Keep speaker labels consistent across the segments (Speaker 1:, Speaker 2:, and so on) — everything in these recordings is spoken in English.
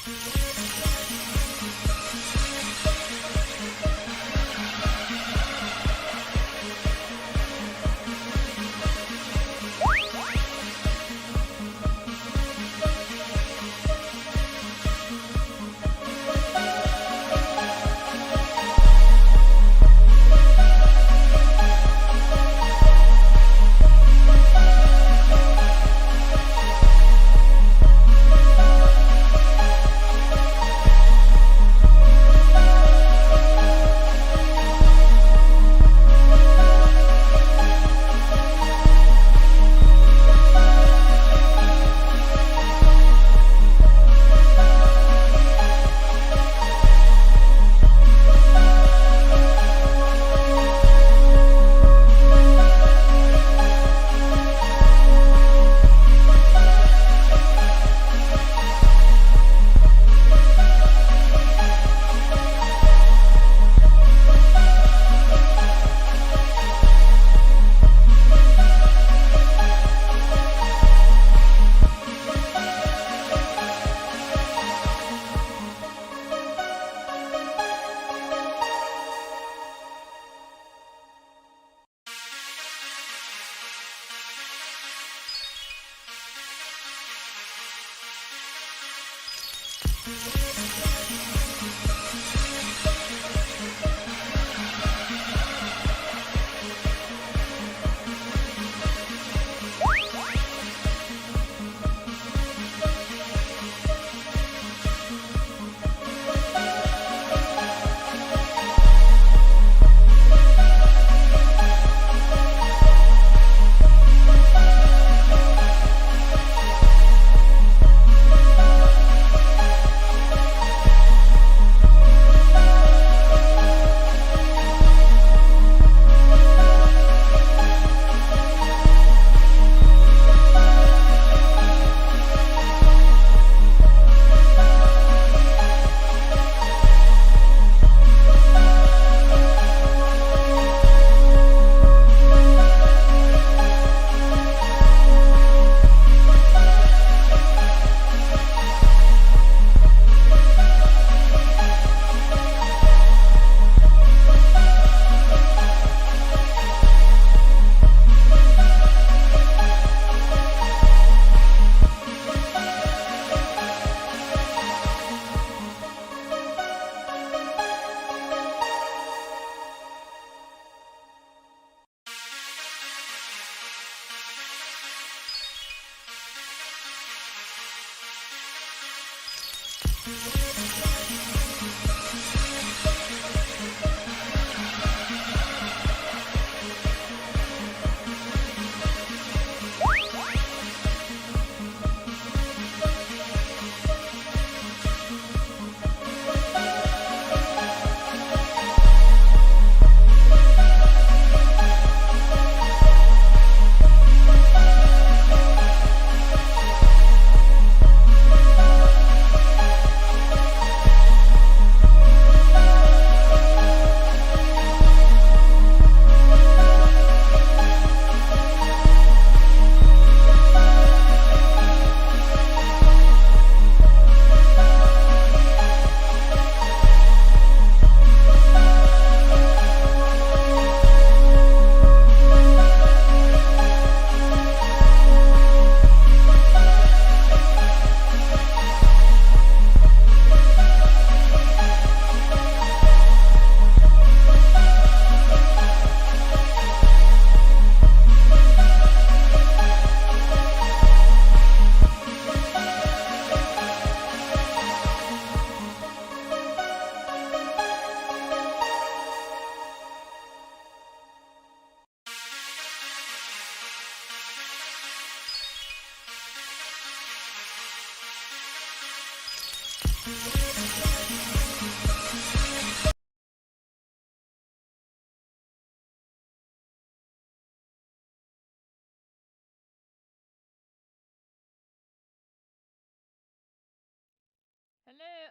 Speaker 1: Hello.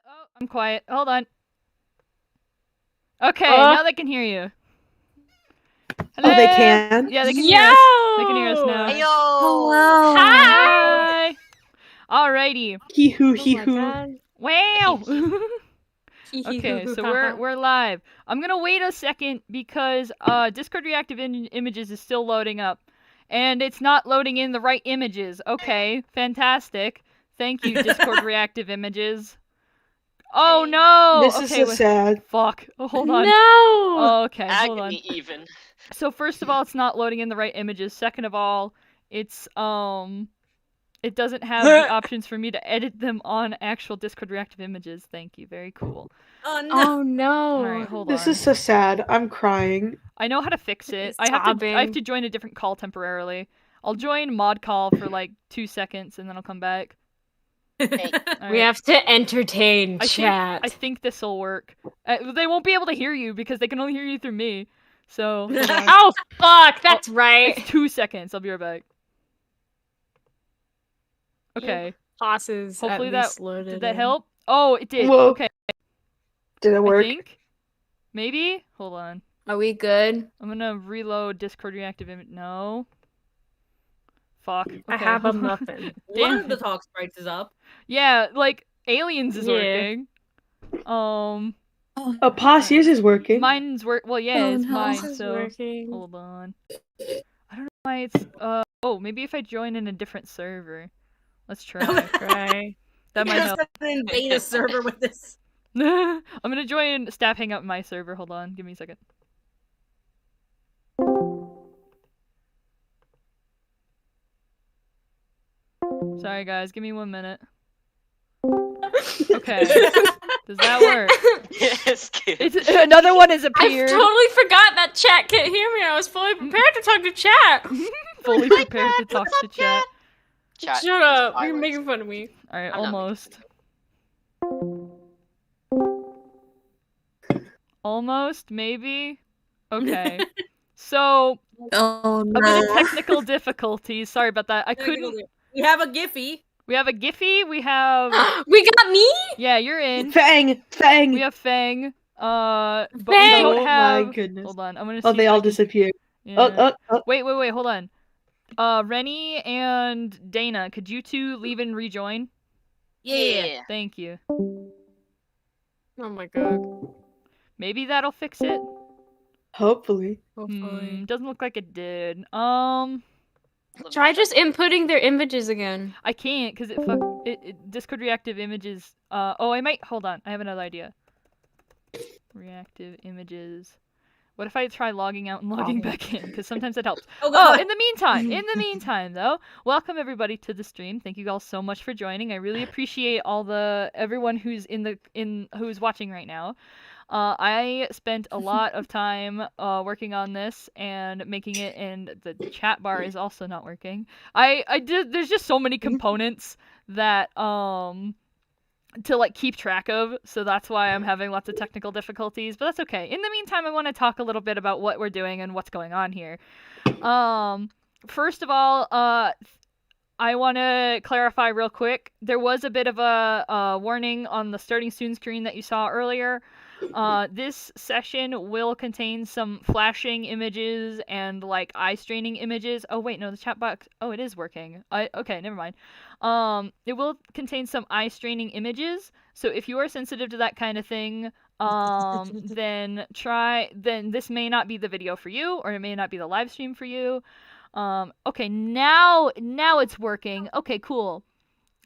Speaker 1: Oh, I'm quiet. Hold on. Okay, now they can hear you. Hello?
Speaker 2: Oh, they can?
Speaker 1: Yeah, they can hear us. They can hear us now.
Speaker 3: Ayo!
Speaker 2: Hello.
Speaker 1: Hi! Alrighty.
Speaker 2: Hee hoo,
Speaker 3: Oh
Speaker 2: hee
Speaker 3: my
Speaker 2: hoo.
Speaker 3: god.
Speaker 1: Wow. Okay, so we're live. I'm gonna wait a second because Discord reactive images is still loading up, and it's not loading in the right images. Okay, fantastic. Thank you, Discord reactive images. Oh no!
Speaker 2: This
Speaker 1: okay,
Speaker 2: is so sad.
Speaker 1: Fuck. Oh, hold on.
Speaker 3: No!
Speaker 1: Okay, hold on.
Speaker 4: Agony even.
Speaker 1: So first of all, it's not loading in the right images. Second of all, it's it doesn't have the options for me to edit them on actual Discord reactive images. Thank you. Very cool.
Speaker 5: Oh no!
Speaker 3: Oh no!
Speaker 1: Alright, hold
Speaker 2: This
Speaker 1: on.
Speaker 2: is so sad. I'm crying.
Speaker 1: I know how to fix it.
Speaker 3: He's
Speaker 1: I have
Speaker 3: sobbing.
Speaker 1: to join a different call temporarily. I'll join mod call for like 2 seconds and then I'll come back. Alright.
Speaker 3: We have to entertain
Speaker 1: I
Speaker 3: chat.
Speaker 1: think this will work. They won't be able to hear you because they can only hear you through me. So hold on.
Speaker 3: Oh fuck! That's right.
Speaker 1: It's 2 seconds. I'll be right back. Okay.
Speaker 3: Pauses.
Speaker 1: Hopefully
Speaker 3: at
Speaker 1: that
Speaker 3: least loaded
Speaker 1: did that
Speaker 3: in.
Speaker 1: help? Oh, it did.
Speaker 2: Whoa.
Speaker 1: Okay.
Speaker 2: Did it work?
Speaker 1: I think. Maybe. Hold on.
Speaker 3: Are we good?
Speaker 1: I'm gonna reload Discord reactive image. No. Fuck. Okay.
Speaker 3: I have a muffin.
Speaker 5: One of the talk sprites is up.
Speaker 1: Yeah, like Aliens is
Speaker 3: Yeah.
Speaker 1: working.
Speaker 2: Oh, pause yours is working.
Speaker 1: Mine's work. Well, yeah, it's mine.
Speaker 3: This is
Speaker 1: So
Speaker 3: working.
Speaker 1: hold on. I don't know why it's. Oh, maybe if I join in a different server. Let's try.
Speaker 3: Right.
Speaker 1: That might help.
Speaker 5: An beta server with this.
Speaker 1: I'm gonna join Staff Hangout in my server. Hold on. Give me a second. Sorry, guys. Give me 1 minute. Okay. Does that work?
Speaker 4: Yes, kid.
Speaker 1: It's, another one has
Speaker 3: I
Speaker 1: appeared.
Speaker 3: totally forgot that chat can't hear me. I was fully prepared to talk to chat.
Speaker 1: Fully prepared to talk to chat.
Speaker 4: Chat
Speaker 3: Shut up!
Speaker 4: violence.
Speaker 3: You're making fun of me.
Speaker 1: Alright,
Speaker 4: I'm not
Speaker 1: almost. Almost, maybe? Okay. So,
Speaker 5: Oh
Speaker 1: a bit of technical difficulties. Sorry about that. I couldn't.
Speaker 5: We have a Giphy.
Speaker 1: We have a Giphy. We have.
Speaker 3: We got me.
Speaker 1: Yeah, you're in.
Speaker 2: Fang! Fang!
Speaker 1: We have Fang. But we
Speaker 3: Fang!
Speaker 1: don't
Speaker 2: Oh
Speaker 1: have.
Speaker 2: my goodness.
Speaker 1: Hold on. I'm gonna see.
Speaker 2: Oh, they
Speaker 1: if
Speaker 2: all
Speaker 1: I can-
Speaker 2: disappeared.
Speaker 1: Yeah.
Speaker 2: Oh.
Speaker 1: Wait. Hold on. Rennie and Dana, could you two leave and rejoin?
Speaker 5: Yeah.
Speaker 1: Thank you.
Speaker 3: Oh my god.
Speaker 1: Maybe that'll fix it.
Speaker 2: Hopefully.
Speaker 3: Hopefully.
Speaker 1: Doesn't look like it did.
Speaker 3: Try just inputting their images again.
Speaker 1: I can't because it Discord reactive images. Oh, I might. Hold on. I have another idea. Reactive images. What if I try logging out and logging back in? Because sometimes it helps.
Speaker 5: Oh
Speaker 1: Oh,
Speaker 5: god.
Speaker 1: in the meantime, though, welcome everybody to the stream. Thank you all so much for joining. I really appreciate everyone who's who's watching right now. I spent a lot of time working on this and making it, and the chat bar is also not working. There's just so many components that to like keep track of, so that's why I'm having lots of technical difficulties, but that's okay. In the meantime, I want to talk a little bit about what we're doing and what's going on here. First of all, I want to clarify real quick. There was a bit of a warning on the starting soon screen that you saw earlier. This session will contain some flashing images and like eye straining images. Oh wait, no, the chat box. Oh, it is working. Okay, never mind. It will contain some eye straining images. So if you are sensitive to that kind of thing, then this may not be the video for you, or it may not be the live stream for you. Okay, now it's working. Okay, cool.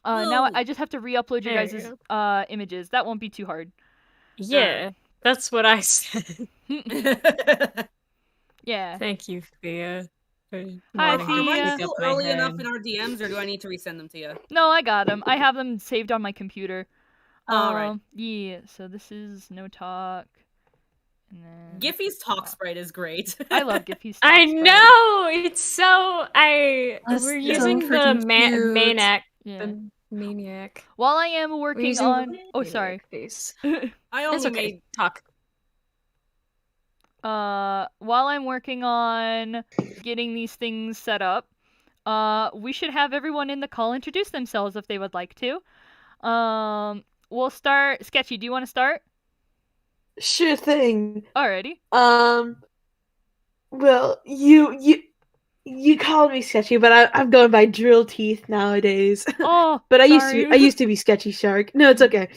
Speaker 1: Now I just have to re-upload your
Speaker 3: There you
Speaker 1: guys' images. That won't be too hard.
Speaker 3: Yeah, that's what I said.
Speaker 1: Yeah.
Speaker 3: Thank you, Thea.
Speaker 1: Hi,
Speaker 5: Am
Speaker 1: Thea.
Speaker 5: I still early enough in our DMs, or do I need to resend them to you?
Speaker 1: No, I got them. I have them saved on my computer.
Speaker 5: Alright.
Speaker 1: Yeah, so this is no talk. And then
Speaker 5: Giphy's talk sprite is great.
Speaker 1: I love Giphy's talk
Speaker 3: I
Speaker 1: sprite.
Speaker 3: know it's so.
Speaker 2: That's
Speaker 3: We're
Speaker 2: so
Speaker 3: using the
Speaker 2: freaking cute.
Speaker 3: maniac.
Speaker 1: Yeah.
Speaker 3: The maniac.
Speaker 1: While I am
Speaker 3: We're
Speaker 1: working
Speaker 3: using
Speaker 1: on.
Speaker 3: the
Speaker 1: Oh,
Speaker 3: maniac
Speaker 1: sorry.
Speaker 3: face.
Speaker 5: I
Speaker 3: That's
Speaker 5: only
Speaker 3: okay.
Speaker 5: made
Speaker 3: Talk.
Speaker 1: While I'm working on getting these things set up, we should have everyone in the call introduce themselves if they would like to. We'll start. Sketchy, do you want to start?
Speaker 2: Sure thing.
Speaker 1: Alrighty.
Speaker 2: Well, you You called me sketchy, but I'm going by drill teeth nowadays.
Speaker 1: Oh,
Speaker 2: But I
Speaker 1: sorry.
Speaker 2: used to be sketchy shark. No, it's okay.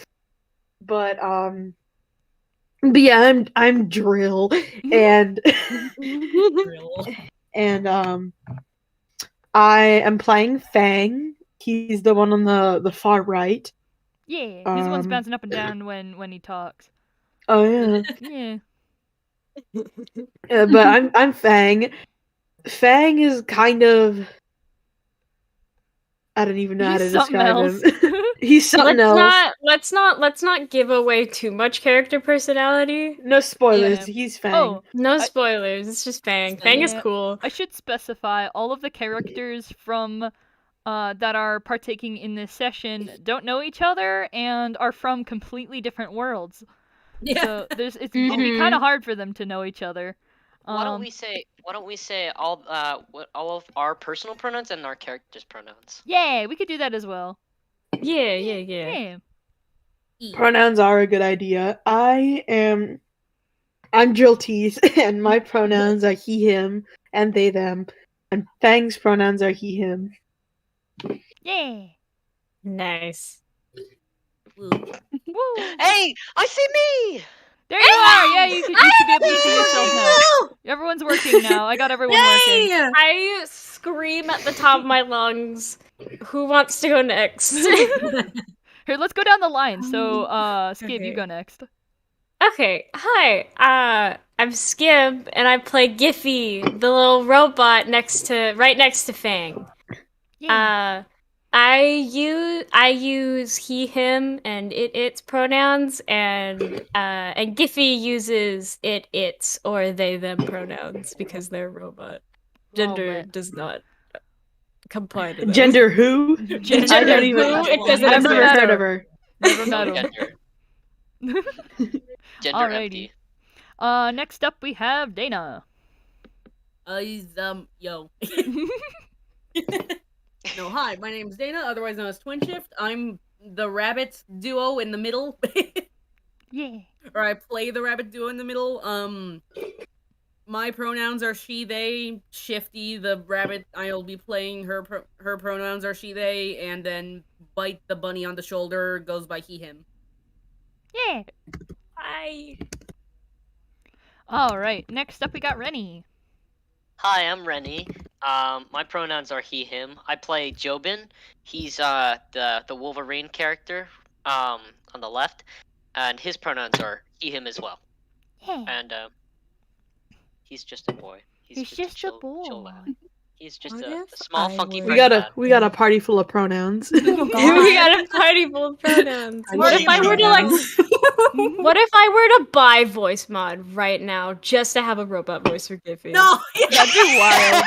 Speaker 2: But yeah, I'm drill and
Speaker 5: Drill.
Speaker 2: and I am playing Fang. He's the one on the far right.
Speaker 1: Yeah, he's the one's bouncing up and down when he talks.
Speaker 2: Oh yeah.
Speaker 1: Yeah.
Speaker 2: But I'm Fang. Fang is kind of, I don't even know how to
Speaker 1: He's something
Speaker 2: describe
Speaker 1: else.
Speaker 2: him. He's something else.
Speaker 3: Let's not give away too much character personality.
Speaker 2: No spoilers.
Speaker 1: Yeah.
Speaker 2: He's Fang.
Speaker 1: Oh,
Speaker 3: No
Speaker 1: I-
Speaker 3: spoilers. It's just Fang. Fang is
Speaker 1: Yeah.
Speaker 3: cool.
Speaker 1: I should specify all of the characters from that are partaking in this session don't know each other and are from completely different worlds.
Speaker 5: Yeah.
Speaker 1: So it'd be kind of hard for them to know each other.
Speaker 4: Why don't we say all of our personal pronouns and our characters' pronouns?
Speaker 1: Yeah, we could do that as well.
Speaker 3: Yeah.
Speaker 1: Yeah.
Speaker 2: Pronouns are a good idea. I'm drill teeth, and my pronouns are he, him, and they, them. And Fang's pronouns are he, him.
Speaker 1: Yeah.
Speaker 3: Nice.
Speaker 1: Woo.
Speaker 4: Hey, I see me.
Speaker 1: There you are. Yeah, you should be able to see yourself now. Everyone's working now. I got everyone working.
Speaker 3: I scream at the top of my lungs. Who wants to go next?
Speaker 1: Here, let's go down the line. So, Skip, you
Speaker 3: Okay.
Speaker 1: go next.
Speaker 3: Okay, hi. I'm Skib, and I play Giffy, the little robot right next to Fang.
Speaker 1: Yeah.
Speaker 3: I use he, him, and its pronouns, and Giffy uses its, or they, them pronouns because they're a robot. Gender
Speaker 1: lit.
Speaker 3: does not comply to those.
Speaker 2: Gender who?
Speaker 3: Gender
Speaker 2: I don't even.
Speaker 3: who? It doesn't
Speaker 2: I've never
Speaker 3: matter.
Speaker 2: heard of her.
Speaker 1: Never
Speaker 4: No
Speaker 1: met him.
Speaker 4: gender. Gender
Speaker 1: Alrighty.
Speaker 4: empty.
Speaker 1: Next up we have Dana.
Speaker 5: He's yo. No, hi, my name's Dana, otherwise known as Twin Shift. I'm the rabbit duo in the middle.
Speaker 1: Yeah.
Speaker 5: Or I play the rabbit duo in the middle. My pronouns are she, they. Shifty, the rabbit, I'll be playing her pronouns are she, they, and then Bite the bunny on the shoulder goes by he, him.
Speaker 1: Yeah.
Speaker 3: Hi.
Speaker 1: Alright, next up we got Rennie.
Speaker 4: Hi, I'm Rennie. My pronouns are he, him. I play Jobin. He's the Wolverine character on the left, and his pronouns are he, him as well.
Speaker 1: Yeah.
Speaker 4: And he's just a boy.
Speaker 1: He's just a
Speaker 4: chill
Speaker 1: boy.
Speaker 4: lad. He's just
Speaker 3: What
Speaker 4: a
Speaker 3: if
Speaker 4: small
Speaker 3: I
Speaker 4: funky
Speaker 3: were-
Speaker 2: We
Speaker 4: bright
Speaker 2: got
Speaker 4: lad.
Speaker 2: we got a party full of pronouns.
Speaker 3: We got a party full of pronouns. What if I were to like? What if I were to buy voice mod right now just to have a robot voice for Giffy?
Speaker 5: No!
Speaker 1: That'd be wild.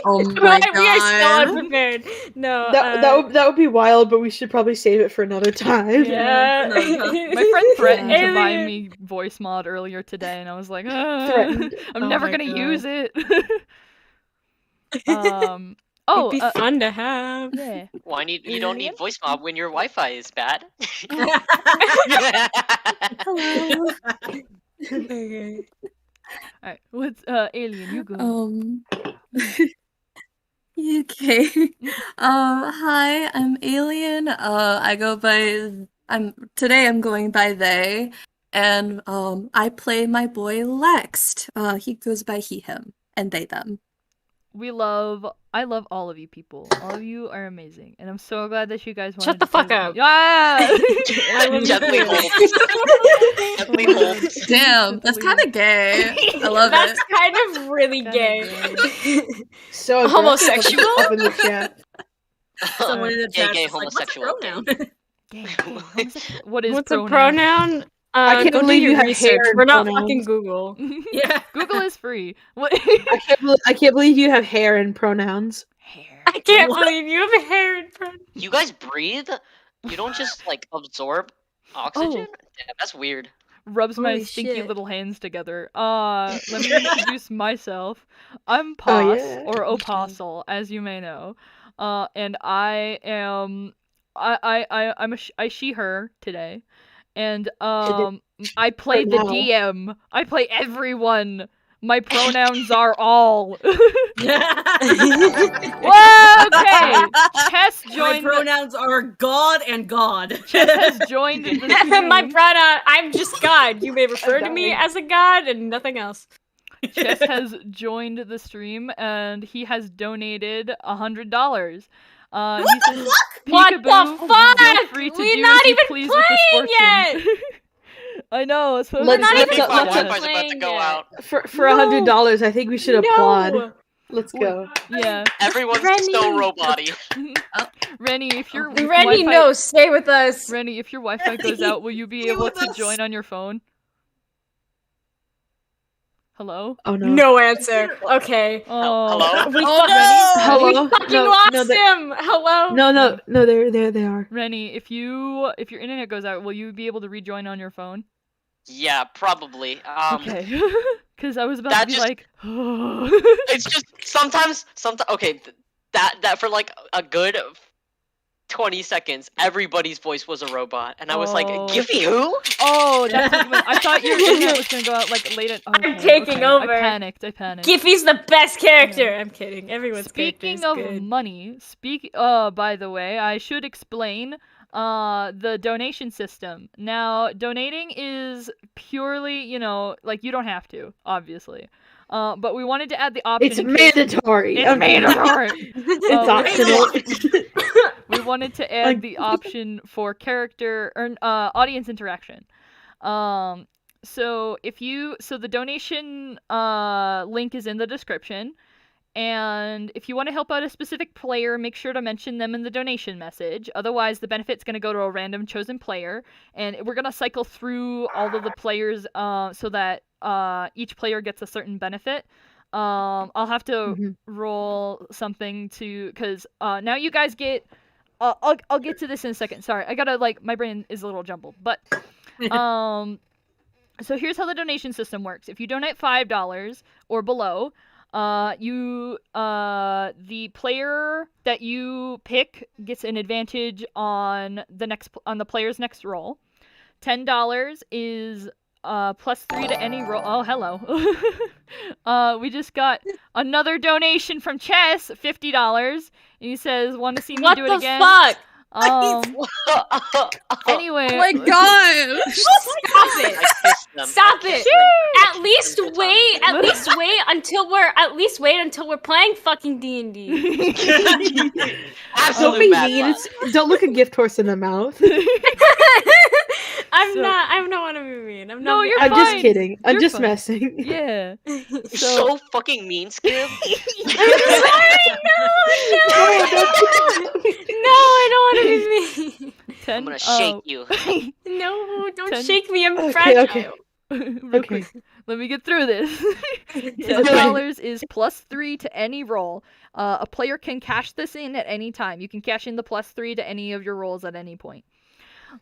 Speaker 6: Oh my
Speaker 3: We are so
Speaker 6: God.
Speaker 3: unprepared. No.
Speaker 2: That would be wild, but we should probably save it for another time.
Speaker 3: Yeah.
Speaker 1: My friend threatened to buy
Speaker 3: Alien.
Speaker 1: me voice mod earlier today, and I was like,
Speaker 2: Threatened.
Speaker 1: I'm
Speaker 3: Oh
Speaker 1: never
Speaker 3: my
Speaker 1: gonna
Speaker 3: God.
Speaker 1: use it.
Speaker 3: It'd be fun to have.
Speaker 1: Yeah.
Speaker 4: Why you don't need voice mob when your Wi-Fi is bad?
Speaker 6: Hello.
Speaker 3: Okay.
Speaker 1: Alright, what's Alien? You go.
Speaker 6: Okay. Hi, I'm Alien. I go by today I'm going by they, and I play my boy Lex. He goes by he, him, and they, them.
Speaker 1: I love all of you people. All of you are amazing, and I'm so glad that you guys wanted
Speaker 3: Shut the
Speaker 1: to play
Speaker 3: fuck
Speaker 1: with
Speaker 3: up.
Speaker 1: me. Yeah.
Speaker 4: Gently holds. Gently holds.
Speaker 6: Damn, that's kind of gay. I love
Speaker 3: That's
Speaker 6: it.
Speaker 3: kind of really
Speaker 1: Kinda
Speaker 3: gay.
Speaker 2: So aggressive
Speaker 3: Homosexual?
Speaker 2: up in the chat.
Speaker 5: Someone in the
Speaker 4: Gay,
Speaker 5: chat
Speaker 4: gay,
Speaker 5: was like, what's a
Speaker 4: homosexual.
Speaker 5: pronoun?
Speaker 1: Gay, homosexual. What is
Speaker 3: What's a
Speaker 1: pronoun?
Speaker 3: pronoun?
Speaker 2: I can't
Speaker 3: go do
Speaker 2: believe
Speaker 3: your
Speaker 2: you have
Speaker 3: research.
Speaker 2: hair in
Speaker 3: We're not
Speaker 2: pronouns.
Speaker 3: fucking Google.
Speaker 5: Yeah.
Speaker 1: Google is free. What?
Speaker 2: I can't believe you have hair in pronouns.
Speaker 1: Hair.
Speaker 3: I can't
Speaker 5: What?
Speaker 3: believe you have hair in front.
Speaker 4: You guys breathe? You don't just like absorb oxygen? Damn, that's weird.
Speaker 1: Rubs my
Speaker 6: Holy
Speaker 1: stinky
Speaker 6: shit.
Speaker 1: little hands together. Let me introduce myself. I'm
Speaker 2: Oh,
Speaker 1: Pos,
Speaker 2: yeah.
Speaker 1: or Opossle, as you may know. And I am, I'm a she, her today. And, I play the
Speaker 2: now.
Speaker 1: DM. I play everyone. My pronouns are all. Whoa, okay. Chess
Speaker 5: My
Speaker 1: joined.
Speaker 5: pronouns are God and God.
Speaker 1: Chess has joined the stream.
Speaker 3: My pronoun, I'm just God. You may refer to me as a god and nothing else.
Speaker 1: Chess has joined the stream and he has donated $100.
Speaker 5: What the fuck?
Speaker 3: What the fuck?
Speaker 1: Feel free to
Speaker 3: We're
Speaker 1: do
Speaker 3: not
Speaker 1: as you
Speaker 3: even
Speaker 1: please with this
Speaker 3: playing
Speaker 1: fortune.
Speaker 3: yet.
Speaker 1: I know. It's
Speaker 2: Let's-
Speaker 3: not
Speaker 2: let's-
Speaker 3: even
Speaker 2: let's-
Speaker 4: Wi-Fi's about to go
Speaker 3: yet.
Speaker 4: out.
Speaker 2: For $100, I think we should applaud.
Speaker 3: No.
Speaker 2: Let's go.
Speaker 1: Yeah.
Speaker 4: Everyone's
Speaker 3: Rennie.
Speaker 4: so robot-y.
Speaker 1: Rennie, if your
Speaker 3: Rennie,
Speaker 1: Wi-Fi...
Speaker 3: no, stay with us.
Speaker 1: Rennie, if your Wi-Fi goes out, will you be
Speaker 5: Stay
Speaker 1: able
Speaker 5: with
Speaker 1: to
Speaker 5: us.
Speaker 1: join on your phone? Hello?
Speaker 2: Oh no.
Speaker 3: No answer. Okay.
Speaker 1: Oh.
Speaker 4: Hello?
Speaker 3: We
Speaker 5: Oh,
Speaker 3: fucking,
Speaker 2: Hello?
Speaker 3: we fucking
Speaker 2: No,
Speaker 3: lost
Speaker 2: no,
Speaker 3: him. Hello.
Speaker 2: No, there they are.
Speaker 1: Rennie, if your internet goes out, will you be able to rejoin on your phone?
Speaker 4: Yeah, probably.
Speaker 1: Okay. Because I was about to
Speaker 4: that
Speaker 1: be
Speaker 4: just-
Speaker 1: like,
Speaker 4: It's just sometimes. Okay, that for like a good 20 seconds, everybody's voice was a robot, and I was like,
Speaker 1: Oh.
Speaker 4: "Giffy who?"
Speaker 1: oh, that's what you meant. I thought your internet was gonna go out like late at. Okay,
Speaker 3: taking over.
Speaker 1: I panicked.
Speaker 3: Giffy's the best character. I'm kidding. Everyone's
Speaker 1: Speaking
Speaker 3: character
Speaker 1: of
Speaker 3: is good.
Speaker 1: money, by the way, I should explain the donation system. Now, donating is purely, like you don't have to, obviously. But we wanted to add the option.
Speaker 2: It's
Speaker 1: in case-
Speaker 2: mandatory.
Speaker 1: It's mandatory.
Speaker 2: It's optional.
Speaker 1: We wanted to add the option for character or audience interaction. So the donation link is in the description. And if you want to help out a specific player, make sure to mention them in the donation message. Otherwise, the benefit's going to go to a random chosen player. And we're going to cycle through all of the players so that each player gets a certain benefit. I'll have to roll something because now you guys get... I'll get to this in a second. Sorry, I gotta, my brain is a little jumbled. But, so here's how the donation system works. If you donate $5 or below... the player that you pick gets an advantage on the player's next roll. $10 is +3 to any roll. Oh, hello. We just got another donation from Chess, $50. And he says, "Want to see me do it again?"
Speaker 3: What
Speaker 1: Anyway.
Speaker 6: Oh my god!
Speaker 3: Stop it!
Speaker 4: I kissed them.
Speaker 3: Stop
Speaker 4: I
Speaker 3: it!
Speaker 4: kissed them.
Speaker 3: At least wait. At least wait until we're playing fucking D&D.
Speaker 2: Don't
Speaker 4: Absolute
Speaker 2: be
Speaker 4: mad
Speaker 2: mean.
Speaker 4: lad.
Speaker 2: Don't look a gift horse in the mouth.
Speaker 3: I'm not. I don't want to be mean. I'm
Speaker 1: No,
Speaker 3: not.
Speaker 1: you're
Speaker 2: I'm just
Speaker 1: fine.
Speaker 2: kidding. I'm
Speaker 1: You're
Speaker 2: just
Speaker 1: fine.
Speaker 2: messing.
Speaker 1: Yeah.
Speaker 4: You're so fucking mean, Skip.
Speaker 3: I'm sorry. No, I don't want to be mean.
Speaker 4: I'm gonna shake you.
Speaker 3: No, don't
Speaker 1: 10.
Speaker 3: shake me. I'm
Speaker 2: Okay,
Speaker 3: fragile.
Speaker 2: okay.
Speaker 1: Real
Speaker 2: Okay.
Speaker 1: quick. Let me get through this. $10 is +3 to any roll. A player can cash this in at any time. You can cash in the +3 to any of your rolls at any point.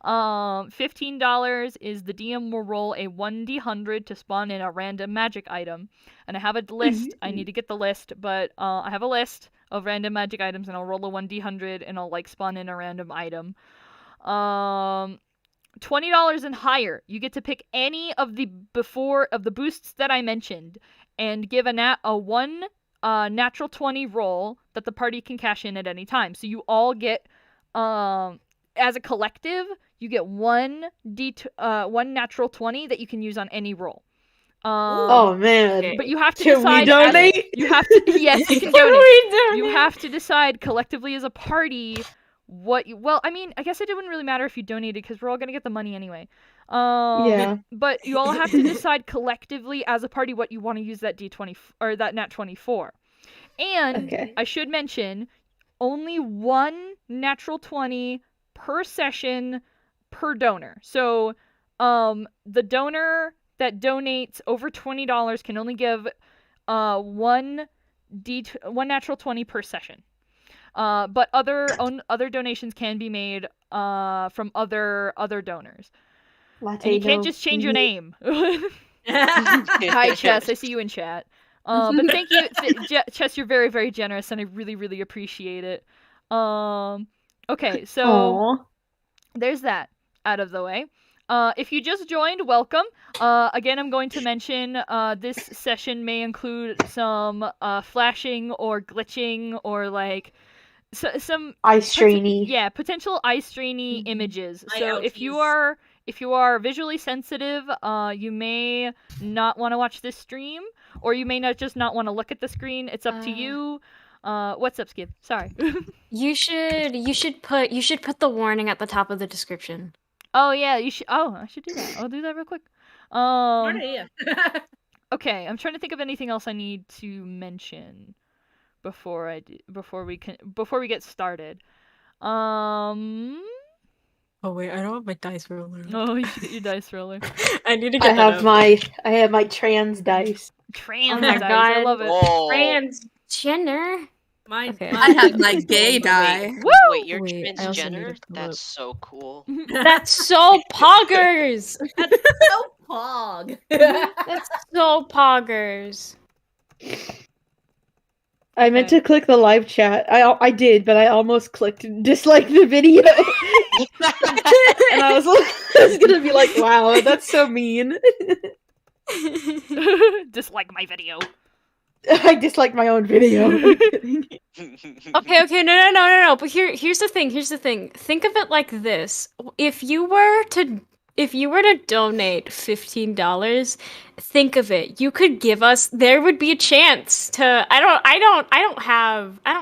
Speaker 1: $15 is the DM will roll a 1d100 to spawn in a random magic item. And I have a list. I need to get the list, but I have a list of random magic items, and I'll roll a 1d100 and I'll spawn in a random item. $20 and higher, you get to pick any of the boosts that I mentioned and give a one natural 20 roll that the party can cash in at any time. So you all get as a collective, you get one natural 20 that you can use on any roll.
Speaker 2: Oh man.
Speaker 1: But you have to
Speaker 2: Can
Speaker 1: decide.
Speaker 2: we donate?
Speaker 1: You have to. Yes, you can donate. You have to decide collectively as a party well, I mean, I guess it wouldn't really matter if you donated because we're all gonna get the money anyway.
Speaker 2: Yeah.
Speaker 1: But you all have to decide collectively as a party what you want to use that D20 or that nat 20 for. And
Speaker 2: Okay.
Speaker 1: I should mention, only one natural 20 per session per donor. So, the donor that donates over $20 can only give one natural 20 per session. But other donations can be made from other donors. And you can't just change your name. Hi, Chess. I see you in chat. But thank you, Chess. You're very, very generous, and I really, really appreciate it. Okay, so
Speaker 2: Aww.
Speaker 1: there's that out of the way. If you just joined, welcome. Again, I'm going to mention this session may include some flashing or glitching or like some
Speaker 2: Eye strainy.
Speaker 1: potential eye strainy images.
Speaker 5: Eye
Speaker 1: So
Speaker 5: ouchies.
Speaker 1: if you are visually sensitive, you may not want to watch this stream, or you may not want to look at the screen. It's up to you. What's up, Skip? Sorry.
Speaker 3: You should put the warning at the top of the description.
Speaker 1: Oh yeah, you should. Oh, I should do that. I'll do that real quick.
Speaker 5: Good idea.
Speaker 1: Okay, I'm trying to think of anything else I need to mention before we get started.
Speaker 3: Oh wait, I don't have my dice roller.
Speaker 1: Oh, you should get your dice roller.
Speaker 3: I need to
Speaker 2: I
Speaker 3: get that
Speaker 2: have
Speaker 3: out.
Speaker 2: I have my trans dice.
Speaker 1: Trans
Speaker 3: Oh my
Speaker 1: dice, I
Speaker 3: God.
Speaker 1: love it.
Speaker 4: Whoa.
Speaker 3: Transgender.
Speaker 5: Mine,
Speaker 3: Okay.
Speaker 6: I have my gay die.
Speaker 1: Woo!
Speaker 4: Wait, you're
Speaker 3: Wait, I also need to
Speaker 4: transgender?
Speaker 3: pull
Speaker 4: That's
Speaker 3: up-
Speaker 4: so cool.
Speaker 3: That's so poggers.
Speaker 5: That's so pog.
Speaker 3: That's so poggers.
Speaker 2: I meant
Speaker 1: Okay.
Speaker 2: to click the live chat. I did, but I almost clicked dislike the video. And I was gonna be like, wow, that's so mean.
Speaker 1: Dislike my video.
Speaker 2: I disliked my own video.
Speaker 3: Okay, no. But here's the thing. Think of it like this: if you were to donate $15, think of it. You could give us. There would be a chance to. I don't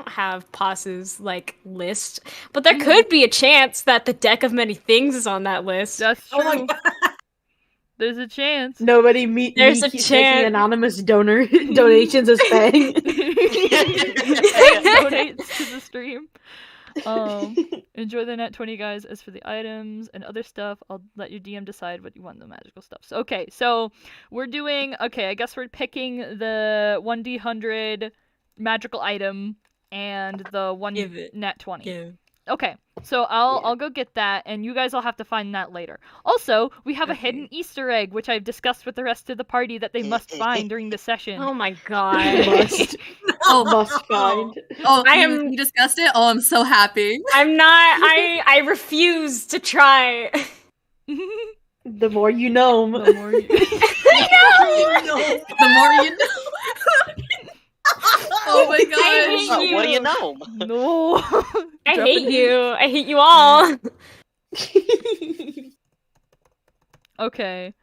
Speaker 3: have Poss's like list, but there could be a chance that the deck of many things is on that list.
Speaker 1: That's true.
Speaker 5: Oh my God.
Speaker 1: There's a chance.
Speaker 2: Nobody
Speaker 3: There's a
Speaker 2: keeps
Speaker 3: chance.
Speaker 2: making anonymous donations as Fang.
Speaker 1: Donates to the stream. Enjoy the net 20, guys. As for the items and other stuff, I'll let your DM decide what you want in the magical stuff. So, okay, so we're doing. Okay, I guess we're picking the 1d100 magical item and the one
Speaker 3: Give it.
Speaker 1: net 20.
Speaker 3: Give.
Speaker 1: Okay, so I'll go get that, and you guys will have to find that later. Also, we have a hidden Easter egg, which I've discussed with the rest of the party that they must find during the session.
Speaker 3: Oh my God.
Speaker 2: Must.
Speaker 6: Oh,
Speaker 2: Must find.
Speaker 6: oh,
Speaker 3: I
Speaker 6: you discussed it? Oh, I'm so happy.
Speaker 3: I'm not. I refuse to try.
Speaker 2: The more you know.
Speaker 1: The more you-
Speaker 6: The more you know. Oh my
Speaker 3: hate
Speaker 6: gosh.
Speaker 3: you.
Speaker 4: What do you know?
Speaker 1: No.
Speaker 3: I hate you. I hate you all.
Speaker 1: Okay.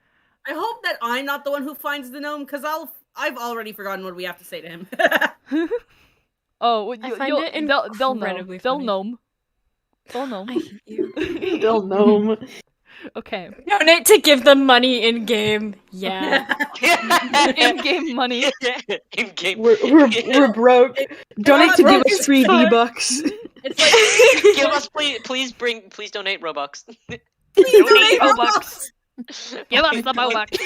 Speaker 5: I hope that I'm not the one who finds the gnome, because I've already forgotten what we have to say to him.
Speaker 1: Oh, well,
Speaker 3: I find it
Speaker 1: they'll know.
Speaker 3: incredibly
Speaker 1: They'll
Speaker 3: funny.
Speaker 1: know. They'll know.
Speaker 3: I hate you.
Speaker 2: They'll know.
Speaker 1: Okay.
Speaker 3: Donate to give them money in game. Yeah.
Speaker 1: In-game money.
Speaker 4: In-game.
Speaker 2: We're broke. Donate to give us free
Speaker 3: fine.
Speaker 2: V-Bucks.
Speaker 5: It's like
Speaker 4: Give us, please donate Robux.
Speaker 1: Donate Robux. Give us the Robux.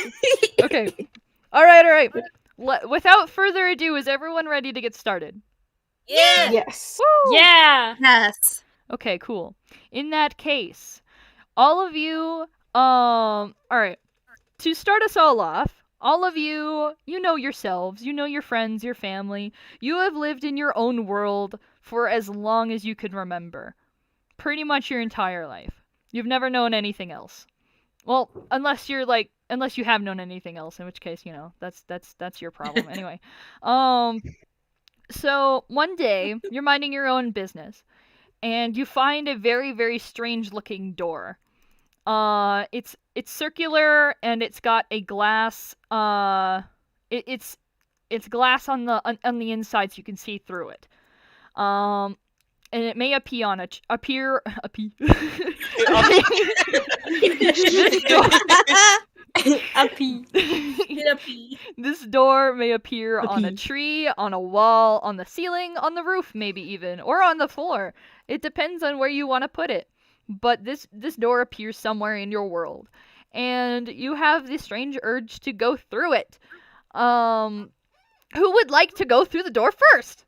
Speaker 1: Okay. All right. Without further ado, is everyone ready to get started?
Speaker 5: yeah.
Speaker 2: Yes.
Speaker 1: Woo!
Speaker 3: Yeah.
Speaker 6: Yes.
Speaker 1: Okay, cool. In that case, all of you, all right. To start us all off, all of you, you know yourselves, you know your friends, your family. You have lived in your own world for as long as you can remember. Pretty much your entire life. You've never known anything else. Well, unless you have known anything else, in which case, that's your problem. Anyway. So one day, you're minding your own business, and you find a very, very strange looking door. It's circular, and it's got a glass. It's glass on the inside, so you can see through it. And it may appear on appear. This door.
Speaker 3: A pee.
Speaker 5: Get a pee.
Speaker 1: This door may appear on a tree, on a wall, on the ceiling, on the roof, maybe even, or on the floor. It depends on where you want to put it. But this door appears somewhere in your world, and you have this strange urge to go through it. Who would like to go through the door first?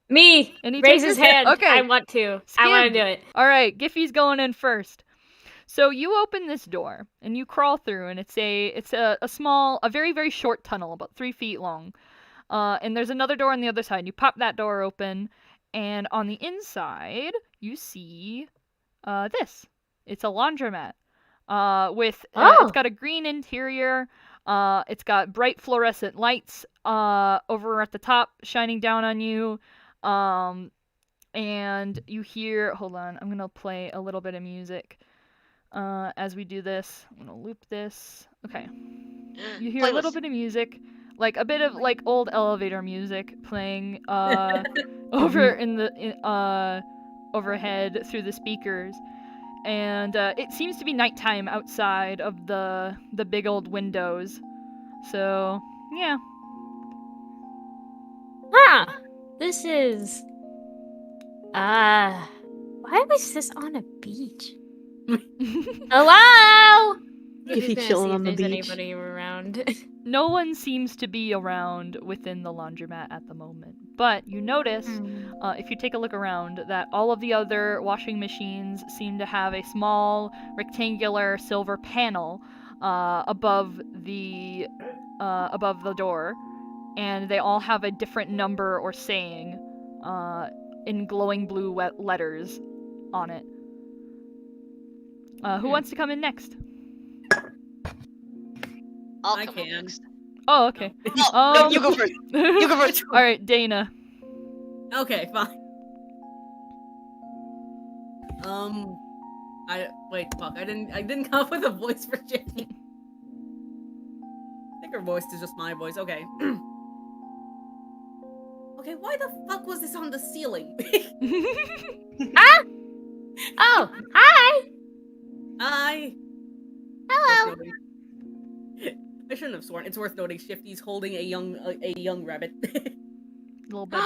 Speaker 3: Me.
Speaker 1: Any
Speaker 3: Raise
Speaker 1: takers?
Speaker 3: his hand.
Speaker 1: Okay.
Speaker 3: I want to. I want to
Speaker 1: Skip.
Speaker 3: do it.
Speaker 1: All right, Giffy's going in first. So you open this door and you crawl through, and it's a small, a very, very short tunnel, about 3 feet long. And there's another door on the other side. You pop that door open, and on the inside you see this. It's a laundromat. It's got a green interior. It's got bright fluorescent lights over at the top shining down on you. And you hear, hold on, I'm gonna play a little bit of music as we do this. I'm gonna loop this. Okay. You hear a little bit of music, like a bit of like old elevator music playing over overhead through the speakers. And it seems to be nighttime outside of the big old windows. So, yeah.
Speaker 3: Huh. This is... why was this on a beach? Hello?
Speaker 2: If you chilling on the beach.
Speaker 3: Anybody around?
Speaker 1: No one seems to be around within the laundromat at the moment. But you notice, if you take a look around, that all of the other washing machines seem to have a small rectangular silver panel above the door, and they all have a different number or saying in glowing blue letters on it. Who wants to come in next?
Speaker 4: I can.
Speaker 5: Next.
Speaker 1: Oh, okay.
Speaker 4: No, you go first. You go first.
Speaker 1: All right, Dana.
Speaker 5: Okay, fine. Wait, fuck. I didn't come up with a voice for Jenny. I think her voice is just my voice. Okay. Okay, why the fuck was this on the ceiling?
Speaker 3: Huh? Oh, hi.
Speaker 5: Hi.
Speaker 3: Hello.
Speaker 5: I shouldn't have sworn. It's worth noting Shifty's holding a young rabbit.
Speaker 1: Little baby.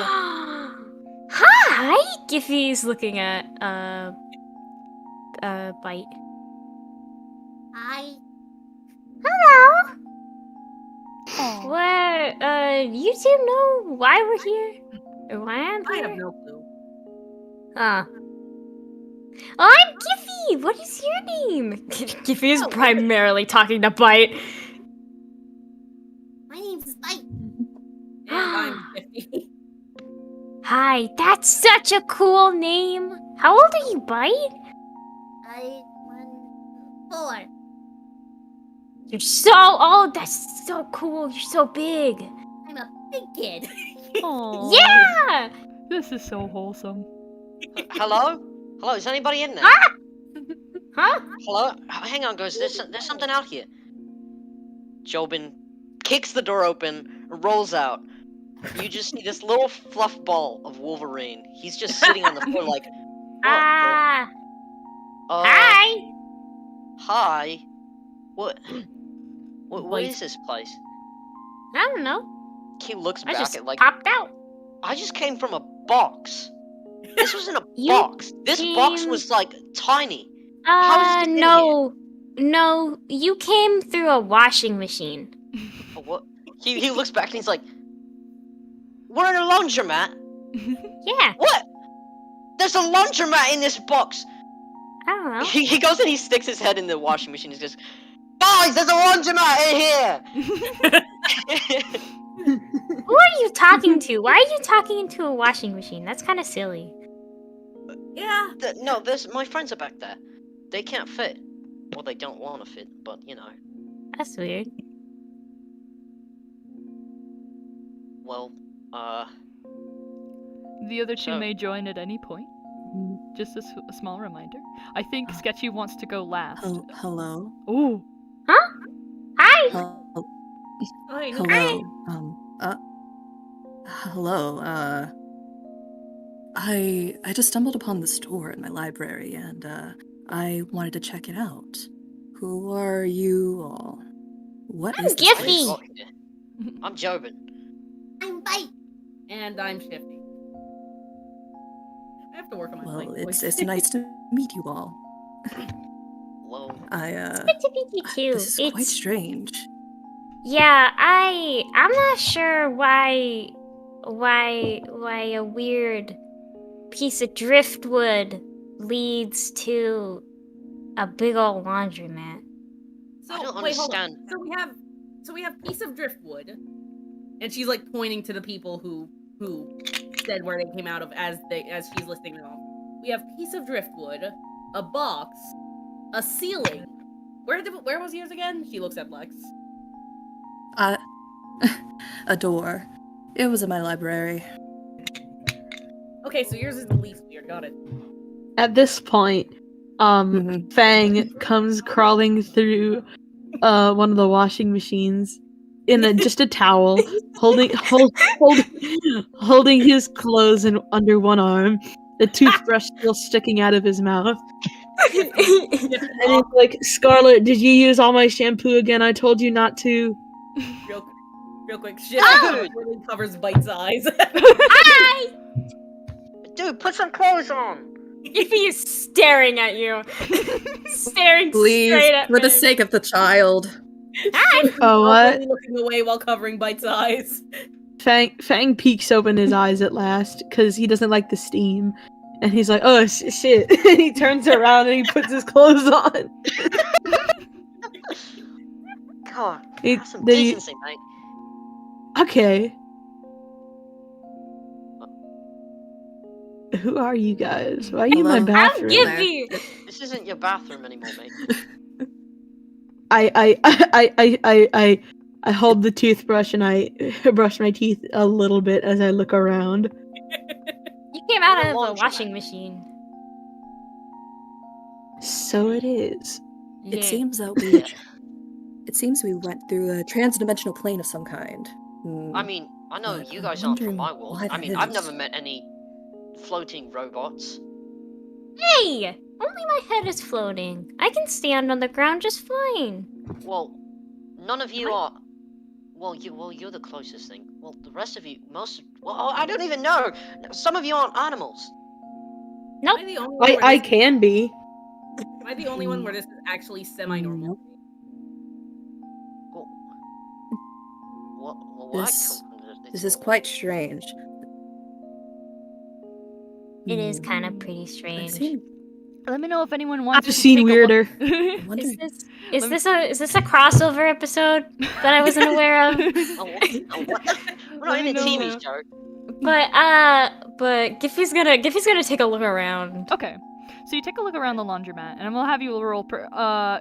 Speaker 3: Hi. Giffy's looking at Bite. Hi. Hello.
Speaker 1: Aw.
Speaker 3: What? You two know why we're here? Or why I'm
Speaker 5: I
Speaker 3: here?
Speaker 5: have no clue.
Speaker 3: Huh. Oh, I'm Giffy! What is your name? Giffy is primarily talking to Bite.
Speaker 7: My name's Bite.
Speaker 5: And I'm 50.
Speaker 3: Hi, that's such a cool name. How old are you, Bite?
Speaker 7: I'm 4.
Speaker 3: You're so old. That's so cool. You're so big.
Speaker 7: I'm a big kid.
Speaker 1: Aw.
Speaker 3: Yeah!
Speaker 1: This is so wholesome.
Speaker 4: Hello? Hello, is anybody in there?
Speaker 3: Huh?
Speaker 4: Hello? Hang on, guys. There's something out here. Jobin kicks the door open, rolls out. You just see this little fluff ball of Wolverine. He's just sitting on the floor like, what
Speaker 3: Hi!
Speaker 4: Hi? What is this place?
Speaker 3: I don't know.
Speaker 4: He looks
Speaker 3: I
Speaker 4: back
Speaker 3: just
Speaker 4: at like,
Speaker 3: popped out.
Speaker 4: I just came from a box. This was in a
Speaker 3: You
Speaker 4: box. This box
Speaker 3: came-
Speaker 4: was like tiny. How did it get in
Speaker 3: No, you came through a washing machine.
Speaker 4: Oh, what? He looks back and he's like, we're in a laundromat?
Speaker 3: Yeah,
Speaker 4: What? There's a laundromat in this box.
Speaker 3: I don't know.
Speaker 4: He goes and he sticks his head in the washing machine. He goes, guys, there's a laundromat in here.
Speaker 3: Who are you talking to? Why are you talking into a washing machine? That's kind of silly.
Speaker 5: Yeah.
Speaker 4: No, my friends are back there. They can't fit. Well, they don't want to fit, but you know.
Speaker 3: That's weird.
Speaker 4: Well,
Speaker 1: The other two
Speaker 4: So-
Speaker 1: may join at any point. Just a small reminder. I think Sketchy wants to go last.
Speaker 6: Hello.
Speaker 1: Ooh.
Speaker 3: Hi!
Speaker 6: Hello. Hello. I just stumbled upon this store in my library, and I wanted to check it out. Who are you all? What
Speaker 3: I'm
Speaker 6: is this
Speaker 3: Giffy.
Speaker 6: place?
Speaker 4: I'm Jobin.
Speaker 7: I'm Bite.
Speaker 5: And I'm Shifty. I have to work on my
Speaker 6: Well,
Speaker 5: voice.
Speaker 6: it's nice to meet you all.
Speaker 4: Whoa.
Speaker 3: Good to meet you too.
Speaker 6: This is quite strange.
Speaker 3: Yeah, I'm not sure why a weird piece of driftwood leads to a big old laundromat.
Speaker 4: I don't
Speaker 5: wait, hold on.
Speaker 4: understand.
Speaker 5: So we have piece of driftwood, and she's like pointing to the people who said where they came out of as she's listing them off. We have piece of driftwood, a box, a ceiling, Where was yours again? She looks at Lex.
Speaker 6: A door. It was in my library.
Speaker 5: Okay, so yours is the least weird. Got it.
Speaker 2: At this point, Fang comes crawling through one of the washing machines in just a towel, holding his clothes under one arm, the toothbrush still sticking out of his mouth. And he's like, Scarlet, did you use all my shampoo again? I told you not to.
Speaker 5: Real quick, shit really covers Bite's eyes.
Speaker 3: Hi!
Speaker 4: Dude, put some clothes on.
Speaker 3: Giffy is staring at you. Staring
Speaker 6: Please,
Speaker 3: straight at
Speaker 6: for the
Speaker 3: me.
Speaker 6: sake of the child.
Speaker 2: Oh, what?
Speaker 5: Awkwardly looking away while covering Bite's eyes.
Speaker 2: Fang peeks open his eyes at last because he doesn't like the steam, and he's like, "Oh shit!" And he turns around and he puts his clothes on.
Speaker 4: God,
Speaker 2: It-
Speaker 4: have some
Speaker 2: they-
Speaker 4: decency, mate.
Speaker 2: Okay. Who are you guys? Why are you in my
Speaker 6: Hello?
Speaker 2: bathroom?
Speaker 3: I'm Giffy!
Speaker 4: This isn't your bathroom anymore, mate.
Speaker 2: I hold the toothbrush and I brush my teeth a little bit as I look around.
Speaker 3: You came out
Speaker 4: You're a
Speaker 3: of the
Speaker 4: laundromat.
Speaker 3: washing machine.
Speaker 2: So it is.
Speaker 6: It
Speaker 3: Yeah.
Speaker 6: seems that we. It seems we went through a transdimensional plane of some kind.
Speaker 4: I mean, I know
Speaker 6: But
Speaker 4: you
Speaker 6: I'm
Speaker 4: guys aren't from
Speaker 6: wondering
Speaker 4: my world.
Speaker 6: why
Speaker 4: I
Speaker 6: that
Speaker 4: mean, I've
Speaker 6: is.
Speaker 4: never met any floating robots.
Speaker 3: Hey! Only my head is floating. I can stand on the ground just fine.
Speaker 4: Well, none of you are. Well, you're the closest thing. Well, the rest of you, I don't even know. Some of you aren't animals.
Speaker 3: Nope.
Speaker 5: Am I the only one where
Speaker 2: I
Speaker 5: this-
Speaker 2: can be.
Speaker 5: Am I the only one where this is actually semi-normal?
Speaker 6: Nope.
Speaker 4: Well, where I
Speaker 6: This-
Speaker 4: come from, it's
Speaker 6: This is
Speaker 4: all-
Speaker 6: quite strange.
Speaker 3: It is kind of pretty
Speaker 6: I've
Speaker 3: strange.
Speaker 6: seen.
Speaker 1: Let me know if anyone wants
Speaker 2: I've
Speaker 1: to
Speaker 2: seen
Speaker 1: take
Speaker 2: weirder.
Speaker 1: A look.
Speaker 6: I'm wondering.
Speaker 3: Is this a crossover episode that I wasn't aware of?
Speaker 4: Oh, what the? We're not
Speaker 1: Let me
Speaker 4: even
Speaker 1: know.
Speaker 4: teamies, Joe.
Speaker 3: But Giffy's gonna take a look around.
Speaker 1: Okay. So you take a look around the laundromat, and I'm gonna have you roll.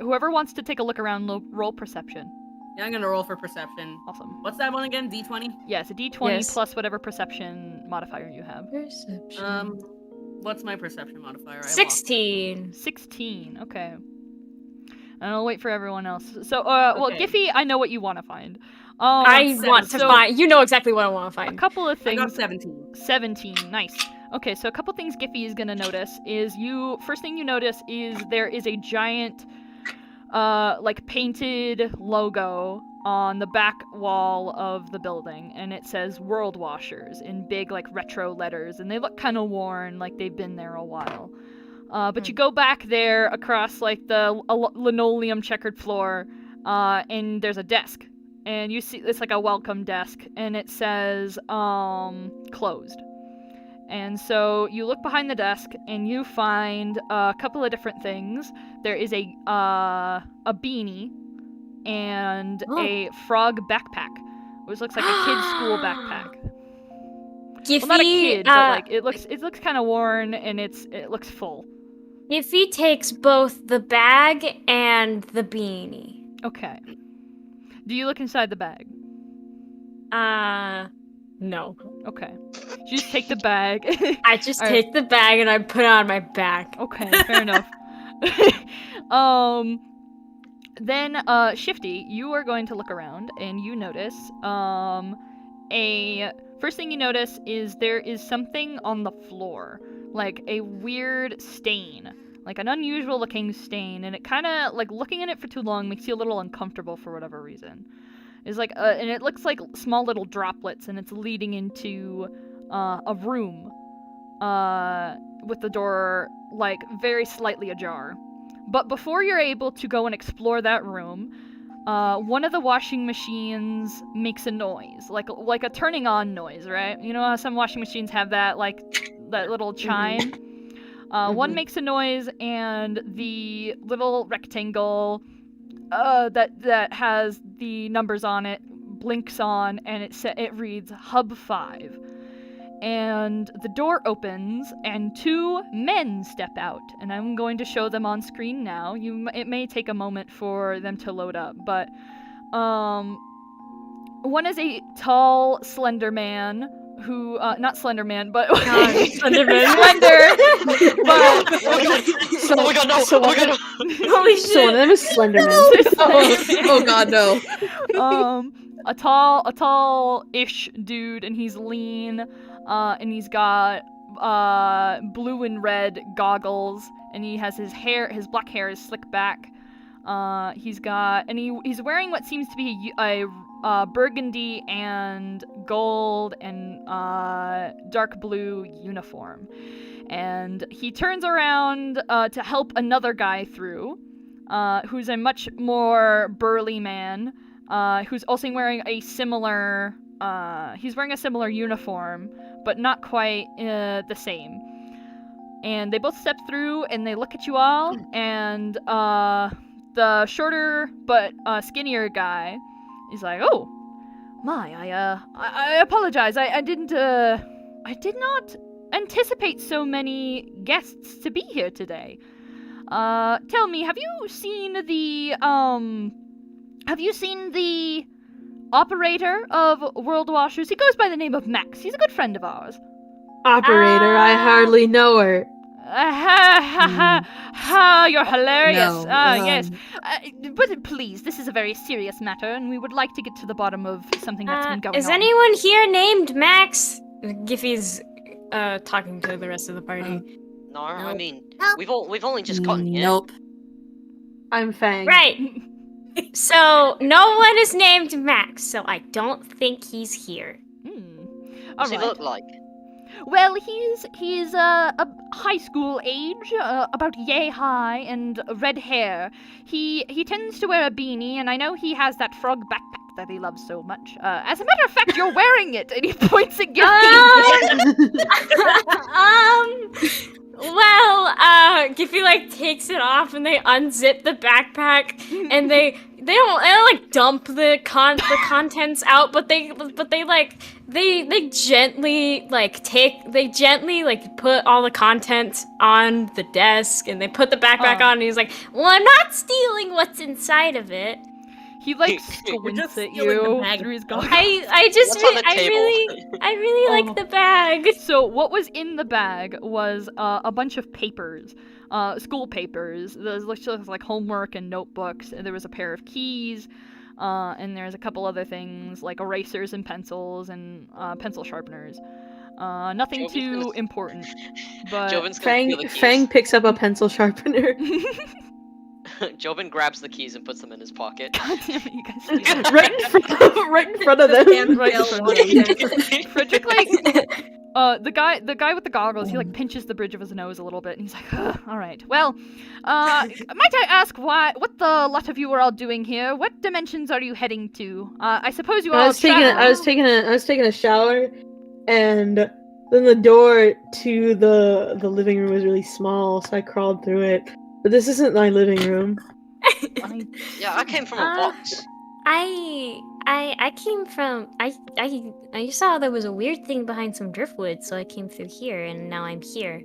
Speaker 1: Whoever wants to take a look around, roll perception.
Speaker 5: Yeah, I'm gonna roll for perception.
Speaker 1: Awesome.
Speaker 5: What's that one again? D20?
Speaker 1: Yeah, it's a D20
Speaker 3: Yes.
Speaker 1: plus whatever perception modifier you have.
Speaker 3: Perception.
Speaker 5: What's my perception modifier? I lost.
Speaker 3: 16.
Speaker 1: 16. Okay. And I'll wait for everyone else. So, well,
Speaker 5: Okay.
Speaker 1: Giffy, I know what you want to find.
Speaker 3: I want to
Speaker 1: so
Speaker 3: find. You know exactly what I want to
Speaker 1: a
Speaker 3: find.
Speaker 1: couple of
Speaker 5: I got
Speaker 1: things.
Speaker 5: 17.
Speaker 1: 17. Nice. Okay, so a couple things Giffy is gonna notice is first thing you notice is there is a giant, like painted logo on the back wall of the building, and it says World Washers in big like retro letters, and they look kind of worn, like they've been there a while. But you go back there across like the linoleum checkered floor, and there's a desk, and you see it's like a welcome desk, and it says closed. And so you look behind the desk and you find a couple of different things. There is a beanie and a frog backpack, which looks like a kid's school backpack.
Speaker 3: Giffy,
Speaker 1: Well, not a kid, but like it looks kind of worn and it looks full.
Speaker 3: Giffy takes both the bag and the beanie.
Speaker 1: Okay. Do you look inside the bag?
Speaker 3: No.
Speaker 1: Okay. You just take the bag.
Speaker 3: I just
Speaker 1: All right.
Speaker 3: take the bag and I put it on my back.
Speaker 1: Okay, fair enough. Then, Shifty, you are going to look around and you notice, first thing you notice is there is something on the floor, like a weird stain, like an unusual looking stain, and it kind of, like, looking at it for too long makes you a little uncomfortable for whatever reason. It's like, and it looks like small little droplets, and it's leading into, a room, with the door, like, very slightly ajar. But before you're able to go and explore that room, one of the washing machines makes a noise, like a turning on noise, right? You know how some washing machines have that, like, that little chime? One makes a noise, and the little rectangle that has the numbers on it blinks on, and it reads Hub 5. and the door opens, and 2 men step out, and I'm going to show them on screen now. It may take a moment for them to load up, but one is a tall, slender man who, not slender man, but
Speaker 3: Slender man.
Speaker 1: slender, but
Speaker 4: Oh my god, no!
Speaker 2: so
Speaker 4: Oh my god, no!
Speaker 3: Holy
Speaker 2: So one of
Speaker 3: shit!
Speaker 2: them is Slenderman.
Speaker 6: Oh god, no.
Speaker 1: a tall-ish dude, and he's lean, and he's got blue and red goggles, and he has his black hair is slicked back. He's wearing what seems to be a burgundy and gold and dark blue uniform. And he turns around to help another guy through, who's a much more burly man, who's also wearing a similar uniform, but not quite the same. And they both step through, and they look at you all, and the shorter but skinnier guy is like, "Oh, my, I apologize. I did not anticipate so many guests to be here today. Tell me, have you seen the operator of World Washers? He goes by the name of Max. He's a good friend of ours."
Speaker 2: Operator, I hardly know her.
Speaker 1: You're hilarious.
Speaker 6: No,
Speaker 1: Yes. But please, this is a very serious matter, and we would like to get to the bottom of something that's been going on.
Speaker 3: Is anyone here named Max? Giffy's talking to the rest of the party.
Speaker 4: No, I mean,
Speaker 7: Nope.
Speaker 4: we've only just gotten here.
Speaker 6: Nope.
Speaker 2: I'm Fang.
Speaker 3: Right. So no one is named Max, so I don't think he's here.
Speaker 4: What's he
Speaker 1: Alright.
Speaker 4: look like?
Speaker 1: Well, he's a high school age, about yay high, and red hair. He tends to wear a beanie, and I know he has that frog backpack that he loves so much. As a matter of fact, you're wearing it, and he points at
Speaker 3: Giffy like takes it off, and they unzip the backpack, and they don't like dump the contents out, but they gently put all the content on the desk, and they put the backpack on, and he's like, "Well, I'm not stealing what's inside of it."
Speaker 1: He like
Speaker 5: We're just
Speaker 1: squints at
Speaker 5: stealing the
Speaker 1: you
Speaker 5: bag.
Speaker 1: through his goggles.
Speaker 4: What's on the table?
Speaker 3: I really like the bag.
Speaker 1: So what was in the bag was a bunch of papers, school papers. There's like homework and notebooks. And there was a pair of keys, and there's a couple other things like erasers and pencils and pencil sharpeners. Nothing too important. But
Speaker 4: Jovin's gonna steal the keys.
Speaker 2: Fang picks up a pencil sharpener.
Speaker 4: Jobin grabs the keys and puts them in his pocket.
Speaker 1: God damn it, you guys steal it.
Speaker 2: right in front of them.
Speaker 1: Right in front of them. Frederick, like, the guy with the goggles, he like pinches the bridge of his nose a little bit, and he's like, all right. Well, might I ask what the lot of you are all doing here? What dimensions are you heading to? I suppose you are
Speaker 2: I
Speaker 1: all
Speaker 2: was taking a shower, and then the door to the living room was really small, so I crawled through it. But this isn't my living room.
Speaker 4: Yeah, I came from a box.
Speaker 3: I came from I saw there was a weird thing behind some driftwood, so I came through here, and now I'm here.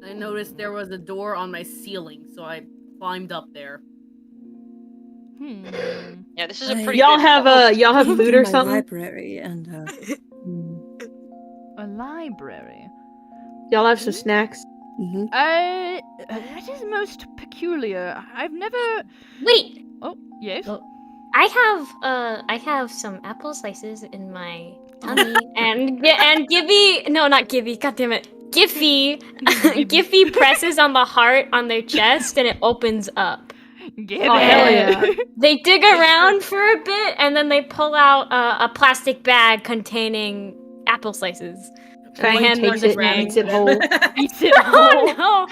Speaker 5: I noticed there was a door on my ceiling, so I climbed up there.
Speaker 4: Yeah, this is a pretty.
Speaker 2: Y'all
Speaker 4: big
Speaker 2: have
Speaker 4: box.
Speaker 2: y'all have
Speaker 6: Came
Speaker 2: food
Speaker 6: to
Speaker 2: or
Speaker 6: my
Speaker 2: something?
Speaker 6: library and
Speaker 1: A library.
Speaker 2: Y'all have some snacks?
Speaker 1: That is most peculiar. I've never.
Speaker 3: Wait,
Speaker 1: Oh, yes.
Speaker 3: I have some apple slices in my tummy, and Gibby, no, not Gibby, goddammit, Giffy presses on the heart on their chest, and it opens up.
Speaker 1: Give
Speaker 2: Oh,
Speaker 1: it.
Speaker 2: hell yeah.
Speaker 3: They dig around for a bit, and then they pull out a plastic bag containing apple slices.
Speaker 2: Fang
Speaker 3: hand
Speaker 2: takes
Speaker 3: on
Speaker 2: it
Speaker 3: the
Speaker 2: and eats it whole.
Speaker 1: Eats it
Speaker 3: Oh
Speaker 1: whole.
Speaker 3: no!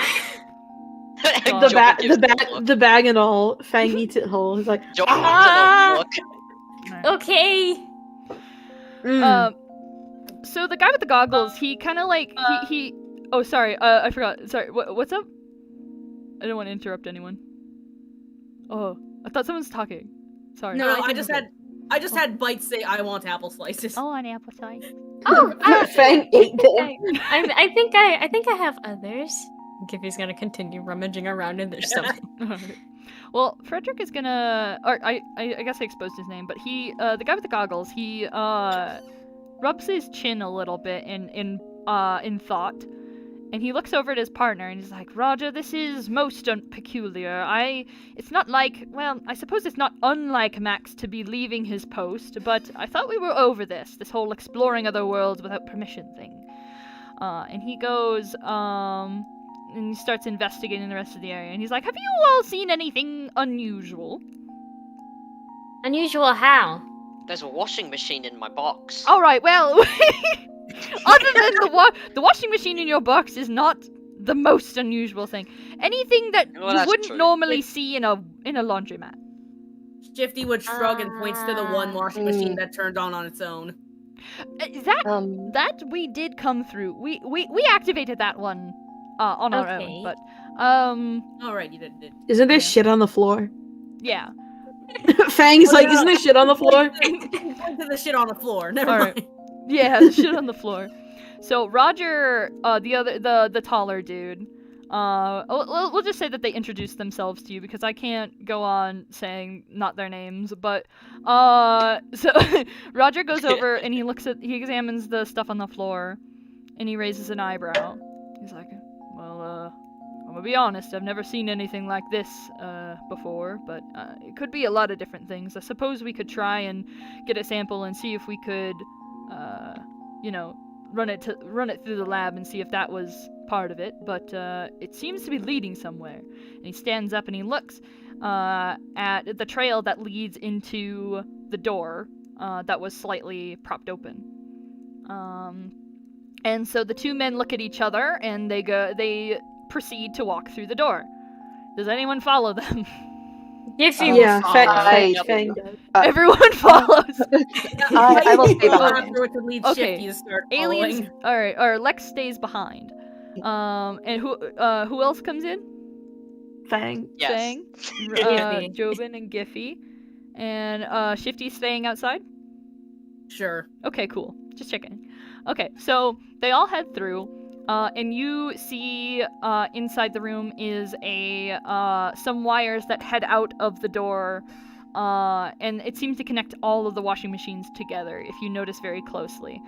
Speaker 2: The bag and all. Fang eats it whole. He's like,
Speaker 4: Jobin gives it a look.
Speaker 3: Okay.
Speaker 1: So the guy with the goggles, he kind of like he. Oh, sorry. I forgot. Sorry. What's up? I don't want to interrupt anyone. Oh, I thought someone was talking. Sorry.
Speaker 5: No, I just had I just had Bite say, I want apple slices.
Speaker 1: Oh, an apple slice.
Speaker 3: Oh,
Speaker 2: Fang ate them.
Speaker 3: I think I have others. Giffy's gonna continue rummaging around in their stomach.
Speaker 1: Well, Frederick is gonna, or I guess I exposed his name, but he, the guy with the goggles, he rubs his chin a little bit in thought, and he looks over at his partner and he's like, Roger, this is most peculiar. It's not like, well, I suppose it's not unlike Max to be leaving his post, but I thought we were over this whole exploring other worlds without permission thing. And he goes, and he starts investigating the rest of the area, and he's like, have you all seen anything unusual?
Speaker 3: Unusual how?
Speaker 4: There's a washing machine in my box.
Speaker 1: Alright, well, other than the washing machine in your box is not the most unusual thing. Anything that
Speaker 4: Well,
Speaker 1: you
Speaker 4: that's
Speaker 1: wouldn't
Speaker 4: true.
Speaker 1: normally see in a laundromat.
Speaker 5: Shifty would shrug and points to the one washing machine that turned on its own.
Speaker 1: That we did come through. We activated that one on our own,
Speaker 3: Okay.
Speaker 1: but
Speaker 5: Alright, you did.
Speaker 2: Isn't there
Speaker 1: Yeah.
Speaker 2: shit on the floor?
Speaker 1: yeah.
Speaker 2: Fang's like, isn't there shit on the floor?
Speaker 5: Point to the shit on the floor. Never
Speaker 1: Alright.
Speaker 5: mind.
Speaker 1: Yeah, the shit on the floor. So Roger, the taller dude, we'll just say that they introduced themselves to you because I can't go on saying not their names, but so Roger goes over and he examines the stuff on the floor, and he raises an eyebrow. He's like, well, I'm gonna be honest, I've never seen anything like this before, but it could be a lot of different things. I suppose we could try and get a sample and see if we could, run it through the lab and see if that was part of it, but it seems to be leading somewhere. And he stands up and he looks at the trail that leads into the door that was slightly propped open. And so the two men look at each other and they proceed to walk through the door. Does anyone follow them?
Speaker 3: Giffy
Speaker 2: Yeah,
Speaker 3: will
Speaker 2: Fang
Speaker 4: Fang
Speaker 2: does.
Speaker 1: Everyone follows.
Speaker 6: I will stay behind.
Speaker 5: Afterwards would lead
Speaker 1: Okay.
Speaker 5: Shifty to start
Speaker 1: Aliens.
Speaker 5: following.
Speaker 1: All right. Or Lex stays behind. And who else comes in?
Speaker 2: Fang.
Speaker 4: Yes.
Speaker 1: Fang,
Speaker 3: Giffy.
Speaker 1: Jobin, and Giffy, and Shifty staying outside.
Speaker 5: Sure.
Speaker 1: Okay, cool. Just checking. Okay, so they all head through, and you see inside the room is some wires that head out of the door, and it seems to connect all of the washing machines together if you notice very closely.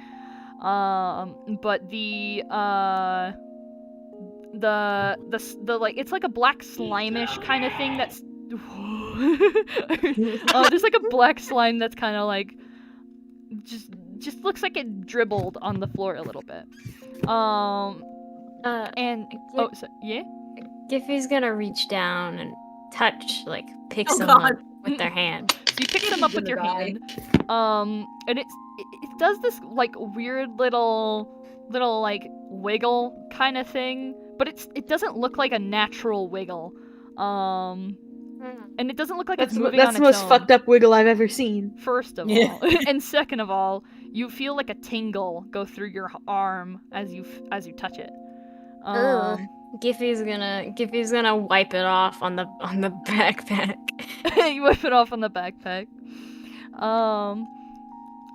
Speaker 1: But the like, it's like a black slimish kind of thing that's there's like a black slime that's kind of like just looks like it dribbled on the floor a little bit. And yeah.
Speaker 3: Giffy's gonna reach down and touch, like, pick
Speaker 5: Oh,
Speaker 3: some
Speaker 5: God.
Speaker 3: up with their hand.
Speaker 1: So you pick them up with your hand. And it does this like weird little like wiggle kind of thing, but it doesn't look like a natural wiggle. And it doesn't look like it's moving
Speaker 2: That's
Speaker 1: on
Speaker 2: the
Speaker 1: its
Speaker 2: most
Speaker 1: own.
Speaker 2: fucked up wiggle I've ever seen.
Speaker 1: First of
Speaker 5: Yeah.
Speaker 1: all, and second of all, you feel like a tingle go through your arm as you touch it.
Speaker 3: Ugh. Giffy's gonna wipe it off on the backpack.
Speaker 1: You whip it off on the backpack.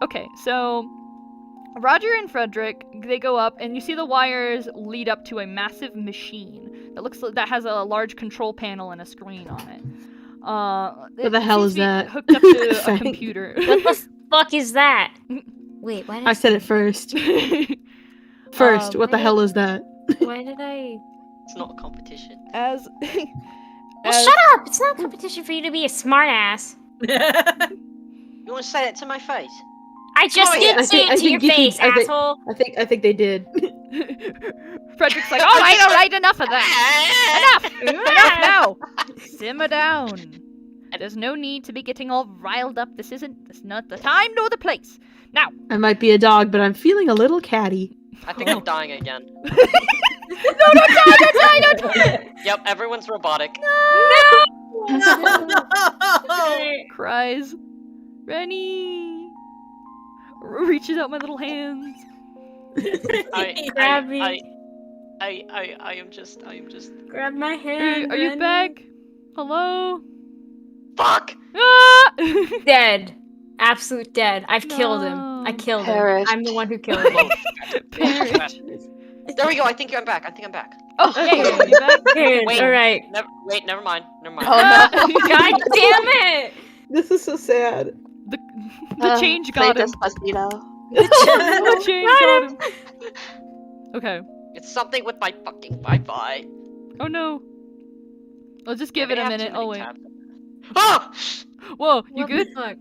Speaker 1: Okay, so Roger and Frederick, they go up, and you see the wires lead up to a massive machine that has a large control panel and a screen on it.
Speaker 2: What the hell is that?
Speaker 1: Hooked up to a
Speaker 2: Fang.
Speaker 1: computer.
Speaker 3: What the fuck is that? Wait, why did
Speaker 2: I said it first. First, what the hell is that?
Speaker 3: Why did I?
Speaker 4: It's not a competition.
Speaker 1: As
Speaker 3: Well, shut up! It's not a competition for you to be a smartass.
Speaker 4: You want to say that to my face?
Speaker 3: I just
Speaker 2: Oh, yeah,
Speaker 3: did say it to your
Speaker 2: Giffy-
Speaker 3: face, asshole.
Speaker 2: I think they did.
Speaker 1: Frederick's like, all right, enough of that. Enough now. Simmer down. There's no need to be getting all riled up. This not the time nor the place. Now.
Speaker 2: I might be a dog, but I'm feeling a little catty.
Speaker 4: I think I'm dying again.
Speaker 1: No, don't die.
Speaker 4: Yep, everyone's robotic.
Speaker 1: Cries. Rennie. Reaches out my little hands.
Speaker 3: Grab me.
Speaker 4: I am just.
Speaker 3: Grab my hand.
Speaker 1: Are you
Speaker 3: Rennie.
Speaker 1: back? Hello?
Speaker 4: Fuck!
Speaker 1: Ah!
Speaker 3: Dead. Absolute dead. I've killed him. I
Speaker 1: No.
Speaker 3: killed him.
Speaker 8: Perish.
Speaker 3: I'm the one who killed him.
Speaker 1: Perish.
Speaker 4: There we go. I think I'm back. I think I'm back.
Speaker 1: Oh,
Speaker 3: Okay.
Speaker 1: hey, you back?
Speaker 3: Good.
Speaker 4: Wait.
Speaker 3: All right.
Speaker 4: Never mind. Never mind.
Speaker 8: Oh no.
Speaker 3: God damn it!
Speaker 2: This is so sad.
Speaker 1: The change got him.
Speaker 8: Despacito.
Speaker 1: The change got him. Okay.
Speaker 4: It's something with my fucking Wi-Fi.
Speaker 1: Oh no. I'll just give it a minute. Oh wait.
Speaker 4: Ah!
Speaker 1: Whoa, you
Speaker 3: What
Speaker 1: good?
Speaker 3: the fuck?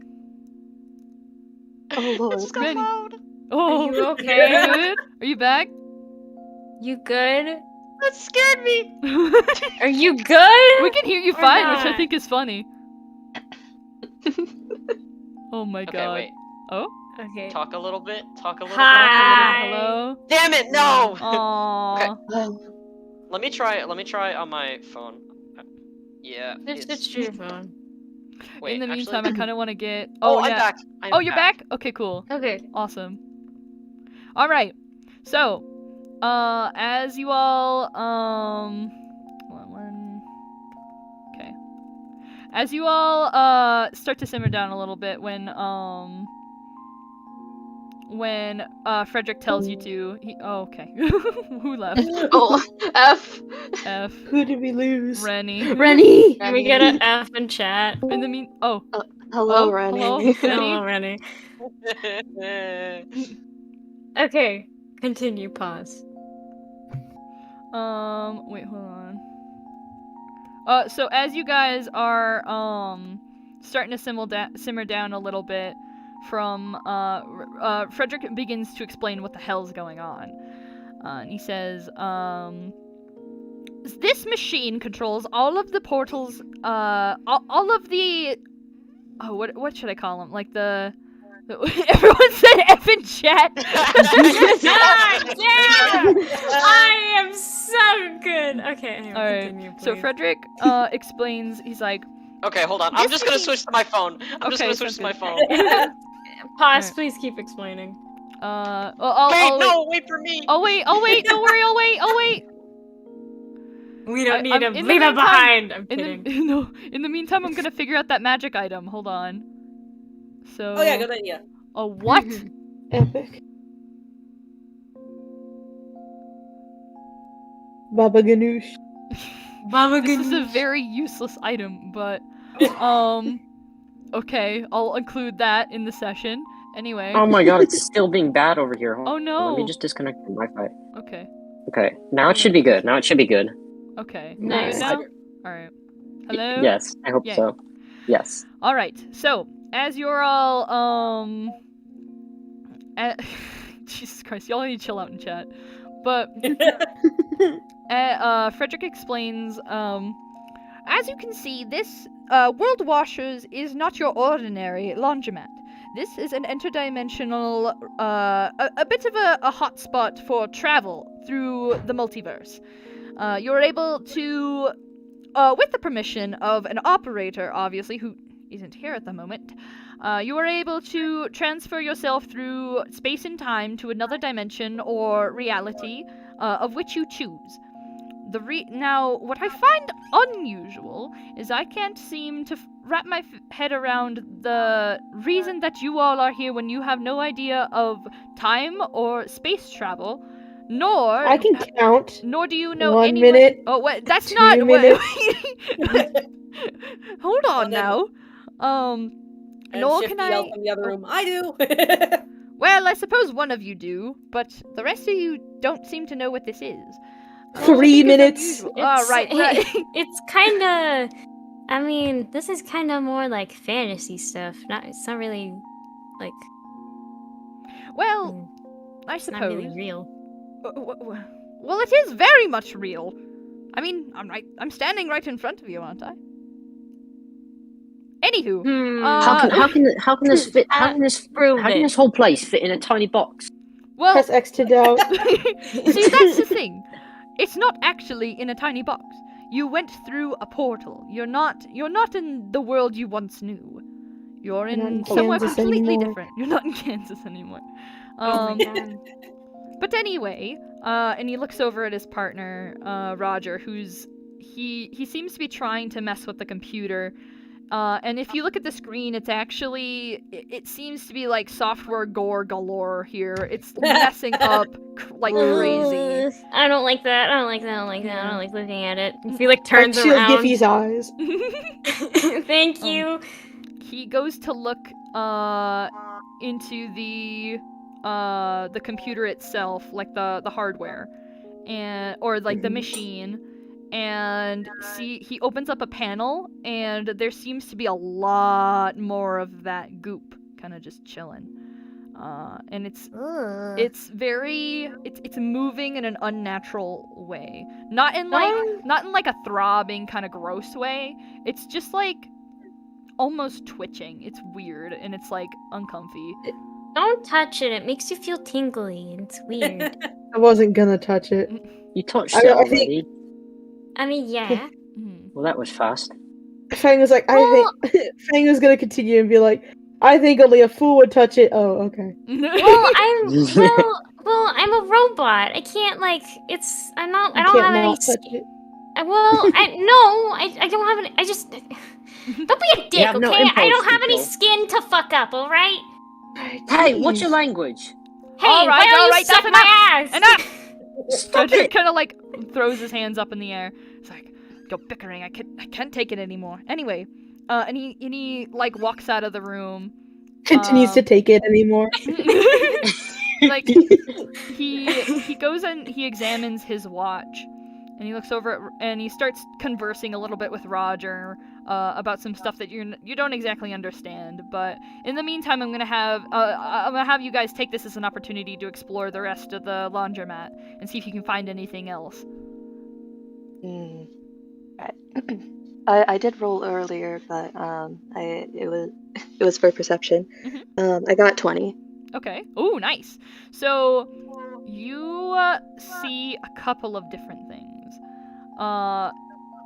Speaker 8: Oh lord.
Speaker 4: It's got
Speaker 1: Ready.
Speaker 4: loud.
Speaker 1: Oh,
Speaker 3: Are you okay?
Speaker 1: you good? Are you back?
Speaker 3: You good?
Speaker 4: That scared me.
Speaker 3: Are you good?
Speaker 1: We can hear you
Speaker 3: Or
Speaker 1: fine, which I
Speaker 3: not.
Speaker 1: think is funny. Oh my
Speaker 4: Okay,
Speaker 1: god.
Speaker 4: wait.
Speaker 1: Oh?
Speaker 3: Okay.
Speaker 4: Talk a little bit.
Speaker 3: Hi.
Speaker 1: Hello?
Speaker 4: Damn it! No.
Speaker 1: Aww.
Speaker 4: Let me try on my phone. Yeah.
Speaker 3: It's to your phone.
Speaker 4: Wait,
Speaker 1: In the
Speaker 4: actually-
Speaker 1: meantime, I kind of want to get.
Speaker 4: Oh,
Speaker 1: yeah.
Speaker 4: I'm back.
Speaker 1: Oh, you're back? Okay, cool.
Speaker 3: Okay.
Speaker 1: Awesome. All right. So, as you all, okay. As you all, start to simmer down a little bit when Frederick tells you to, okay. Who left?
Speaker 8: Oh, F.
Speaker 1: F.
Speaker 2: Who did we lose?
Speaker 1: Rennie.
Speaker 2: Rennie!
Speaker 3: Can we get an F in chat?
Speaker 1: In the
Speaker 8: Hello,
Speaker 1: Oh,
Speaker 8: Rennie.
Speaker 1: hello?
Speaker 3: Hello, Rennie. Okay. Continue. Pause.
Speaker 1: Wait, hold on. So as you guys are, starting to simmer down a little bit from, Frederick begins to explain what the hell's going on. And he says, this machine controls all of the portals, all of the, what should I call them? Like everyone said F in chat!
Speaker 3: God damn! I am so good. Okay. Anyway,
Speaker 1: Alright,
Speaker 3: continue, please.
Speaker 1: so Frederick, explains, he's like,
Speaker 4: Okay, hold on. I'm
Speaker 1: This
Speaker 4: just gonna
Speaker 1: machine-
Speaker 4: switch to my phone. I'm just
Speaker 1: Okay,
Speaker 4: gonna switch
Speaker 1: sounds
Speaker 4: to my
Speaker 1: good.
Speaker 4: phone.
Speaker 3: Pause.
Speaker 1: Alright.
Speaker 3: Please keep explaining.
Speaker 4: Wait for me.
Speaker 1: Oh wait, don't worry, oh wait.
Speaker 3: We don't need him.
Speaker 1: in the
Speaker 3: Leave him
Speaker 1: meantime-
Speaker 3: behind. I'm kidding.
Speaker 1: In the meantime, I'm gonna figure out that magic item. Hold on. So.
Speaker 5: Oh yeah, good idea.
Speaker 1: A what?
Speaker 2: Epic. Baba Ganoush.
Speaker 3: Baba
Speaker 1: This is a
Speaker 3: Ganoush.
Speaker 1: very useless item, but okay, I'll include that in the session. Anyway.
Speaker 9: Oh my god, it's still being bad over here. Hold
Speaker 1: Oh
Speaker 9: on,
Speaker 1: no.
Speaker 9: Let me just disconnect the Wi-Fi.
Speaker 1: Okay.
Speaker 9: Okay, now it should be good.
Speaker 1: Okay.
Speaker 3: Nice.
Speaker 1: Good now? All right. Hello.
Speaker 9: Yes, I hope
Speaker 1: Yay.
Speaker 9: so. Yes.
Speaker 1: All right. So as you're all Jesus Christ, y'all need to chill out in chat. But Frederick explains, as you can see, this World Washers is not your ordinary laundromat. This is an interdimensional, a bit of a hotspot for travel through the multiverse. You're able to, with the permission of an operator, obviously, who isn't here at the moment, you are able to transfer yourself through space and time to another dimension or reality, of which you choose. Now, what I find unusual is I can't seem to wrap my head around the reason that you all are here when you have no idea of time or space travel, nor
Speaker 2: I can count.
Speaker 1: nor do you know
Speaker 2: 1
Speaker 1: anyone.
Speaker 2: minute,
Speaker 1: Oh, what? That's
Speaker 2: 2
Speaker 1: not.
Speaker 2: minutes.
Speaker 1: Hold on now.
Speaker 5: And
Speaker 1: Nor
Speaker 5: Shifty
Speaker 1: can
Speaker 5: yelled
Speaker 1: I.
Speaker 5: from the other room. I do.
Speaker 1: Well, I suppose one of you do, but the rest of you don't seem to know what this is.
Speaker 2: 3 minutes.
Speaker 1: Right.
Speaker 3: It's kind of. I mean, this is kind of more like fantasy stuff. It's not really like.
Speaker 1: Well, I
Speaker 3: It's not
Speaker 1: suppose.
Speaker 3: really real.
Speaker 1: Well, it is very much real. I mean, I'm standing right in front of you, aren't I? Anywho,
Speaker 9: How can this fit? How can this whole place fit in a tiny box?
Speaker 1: well,
Speaker 2: Press X to doubt.
Speaker 1: see, that's the thing. It's not actually in a tiny box. You went through a portal. You're not in the world you once knew. You're
Speaker 2: You're not
Speaker 1: in
Speaker 2: in
Speaker 1: somewhere
Speaker 2: Kansas
Speaker 1: completely
Speaker 2: anymore.
Speaker 1: different. You're not in Kansas anymore.
Speaker 3: Oh my god.
Speaker 1: But anyway, and he looks over at his partner, Roger, he seems to be trying to mess with the computer, And if you look at the screen, it's actually it seems to be like software gore galore here. It's messing up like crazy.
Speaker 3: I don't like that. I don't like that. I don't like that. I don't like looking at it. If he like
Speaker 2: I
Speaker 3: turns
Speaker 2: shield
Speaker 3: around.
Speaker 2: Giffy's eyes.
Speaker 3: Thank you.
Speaker 1: He goes to look into the computer itself, like the hardware, or like the machine, and he opens up a panel, and there seems to be a lot more of that goop kind of just chilling, and it's very it's moving in an unnatural way, not in like a throbbing kind of gross way. It's just like almost twitching. It's weird and it's like uncomfy.
Speaker 3: Don't touch it. It makes you feel tingly. It's weird.
Speaker 2: I wasn't gonna touch it.
Speaker 9: You touched it
Speaker 2: I
Speaker 9: already.
Speaker 3: I mean, yeah.
Speaker 9: Well, that was fast.
Speaker 2: Fang was like, Fang was gonna continue and be like, I think only a fool would touch it. Oh, okay.
Speaker 3: Well, I'm a robot. I can't like. I don't have any.
Speaker 2: Touch it.
Speaker 3: I don't have any. I just. Don't be a dick,
Speaker 9: have no
Speaker 3: okay? I don't
Speaker 9: impulse
Speaker 3: have any
Speaker 9: control.
Speaker 3: skin to fuck up, all right?
Speaker 9: Hey, what's your language?
Speaker 3: Hey,
Speaker 1: All right,
Speaker 3: why don't
Speaker 1: all
Speaker 3: you
Speaker 1: right,
Speaker 3: suck
Speaker 1: that's
Speaker 3: my ass?
Speaker 1: Enough!
Speaker 9: Stop
Speaker 1: Frederick
Speaker 9: it!
Speaker 1: kind of like throws his hands up in the air. It's like, go bickering. I can't take it anymore. Anyway, and he like walks out of the room.
Speaker 2: Continues to take it anymore.
Speaker 1: Like he goes and he examines his watch, and he looks over at, and he starts conversing a little bit with Roger about some stuff that you don't exactly understand. But in the meantime, I'm gonna have you guys take this as an opportunity to explore the rest of the laundromat and see if you can find anything else.
Speaker 8: Right. I did roll earlier, but it was for perception. I got 20.
Speaker 1: Okay. Ooh, nice. So you see a couple of different things.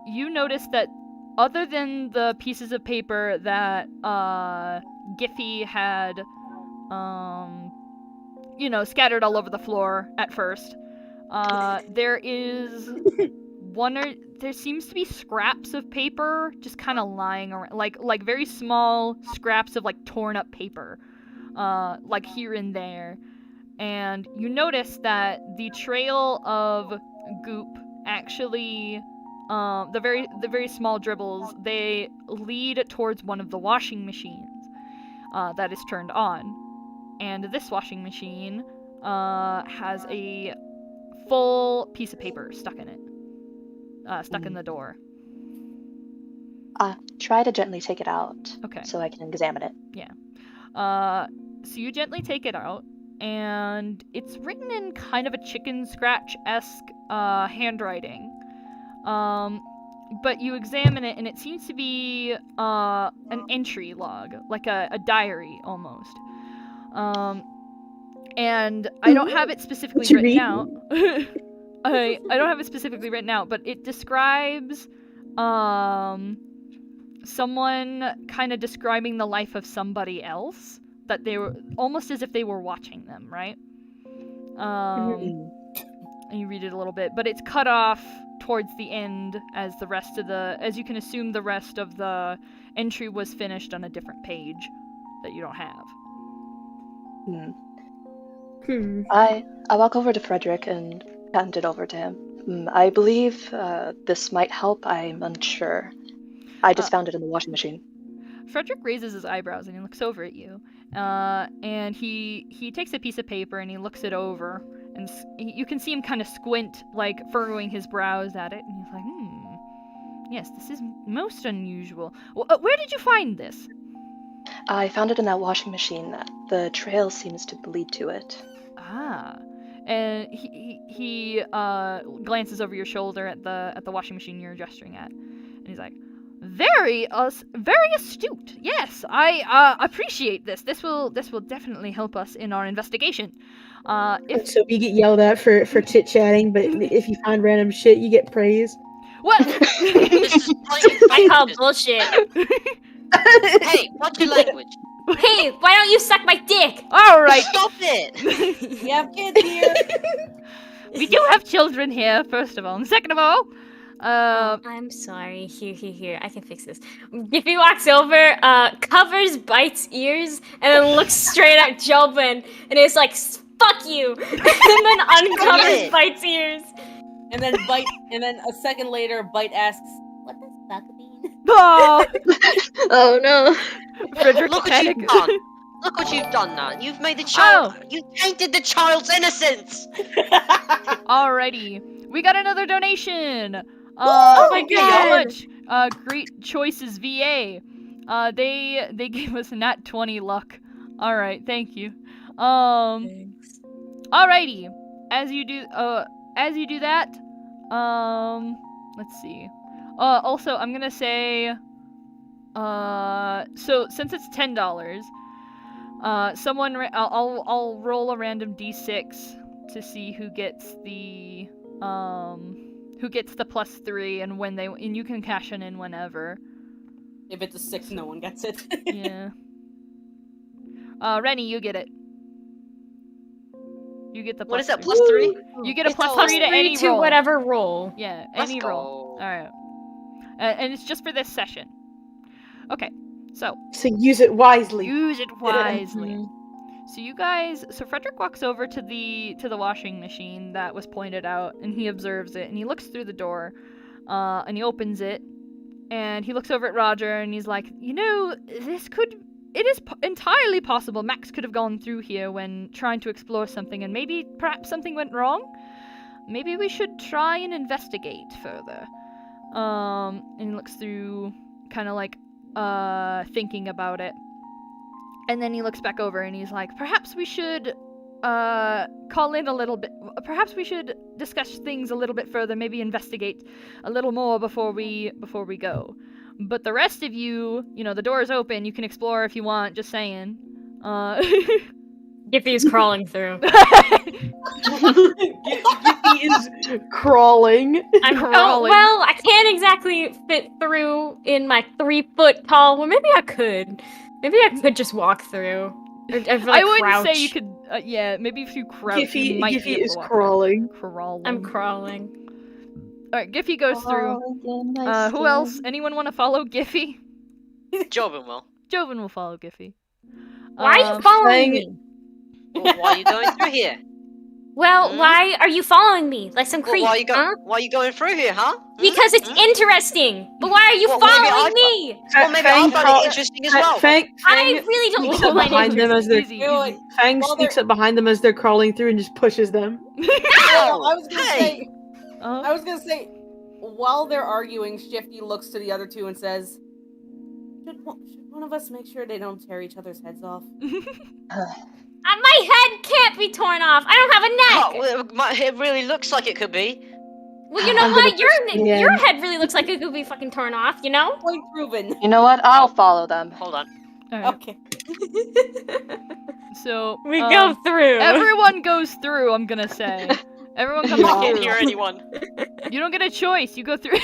Speaker 1: You notice that other than the pieces of paper that Giffy had, scattered all over the floor at first, there seems to be scraps of paper just kind of lying around, like very small scraps of like torn up paper, like here and there. And you notice that the trail of goop actually, the very small dribbles, they lead towards one of the washing machines that is turned on. And this washing machine has a full piece of paper stuck in it, stuck in the door.
Speaker 8: Try to gently take it out.
Speaker 1: Okay.
Speaker 8: So I can examine it.
Speaker 1: Yeah. So you gently take it out, and it's written in kind of a chicken scratch-esque handwriting. But you examine it, and it seems to be an entry log, like a diary almost. And I don't have it specifically written out. I don't have it specifically written out, but it describes someone kind of describing the life of somebody else, that they were almost as if they were watching them, right? And you read it a little bit, but it's cut off towards the end, as you can assume the rest of the entry was finished on a different page that you don't have.
Speaker 8: I walk over to Frederick and hand it over to him. I believe this might help. I'm unsure. I just found it in the washing machine.
Speaker 1: Frederick raises his eyebrows and he looks over at you. And he takes a piece of paper and he looks it over. And you can see him kind of squint, like furrowing his brows at it. And he's like, yes, this is most unusual. Where did you find this?
Speaker 8: I found it in that washing machine. The trail seems to lead to it.
Speaker 1: And he glances over your shoulder at the washing machine you're gesturing at. And he's like, very astute. Yes, I appreciate this. This will definitely help us in our investigation.
Speaker 2: So we get yelled at for chit-chatting, but if you find random shit, you get praise.
Speaker 1: What?
Speaker 3: I call bullshit.
Speaker 4: Hey, what's your language?
Speaker 3: Hey, why don't you suck my dick?
Speaker 1: All right.
Speaker 4: Stop it!
Speaker 5: We have kids here.
Speaker 1: We do have children here, first of all. And second of all,
Speaker 3: I'm sorry. Here. I can fix this. Giffy walks over, covers Bite's ears, and then looks straight at Jobin, and is like, "Fuck you!" and then uncovers Bite's ears.
Speaker 5: And then a second later, Bite asks, "What does fuck mean?"
Speaker 1: Oh,
Speaker 8: Oh no.
Speaker 1: Frederick
Speaker 4: Look what you've
Speaker 1: panicked.
Speaker 4: done. Look what you've done now. You've made the child. You tainted the child's innocence.
Speaker 1: Alrighty, we got another donation.
Speaker 3: Oh my
Speaker 1: Thank you so
Speaker 3: God.
Speaker 1: much. Great choices, VA. They gave us nat 20 luck. All right, thank you.
Speaker 3: Thanks.
Speaker 1: Alrighty. As you do that, let's see. Also, I'm gonna say, so since it's $10, I'll roll a random d6 to see who gets the +3 and you can cash it in whenever.
Speaker 5: If it's a 6, no one gets it.
Speaker 1: Yeah. Rennie, you get it. You get the +3.
Speaker 4: What is that? +3?
Speaker 1: You get a
Speaker 4: It's
Speaker 1: +3 to any
Speaker 3: to
Speaker 1: roll.
Speaker 3: whatever roll.
Speaker 1: Yeah,
Speaker 4: Let's
Speaker 1: any roll.
Speaker 4: go.
Speaker 1: Alright. And it's just for this session. Okay, so
Speaker 2: So use it wisely.
Speaker 1: use it wisely.
Speaker 3: Mhm.
Speaker 1: So Frederick walks over to the washing machine that was pointed out, and he observes it, and he looks through the door, and he opens it, and he looks over at Roger, and he's like, it is entirely possible Max could have gone through here when trying to explore something, and perhaps something went wrong. Maybe we should try and investigate further. And he looks through, kind of like, thinking about it. And then he looks back over and he's like, perhaps we should call in a little bit. Perhaps we should discuss things a little bit further, maybe investigate a little more before we go. But the rest of you, the door is open. You can explore if you want, just saying.
Speaker 3: Giffy is crawling through.
Speaker 2: Giffy is crawling.
Speaker 3: I'm
Speaker 1: crawling.
Speaker 3: well, I can't exactly fit through in my 3-foot tall. Well, maybe I could. Maybe I could just walk through. Or,
Speaker 1: I wouldn't
Speaker 3: crouch.
Speaker 1: say you could. Yeah, maybe if you crouch, you
Speaker 2: Giffy
Speaker 1: might
Speaker 2: is
Speaker 1: be able to walk
Speaker 2: crawling.
Speaker 1: Crawling.
Speaker 3: I'm crawling.
Speaker 1: All right, Giffy goes through. Who else? Anyone want to follow Giffy?
Speaker 4: Jobin will.
Speaker 1: Joven will follow Giffy.
Speaker 3: Why are you following
Speaker 2: dang
Speaker 3: me?
Speaker 4: Well, why are you going through here?
Speaker 3: Well,
Speaker 4: Hmm?
Speaker 3: why are you following me? Like some creep,
Speaker 4: Why are you going through here, huh?
Speaker 3: Because it's interesting. But why are you
Speaker 4: Well, maybe
Speaker 3: following
Speaker 4: I-
Speaker 3: me?
Speaker 4: Well, maybe I find it interesting as well.
Speaker 2: Fang
Speaker 3: I really don't
Speaker 2: sneaks
Speaker 3: know
Speaker 2: up
Speaker 3: my
Speaker 2: behind them as they're
Speaker 1: Easy,
Speaker 5: Wait,
Speaker 1: easy.
Speaker 2: Fang
Speaker 5: While
Speaker 2: sneaks
Speaker 5: they're-
Speaker 2: up behind them as they're crawling through and just pushes them.
Speaker 5: Well, I was gonna
Speaker 4: hey!
Speaker 5: say, while they're arguing, Shifty looks to the other two and says, should one of us make sure they don't tear each other's heads off?
Speaker 3: My head can't be torn off. I don't have a neck.
Speaker 4: Oh, well, it really looks like it could be.
Speaker 3: Well, you know
Speaker 2: I'm
Speaker 3: what?
Speaker 2: gonna push them
Speaker 3: Your
Speaker 2: again.
Speaker 3: head really looks like it could be fucking torn off. You know?
Speaker 5: Point proven.
Speaker 8: You know what? I'll follow them.
Speaker 4: Hold on.
Speaker 1: All right.
Speaker 5: Okay.
Speaker 1: So
Speaker 3: We go through.
Speaker 1: everyone goes through. I'm gonna say. Everyone comes
Speaker 2: Yeah.
Speaker 4: I can't
Speaker 1: through.
Speaker 4: hear anyone.
Speaker 1: You don't get a choice. You go through.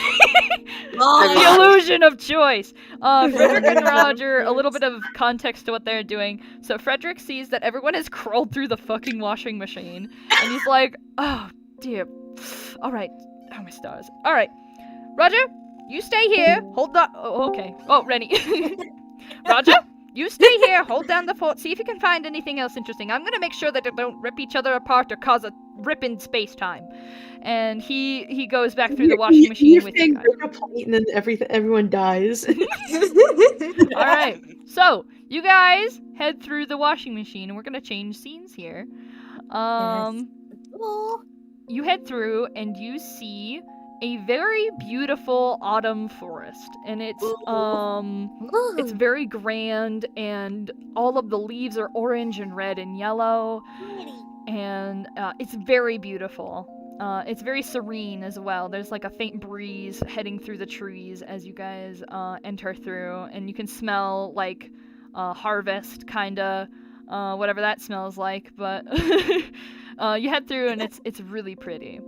Speaker 5: Oh,
Speaker 1: The illusion of choice. Frederick and Roger, a little bit of context to what they're doing. So Frederick sees that everyone has crawled through the fucking washing machine, and he's like, "Oh dear. All right. Oh my stars. All right, Roger, you stay here. Hold on. Oh, okay. Oh, Rennie. Roger, you stay here. Hold down the fort. See if you can find anything else interesting. I'm gonna make sure that they don't rip each other apart or cause a rip in space time." And he goes back through the washing machine with you
Speaker 2: Fang
Speaker 1: guys.
Speaker 2: break a plate and then everyone dies.
Speaker 1: All right. So you guys head through the washing machine, and we're gonna change scenes here. You head through, and you see a very beautiful autumn forest, and it's very grand, and all of the leaves are orange and red and yellow, and it's very beautiful. It's very serene as well. There's like a faint breeze heading through the trees as you guys enter through, and you can smell like harvest, kinda, whatever that smells like. But you head through, and it's really pretty.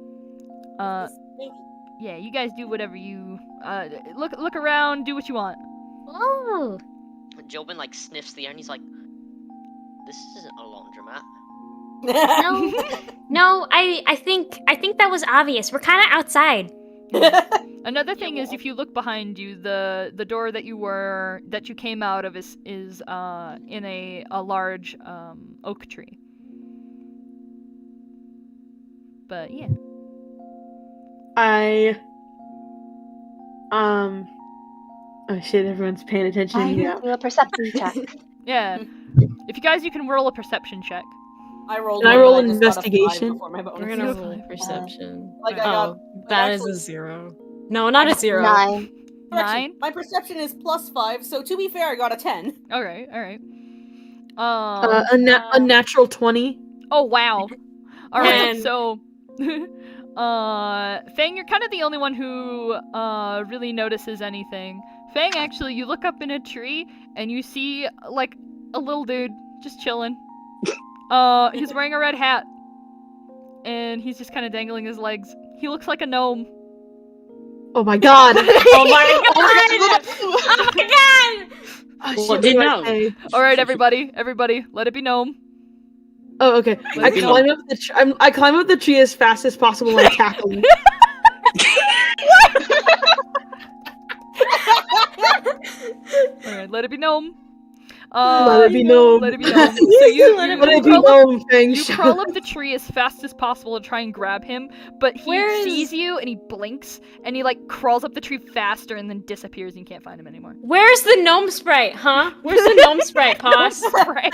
Speaker 1: Yeah, you guys do whatever you look around, do what you want.
Speaker 3: Oh.
Speaker 4: Jobin sniffs the air and he's like, "This isn't a laundromat."
Speaker 3: No, I think that was obvious. We're kind of outside.
Speaker 1: Another thing is, if you look behind you, the door that you came out of is in a large oak tree. But yeah.
Speaker 2: Oh shit! Everyone's paying attention to
Speaker 8: I
Speaker 2: me now.
Speaker 8: will do a perception check.
Speaker 1: Yeah. If you can roll a perception check.
Speaker 5: I rolled.
Speaker 2: Can I
Speaker 5: one,
Speaker 2: roll
Speaker 5: but I just got a 5
Speaker 2: investigation?
Speaker 5: before my bonus.
Speaker 3: We're gonna
Speaker 1: Zero.
Speaker 3: roll perception.
Speaker 5: Like, I got-
Speaker 3: Oh, that is
Speaker 5: actually-
Speaker 3: a 0. No, not a 0.
Speaker 8: 9.
Speaker 5: Correction,
Speaker 1: 9?
Speaker 5: my perception is +5, so to be fair, I got a 10.
Speaker 1: Alright.
Speaker 2: A natural 20.
Speaker 1: Oh wow. Alright,
Speaker 3: And-
Speaker 1: so Fang, you're kind of the only one who really notices anything. Fang, actually, you look up in a tree and you see like a little dude just chilling. He's wearing a red hat. And he's just kind of dangling his legs. He looks like a gnome.
Speaker 2: Oh my god!
Speaker 3: Oh my god! Oh my god!
Speaker 2: Oh,
Speaker 9: What
Speaker 2: shit,
Speaker 9: did you
Speaker 2: do I
Speaker 9: know?
Speaker 2: say?
Speaker 1: Alright, everybody, let it be gnome.
Speaker 2: Oh, okay. I
Speaker 1: Let's go.
Speaker 2: climb up the I climb up the tree as fast as possible and tackle him.
Speaker 1: Alright, let it be gnome.
Speaker 2: Let it be gnome.
Speaker 1: Let it be gnome. So you
Speaker 2: Let it be
Speaker 1: crawl up-
Speaker 2: gnome, Fang.
Speaker 1: You
Speaker 2: shut
Speaker 1: crawl
Speaker 2: up.
Speaker 1: up the tree as fast as possible to try and grab him, but he
Speaker 3: Where is-
Speaker 1: sees you and he blinks and he like crawls up the tree faster and then disappears and you can't find him anymore.
Speaker 3: Where's the gnome sprite, huh? Where's the gnome sprite, Poss?
Speaker 1: Spray.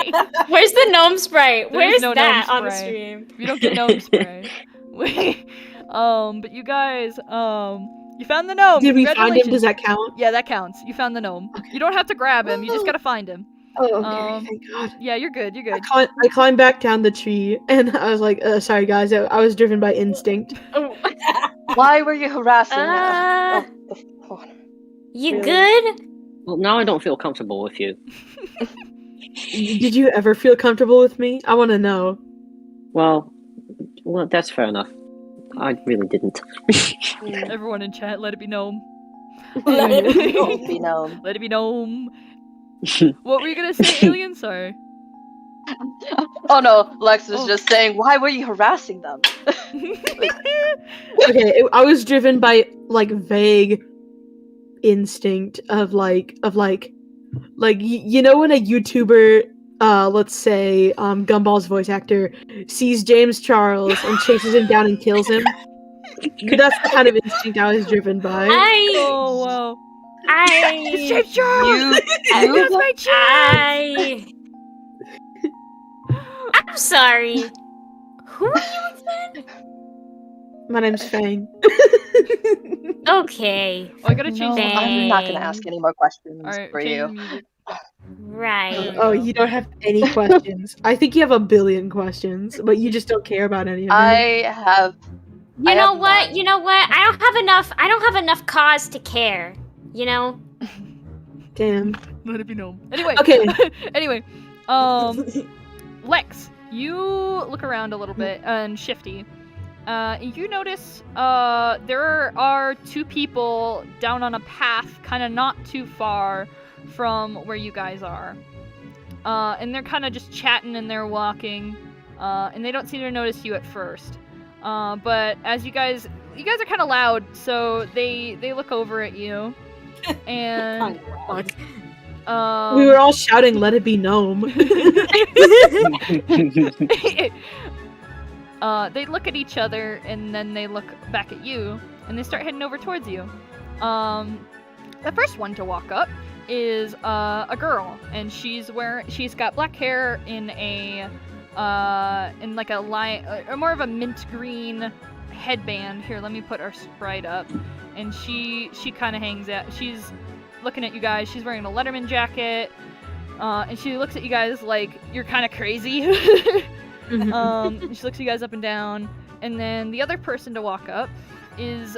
Speaker 3: Where's the gnome sprite?
Speaker 1: There is
Speaker 3: Where's
Speaker 1: no
Speaker 3: that
Speaker 1: gnome
Speaker 3: on the
Speaker 1: spray.
Speaker 3: stream?
Speaker 1: You don't get gnome spray. Wait. But you guys, you found the gnome.
Speaker 2: Did we find him?
Speaker 1: Congratulations.
Speaker 2: Does that count?
Speaker 1: Yeah, that counts. You found the gnome. You don't have to grab him. You just gotta find him.
Speaker 2: Oh, okay. Thank God.
Speaker 1: Yeah, you're good. You're good.
Speaker 2: I climbed back down the tree, and I was like, sorry guys, I was driven by instinct.
Speaker 3: Oh.
Speaker 8: Why were you harassing me? Oh,
Speaker 3: You
Speaker 8: Really?
Speaker 3: good?
Speaker 9: Well, now I don't feel comfortable with you.
Speaker 2: Did you ever feel comfortable with me? I want to know.
Speaker 9: Well, that's fair enough. I really didn't.
Speaker 1: Everyone in chat, let it be gnome.
Speaker 5: Let it be gnome.
Speaker 8: Don't be known.
Speaker 1: Let it be gnome. What were you gonna say, Alien? Sorry.
Speaker 8: Oh no, Lex was
Speaker 1: Oh.
Speaker 8: just saying, why were you harassing them?
Speaker 2: Okay, I was driven by like vague instinct of you know when a YouTuber, let's say Gumball's voice actor sees James Charles and chases him down and kills him. That's the kind of instinct I was driven by.
Speaker 1: Oh wow. It's James Charles. That's my child.
Speaker 3: I'm sorry. Who are you again?
Speaker 2: My name's Fang.
Speaker 3: Okay.
Speaker 1: Oh, I gotta
Speaker 8: No,
Speaker 1: change the
Speaker 8: I'm not gonna
Speaker 3: Fang.
Speaker 8: ask any more questions
Speaker 1: Alright,
Speaker 8: for
Speaker 1: change the
Speaker 8: you.
Speaker 1: music.
Speaker 3: Right.
Speaker 2: Oh, you don't have any questions. I think you have a billion questions, but you just don't care about any of them.
Speaker 8: I have.
Speaker 3: You
Speaker 8: I
Speaker 3: know
Speaker 8: have
Speaker 3: what?
Speaker 8: none.
Speaker 3: You know what? I don't have enough cause to care. You know?
Speaker 2: Damn.
Speaker 1: Let it be known. Anyway.
Speaker 2: Okay.
Speaker 1: Anyway, Lex, you look around a little bit and Shifty. You notice there are two people down on a path, kind of not too far from where you guys are. And they're kind of just chatting and they're walking, and they don't seem to notice you at first. But as you guys are kind of loud, so they look over at you, and
Speaker 2: We were all shouting, "Let it be gnome."
Speaker 1: They look at each other and then they look back at you and they start heading over towards you. The first one to walk up is a girl, and she's got black hair in like a light, or more of a mint green headband. Here, let me put our sprite up, and she kind of hangs out. She's looking at you guys. She's wearing a Letterman jacket, and she looks at you guys like you're kind of crazy. She looks at you guys up and down, and then the other person to walk up is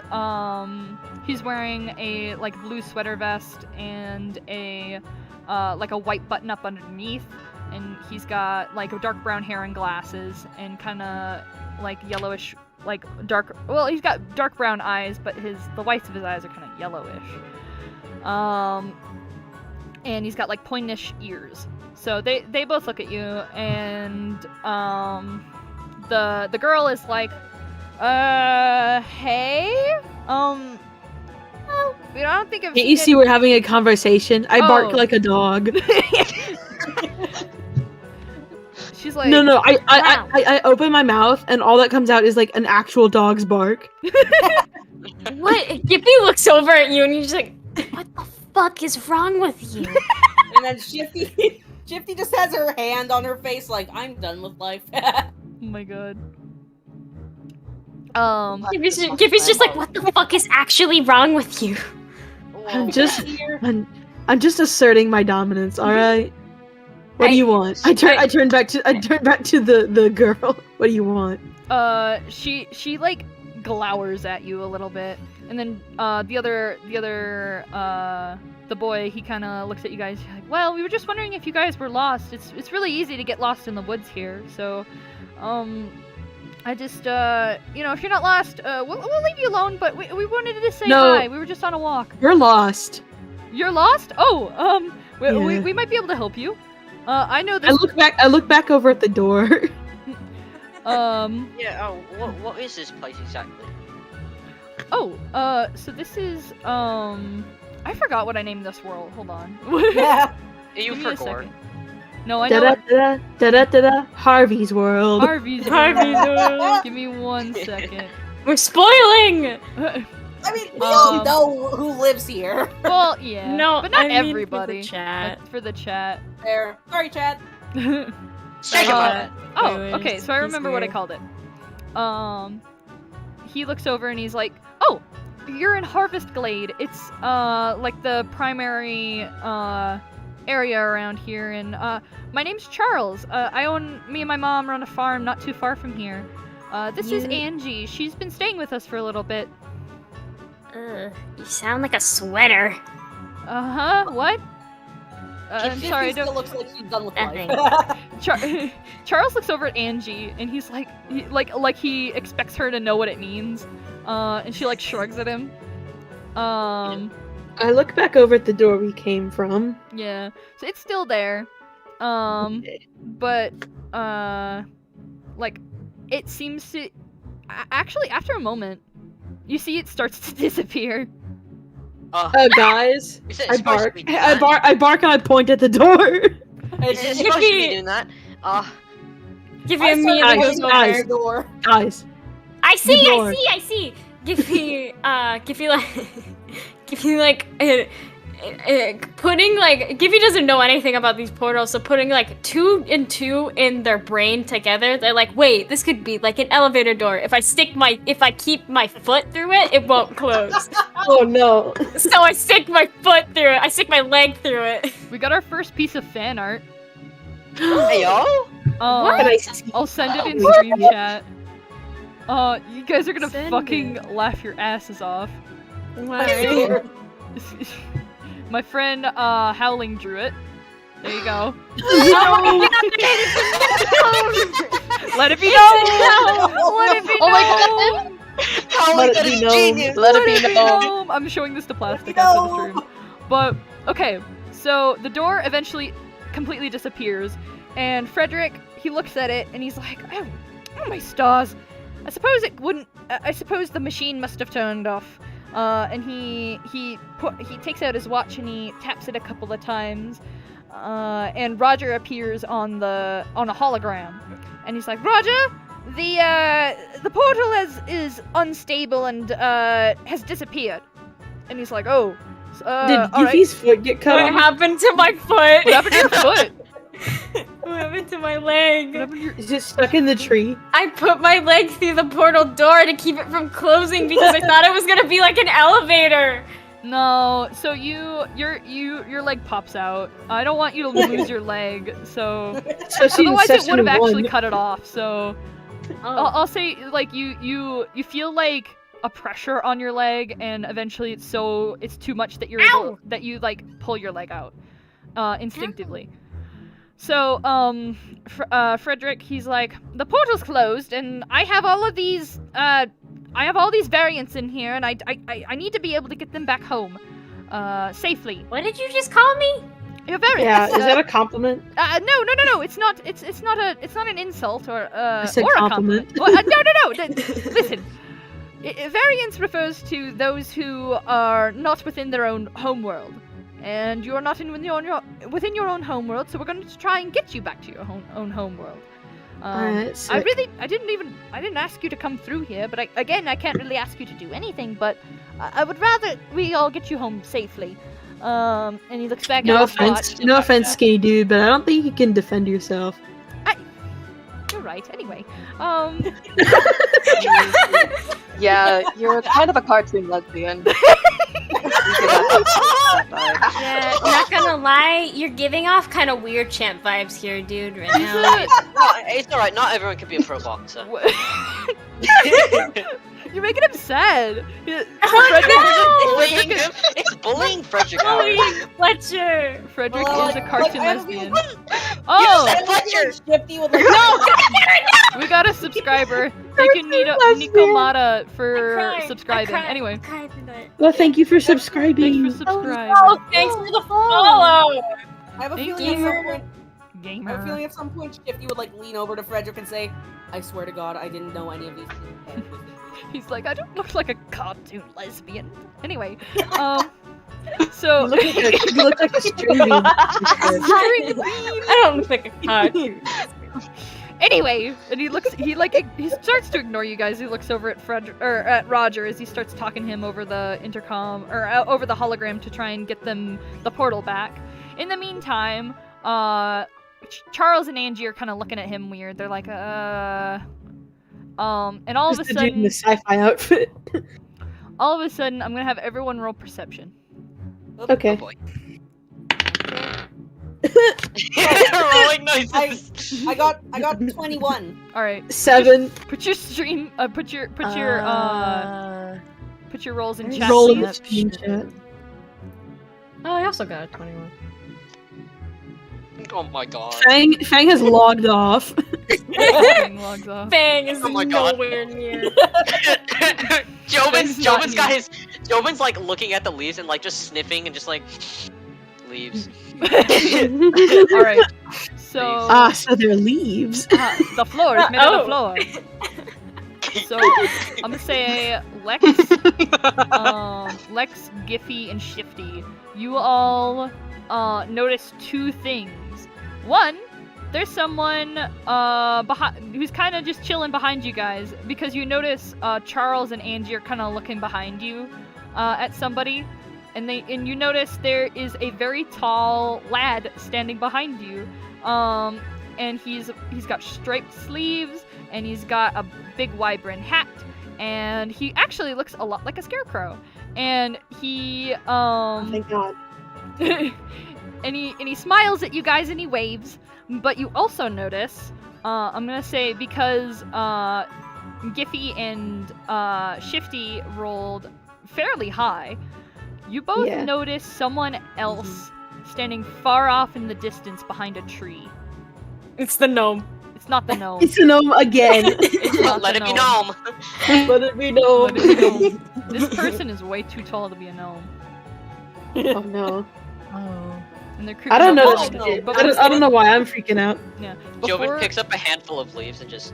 Speaker 1: he's wearing a like blue sweater vest and a like a white button up underneath, and he's got like dark brown hair and glasses and kind of like yellowish, like dark. Well, he's got dark brown eyes, but the whites of his eyes are kind of yellowish. And he's got like pointish ears. So they both look at you, and the girl is like, hey, I don't think I've
Speaker 2: Can't
Speaker 1: seen
Speaker 2: you see we're having a conversation? I bark
Speaker 1: Oh.
Speaker 2: like a dog.
Speaker 1: She's like,
Speaker 2: No,
Speaker 3: Wow.
Speaker 2: I open my mouth and all that comes out is like an actual dog's bark.
Speaker 3: What? Gippy looks over at you and you're just like, what the fuck is wrong with you?
Speaker 5: And then Shifty just has her hand on her face like, I'm done with life.
Speaker 1: oh my god.
Speaker 3: Gippy's just like, what the fuck is actually wrong with you?
Speaker 2: I'm just asserting my dominance, alright? What do you want? I turn back to the girl. What do you want?
Speaker 1: She like glowers at you a little bit, and then the boy, he kind of looks at you guys. Like, well, we were just wondering if you guys were lost. It's really easy to get lost in the woods here, so I just if you're not lost, we'll leave you alone. But we wanted to say hi. We were just on a walk.
Speaker 2: You're lost.
Speaker 1: You're lost? Oh,
Speaker 2: Yeah.
Speaker 1: we might be able to help you. I know this.
Speaker 2: I look back over at the door.
Speaker 4: Yeah. Oh, what is this place exactly?
Speaker 1: Oh, so this is I forgot what I named this world. Hold on.
Speaker 4: You
Speaker 1: Give me a
Speaker 4: forgot.
Speaker 1: second. No, I know.
Speaker 2: Da-da-da-da-da-da-da. Harvey's World.
Speaker 1: Harvey's World. Give me 1 second.
Speaker 3: We're spoiling!
Speaker 5: I mean, we all know who lives here.
Speaker 1: Well, yeah.
Speaker 3: No,
Speaker 1: but not
Speaker 3: I mean
Speaker 1: everybody.
Speaker 3: for the chat.
Speaker 1: But for the chat.
Speaker 5: There. Sorry, Chad.
Speaker 4: Say about it.
Speaker 1: Oh,
Speaker 3: Wait,
Speaker 1: okay. So I
Speaker 3: he's
Speaker 1: remember what I
Speaker 3: here.
Speaker 1: called it. He looks over and he's like, "Oh, you're in Harvest Glade. It's like the primary area around here. And my name's Charles. Me and my mom run a farm not too far from here. This is Angie. She's been staying with us for a little bit.
Speaker 3: You sound like a sweater.
Speaker 1: What? I'm sorry, I
Speaker 5: Still
Speaker 1: don't.
Speaker 5: looks like she's done with
Speaker 3: Nothing.
Speaker 5: life.
Speaker 1: Charles looks over at Angie and he's like, he expects her to know what it means. And she like shrugs at him.
Speaker 2: I look back over at the door we came from.
Speaker 1: Yeah. So it's still there. But like it seems to actually after a moment you see it starts to disappear.
Speaker 2: Guys,
Speaker 4: Is it
Speaker 2: I
Speaker 4: supposed to
Speaker 2: bark.
Speaker 4: be
Speaker 2: I
Speaker 4: that?
Speaker 2: bark and I point at the door.
Speaker 4: It's supposed to be doing that.
Speaker 3: Give me a me and
Speaker 2: Guys,
Speaker 3: it goes
Speaker 2: guys.
Speaker 3: over.
Speaker 5: Door.
Speaker 2: Guys,
Speaker 3: I see,
Speaker 2: door.
Speaker 3: I see. Give me putting like Giffy doesn't know anything about these portals, so putting like 2 and 2 in their brain together, they're like, wait, this could be like an elevator door. If I keep my foot through it, it won't close.
Speaker 2: Oh no.
Speaker 3: So I stick my foot through it. I stick my leg through it.
Speaker 1: We got our first piece of fan art.
Speaker 4: Hey yo!
Speaker 2: Can I see?
Speaker 1: I'll send it in stream chat. You guys are gonna
Speaker 3: Send
Speaker 1: fucking laugh your asses off.
Speaker 3: Why?
Speaker 1: My friend Howling drew it. There you go. Let it be known. Let it be known.
Speaker 4: Oh my god! How
Speaker 2: Let it
Speaker 4: that
Speaker 2: be
Speaker 4: is
Speaker 2: known.
Speaker 4: genius!
Speaker 8: Let it be known.
Speaker 1: known. I'm showing this to Plastic after the stream. But okay, so the door eventually completely disappears, and Frederick, he looks at it and he's like, "Oh, my stars! I suppose it wouldn't. I suppose the machine must have turned off." And he takes out his watch and he taps it a couple of times, and Roger appears on a hologram, and he's like, "Roger, the portal is unstable and has disappeared." And he's like, "Oh,
Speaker 2: Did
Speaker 1: all right.
Speaker 2: Giffy's foot get cut
Speaker 3: What
Speaker 2: off?
Speaker 3: happened to my foot?
Speaker 1: What happened to your foot?
Speaker 3: What happened to my leg?
Speaker 1: What happened to your?"
Speaker 2: Is it stuck in the tree?
Speaker 3: I put my leg through the portal door to keep it from closing because I thought it was gonna be like an elevator.
Speaker 1: No, so your leg pops out. I don't want you to lose your leg, so
Speaker 2: So she's
Speaker 1: otherwise it would have
Speaker 2: section
Speaker 1: actually
Speaker 2: one.
Speaker 1: cut it off. So I'll say like you feel like a pressure on your leg, and eventually it's too much that you like pull your leg out instinctively. So Frederick, he's like, "The portal's closed, and I have all of these variants in here, and I need to be able to get them back home safely."
Speaker 3: What did you just call me?
Speaker 1: Your variants.
Speaker 2: Yeah, is that a compliment?
Speaker 1: No. It's not an insult or
Speaker 2: said
Speaker 1: or a
Speaker 2: compliment.
Speaker 1: compliment. Well, no. Listen, Variance refers to those who are not within their own homeworld. And you are not within your own homeworld, so we're going to try and get you back to your own homeworld.
Speaker 2: Alright, so...
Speaker 1: I didn't ask you to come through here, but I can't really ask you to do anything, but I would rather we all get you home safely. And he looks back
Speaker 2: No
Speaker 1: at
Speaker 2: offense, no offense, skinny dude, but I don't think you can defend yourself.
Speaker 1: You're right, anyway.
Speaker 8: Yeah, you're kind of a cartoon lesbian.
Speaker 3: Yeah, not gonna lie, you're giving off kind of weird champ vibes here, dude, right now.
Speaker 4: It's alright, not everyone can be a pro boxer.
Speaker 1: You're making him sad.
Speaker 4: It's bullying Frederick.
Speaker 3: Fletcher!
Speaker 1: Frederick
Speaker 5: Well,
Speaker 1: is a cartoon lesbian.
Speaker 4: Oh!
Speaker 5: Shifty would like
Speaker 1: We got a subscriber. Thank you, Nikomata, for subscribing. Anyway,
Speaker 2: Well, thank you for subscribing.
Speaker 1: thanks for subscribing.
Speaker 3: Oh, thanks for the follow!
Speaker 5: I have a
Speaker 1: Thank
Speaker 5: feeling
Speaker 1: you.
Speaker 5: at some point
Speaker 1: Gamer.
Speaker 5: at some point Shifty would like lean over to Frederick and say, I swear to God, I didn't know any of these things.
Speaker 1: He's like, I don't look like a cartoon lesbian. Anyway, so
Speaker 2: You look like a string bean.
Speaker 3: I don't look like a cartoon.
Speaker 1: Anyway, and he starts to ignore you guys. He looks over at at Roger as he starts talking to him over the intercom or over the hologram to try and get them the portal back. In the meantime, Charles and Angie are kind of looking at him weird. They're like, and all of a
Speaker 2: Just the dude in
Speaker 1: sudden,
Speaker 2: the sci-fi outfit.
Speaker 1: I'm gonna have everyone roll perception.
Speaker 2: Okay.
Speaker 4: Oh boy. Rolling noises.
Speaker 5: I got 21.
Speaker 1: All right.
Speaker 2: 7.
Speaker 1: Put your stream. Put your rolls in chat.
Speaker 2: Roll in
Speaker 1: please.
Speaker 2: the stream chat.
Speaker 3: Oh, I also got a 21.
Speaker 4: Oh my god.
Speaker 2: Fang has logged off.
Speaker 1: Fang logs off.
Speaker 3: Fang is
Speaker 4: Oh my God.
Speaker 3: nowhere near.
Speaker 4: Jobin's like looking at the leaves and like just sniffing and just like leaves.
Speaker 1: All right. So
Speaker 2: So they're leaves.
Speaker 1: the floor is made out of floor. So I'm gonna say Lex, Giffy, and Shifty. You all notice two things. One, there's someone behind who's kind of just chilling behind you guys because you notice Charles and Angie are kind of looking behind you at somebody, and you notice there is a very tall lad standing behind you, and he's got striped sleeves and he's got a big wide-brimmed hat, and he actually looks a lot like a scarecrow, and he
Speaker 2: Thank God.
Speaker 1: and he smiles at you guys and he waves. But you also notice, I'm gonna say because Giffy and Shifty rolled fairly high, you both notice someone else standing far off in the distance behind a tree.
Speaker 3: It's the gnome.
Speaker 1: It's not the gnome.
Speaker 2: It's a gnome again.
Speaker 1: It's not
Speaker 4: Let
Speaker 1: the
Speaker 4: it be
Speaker 1: gnome.
Speaker 4: gnome.
Speaker 2: Let it be gnome.
Speaker 1: Let it be gnome. This person is way too tall to be a gnome.
Speaker 2: Oh no.
Speaker 3: Oh.
Speaker 1: And they're creeping
Speaker 2: I don't
Speaker 1: up
Speaker 2: know.
Speaker 1: on
Speaker 5: no.
Speaker 1: you. But
Speaker 2: I don't know why I'm freaking out.
Speaker 1: Yeah.
Speaker 4: Jobin picks up a handful of leaves and just.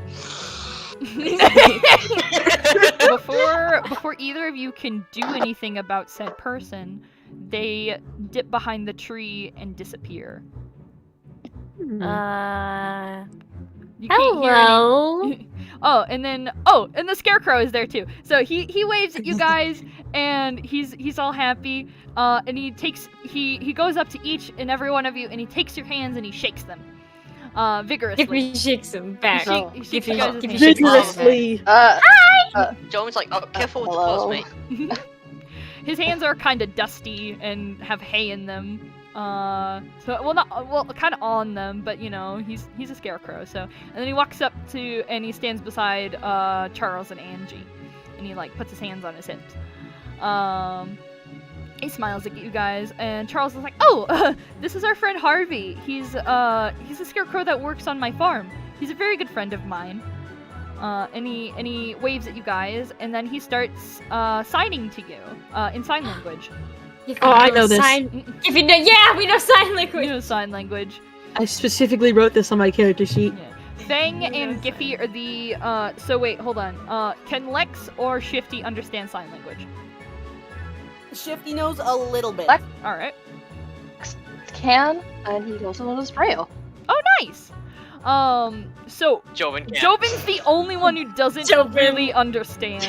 Speaker 1: Before either of you can do anything about said person, they dip behind the tree and disappear. You can't hear
Speaker 3: Hello.
Speaker 1: any... and the scarecrow is there too. So he waves at you guys and he's all happy. And he goes up to each and every one of you and he takes your hands and he shakes them. Vigorously.
Speaker 3: Giffy shakes him back.
Speaker 1: He shakes you guys' hands.
Speaker 2: Vigorously.
Speaker 4: Jobin's like, oh, careful with the
Speaker 8: Hello.
Speaker 4: clothes, mate.
Speaker 1: His hands are kind of dusty and have hay in them. Kind of on them, but you know, he's a scarecrow. So, and then he walks up to and he stands beside Charles and Angie, and he like puts his hands on his hips. He smiles at you guys, and Charles is like, "Oh, this is our friend Harvey. He's a scarecrow that works on my farm. He's a very good friend of mine." And he waves at you guys, and then he starts signing to you in sign language.
Speaker 2: Oh, I know this.
Speaker 3: If you know, yeah, we know sign language.
Speaker 1: You know sign language.
Speaker 2: I specifically wrote this on my character sheet.
Speaker 1: Yeah. Fang and Giffy are the, so wait, hold on. Can Lex or Shifty understand sign language?
Speaker 5: Shifty knows a little bit.
Speaker 8: Lex
Speaker 1: Alright.
Speaker 8: can, and he also knows Braille.
Speaker 1: Oh, nice! So,
Speaker 4: Jobin can't.
Speaker 1: Jobin's the only one who doesn't
Speaker 3: Jobin.
Speaker 1: really understand.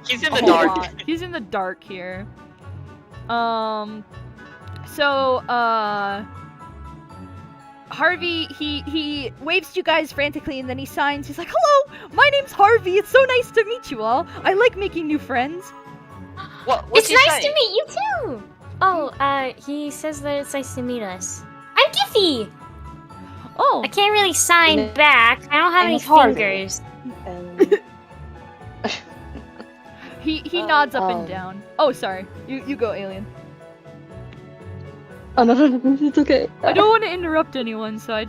Speaker 4: He's in
Speaker 1: a
Speaker 4: the
Speaker 1: whole
Speaker 4: dark.
Speaker 1: lot. He's in the dark here. Harvey, he waves to you guys frantically and then he signs. He's like, "Hello, my name's Harvey. It's so nice to meet you all. I like making new friends."
Speaker 4: What's
Speaker 3: It's
Speaker 4: he
Speaker 3: nice
Speaker 4: saying?
Speaker 3: to meet you too. Oh, he says that it's nice to meet us. I'm Giffy.
Speaker 1: Oh,
Speaker 3: I can't really sign back. I don't have
Speaker 8: And
Speaker 3: any
Speaker 8: it's Harvey.
Speaker 3: fingers.
Speaker 8: And
Speaker 1: he nods up and down. Oh, sorry. You go, Alien.
Speaker 8: oh no, it's okay.
Speaker 1: I don't want to interrupt anyone, so I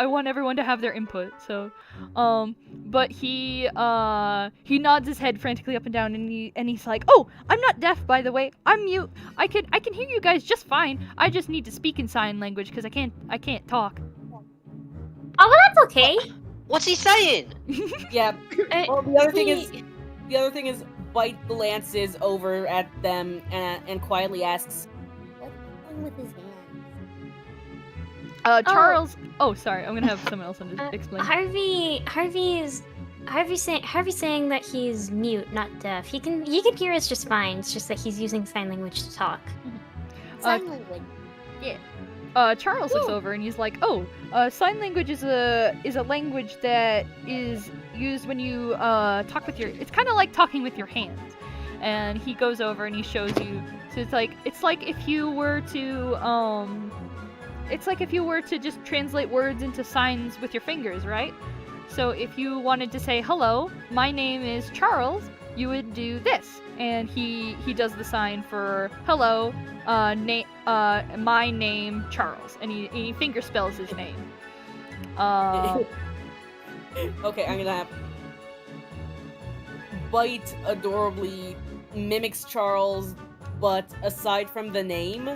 Speaker 1: want everyone to have their input. So, but he nods his head frantically up and down, and he's like, "Oh, I'm not deaf, by the way. I'm mute. I can hear you guys just fine. I just need to speak in sign language because I can't talk."
Speaker 3: Oh, well, that's okay.
Speaker 4: What's he saying?
Speaker 5: Yeah.
Speaker 3: Uh,
Speaker 5: Well, the other thing is, Bite glances over at them and quietly asks,
Speaker 7: What's wrong with his hands?
Speaker 1: Charles. Oh, sorry. I'm gonna have someone else explain.
Speaker 3: Harvey's saying that he's mute, not deaf. He can hear us just fine. It's just that he's using sign language to talk.
Speaker 7: Sign language.
Speaker 1: Charles looks over and he's like, "Oh, sign language is a language that is used when you talk with your. It's kind of like talking with your hands." And he goes over and he shows you. So it's like if you were to just translate words into signs with your fingers, right? So if you wanted to say, "Hello, my name is Charles," you would do this, and he does the sign for "Hello, my name Charles," and he finger spells his name.
Speaker 5: okay, I'm gonna have Bite adorably mimics Charles, but aside from the name,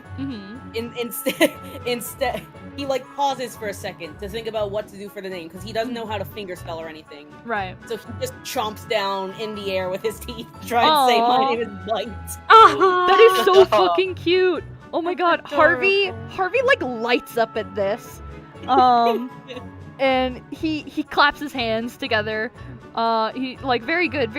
Speaker 5: instead he like pauses for a second to think about what to do for the name because he doesn't know how to finger spell or anything.
Speaker 1: Right.
Speaker 5: So he just chomps down in the air with his teeth, trying to say, "My name is Bite."
Speaker 3: Oh,
Speaker 1: That is so fucking cute. Oh my god, Harvey like lights up at this. And he claps his hands together. He like very good.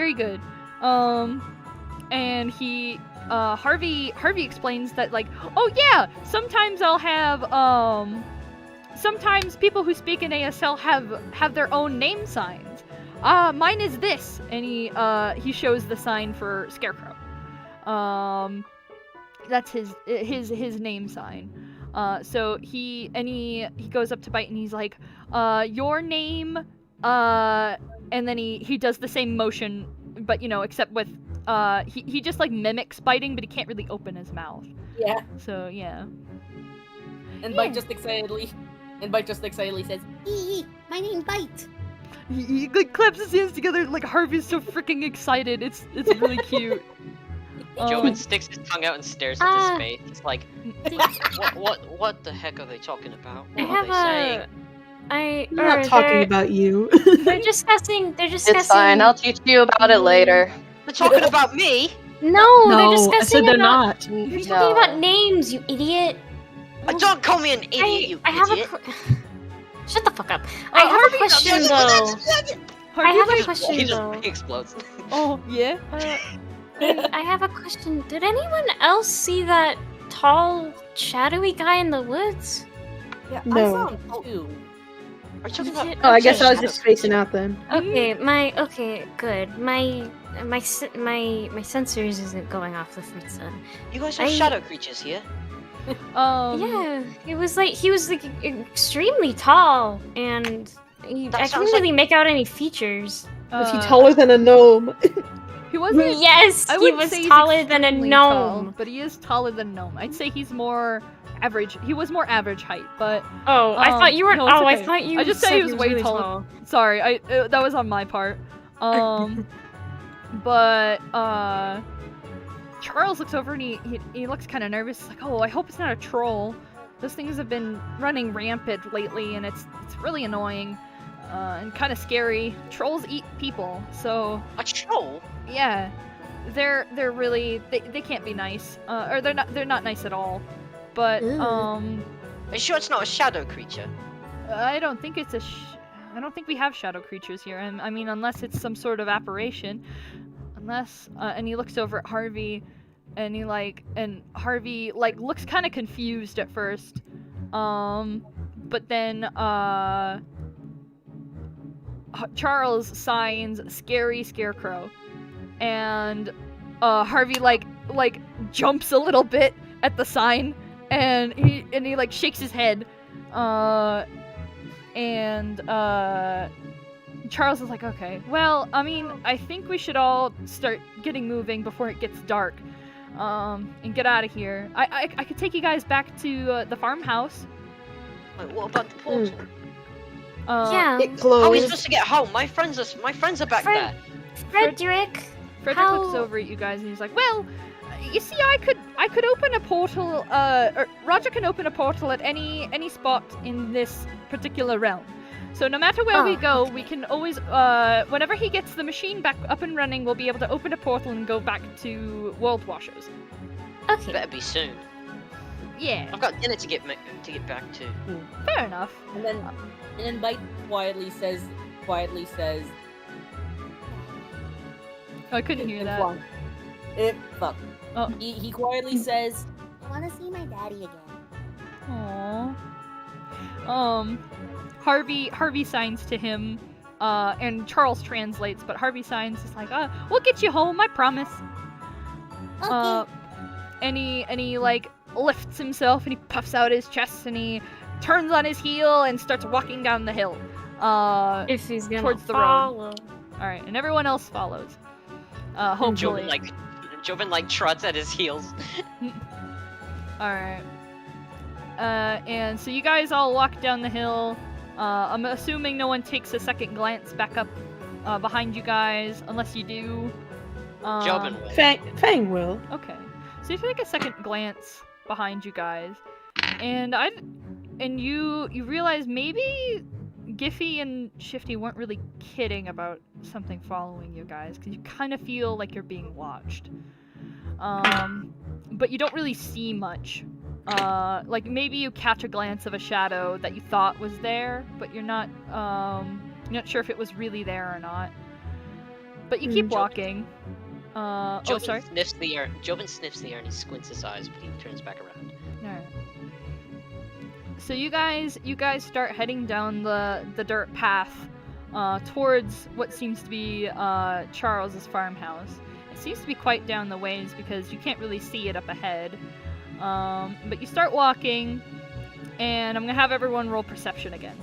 Speaker 1: And he Harvey explains that like, "Oh yeah, sometimes I'll have sometimes people who speak in ASL have their own name signs. Mine is this," and he shows the sign for Scarecrow. That's his name sign. So he goes up to Bite and he's like, "Your name," and then he does the same motion, but except with he just like mimics biting, but he can't really open his mouth.
Speaker 5: Yeah.
Speaker 1: So yeah.
Speaker 5: And Bite just excitedly says,
Speaker 7: My name Bite.
Speaker 1: He like claps his hands together like Harvey's so freaking excited. It's really cute.
Speaker 4: Jobin sticks his tongue out and stares at his face. He's like, what the heck are they talking about? What are they saying?
Speaker 2: I'm not talking about you.
Speaker 3: They're discussing.
Speaker 8: It's fine. I'll teach you about it later.
Speaker 4: They're talking about me?
Speaker 3: No, they're
Speaker 2: I
Speaker 3: discussing
Speaker 2: said they're
Speaker 3: about.
Speaker 2: not.
Speaker 3: They're talking about names, you idiot.
Speaker 4: Don't call me an idiot, you
Speaker 3: I have
Speaker 4: idiot.
Speaker 3: Shut the fuck up. I have a question though. I have a question
Speaker 4: He
Speaker 3: though.
Speaker 4: explodes.
Speaker 1: Oh yeah.
Speaker 3: I have a question. Did anyone else see that tall, shadowy guy in the woods?
Speaker 5: "Yeah, I
Speaker 2: No.
Speaker 5: saw him too."
Speaker 4: Are you talking about?
Speaker 2: Oh, I guess I was just spacing out then.
Speaker 3: Okay, good. My sensors isn't going off the first one.
Speaker 4: You guys have shadow creatures here.
Speaker 3: Yeah, he was like extremely tall, and I couldn't really make out any features.
Speaker 2: Was he taller than a gnome?
Speaker 1: He wasn't.
Speaker 3: Yes,
Speaker 1: I
Speaker 3: he
Speaker 1: wouldn't
Speaker 3: was
Speaker 1: say he's
Speaker 3: taller than a
Speaker 1: extremely
Speaker 3: gnome.
Speaker 1: tall, but he is taller than a gnome. I'd say he's more average. He was more average height, but
Speaker 3: Oh, I thought you were.
Speaker 1: no, it's
Speaker 3: I
Speaker 1: okay.
Speaker 3: thought you.
Speaker 1: I just
Speaker 3: said
Speaker 1: said he was way
Speaker 3: really
Speaker 1: taller.
Speaker 3: tall.
Speaker 1: Sorry, that was on my part. But Charles looks over and he looks kind of nervous. He's like, "Oh, I hope it's not a troll. Those things have been running rampant lately, and it's really annoying." and kind of scary. Trolls eat people, so
Speaker 4: A troll?
Speaker 1: yeah, they're really they can't be nice, or they're not nice at all. But
Speaker 7: Ooh.
Speaker 4: Are you sure it's not a shadow creature?
Speaker 1: I don't think it's I don't think we have shadow creatures here. I mean, unless it's some sort of apparition. Unless, and he looks over at Harvey, and Harvey looks kind of confused at first, but then Charles signs "scary scarecrow," and Harvey jumps a little bit at the sign, and he shakes his head, and Charles is like, okay, well, I mean, I think we should all start getting moving before it gets dark, and get out of here. I could take you guys back to the farmhouse.
Speaker 4: Wait, what about the portal?
Speaker 3: Yeah.
Speaker 2: It
Speaker 4: How are we
Speaker 2: closed.
Speaker 4: supposed to get home? My friends are back there.
Speaker 3: Frederick.
Speaker 1: Frederick looks over at you guys and he's like, well, you see, I could open a portal, or Roger can open a portal at any spot in this particular realm. So no matter where we go, we can always, whenever he gets the machine back up and running, we'll be able to open a portal and go back to World Washers.
Speaker 3: Okay.
Speaker 4: Better be soon.
Speaker 1: Yeah,
Speaker 4: I've got dinner to get back to.
Speaker 1: fair enough.
Speaker 5: And then Bite quietly says,
Speaker 1: I couldn't hear that.
Speaker 5: Fuck.
Speaker 1: Oh.
Speaker 5: He quietly says,
Speaker 7: I want to see my daddy again.
Speaker 1: Aww. Harvey signs to him, and Charles translates, but Harvey signs is like, we'll get you home, I promise.
Speaker 7: Okay.
Speaker 1: And he lifts himself and he puffs out his chest and he turns on his heel and starts walking down the hill.
Speaker 3: If he's gonna
Speaker 1: towards the
Speaker 3: follow.
Speaker 1: Alright, and everyone else follows. Hopefully.
Speaker 4: Jobin trots at his heels.
Speaker 1: Alright. And so you guys all walk down the hill. I'm assuming no one takes a second glance back up behind you guys, unless you do.
Speaker 4: Jobin will.
Speaker 2: Fang will.
Speaker 1: Okay. So you take a second glance behind you guys, and you realize maybe Giffy and Shifty weren't really kidding about something following you guys, because you kind of feel like you're being watched. But you don't really see much. Maybe you catch a glance of a shadow that you thought was there, but you're not sure if it was really there or not. But you keep walking. Sorry.
Speaker 4: Jobin sniffs the air and he squints his eyes, but he turns back around.
Speaker 1: Alright. So you guys start heading down the dirt path towards what seems to be Charles's farmhouse. It seems to be quite down the ways because you can't really see it up ahead. But you start walking, and I'm gonna have everyone roll perception again.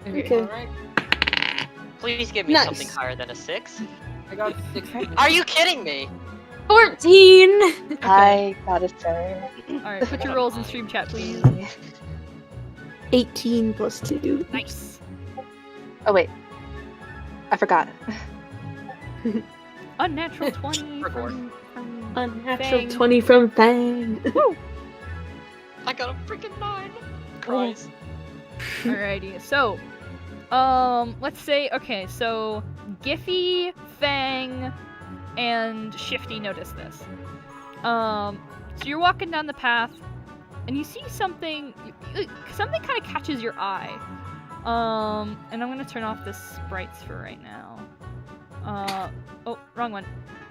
Speaker 2: Okay.
Speaker 5: Alright.
Speaker 4: Please give me
Speaker 2: Nice.
Speaker 4: something higher than a 6.
Speaker 5: I got 6.
Speaker 4: Are you kidding me?
Speaker 3: 14!
Speaker 8: I got a third.
Speaker 1: Alright, put your rolls in stream chat, please.
Speaker 2: 18 plus 2.
Speaker 1: Nice.
Speaker 8: Oh wait, I forgot.
Speaker 1: Unnatural 20
Speaker 4: Rigor.
Speaker 1: from
Speaker 2: Unnatural
Speaker 1: Fang.
Speaker 2: 20 from Fang.
Speaker 4: I got a freaking 9. Cries.
Speaker 1: Alrighty, so, let's say, okay, so Giffy, Fang, and Shifty notice this. So you're walking down the path, and you see something kind of catches your eye. And I'm gonna turn off the sprites for right now. Oh, wrong one.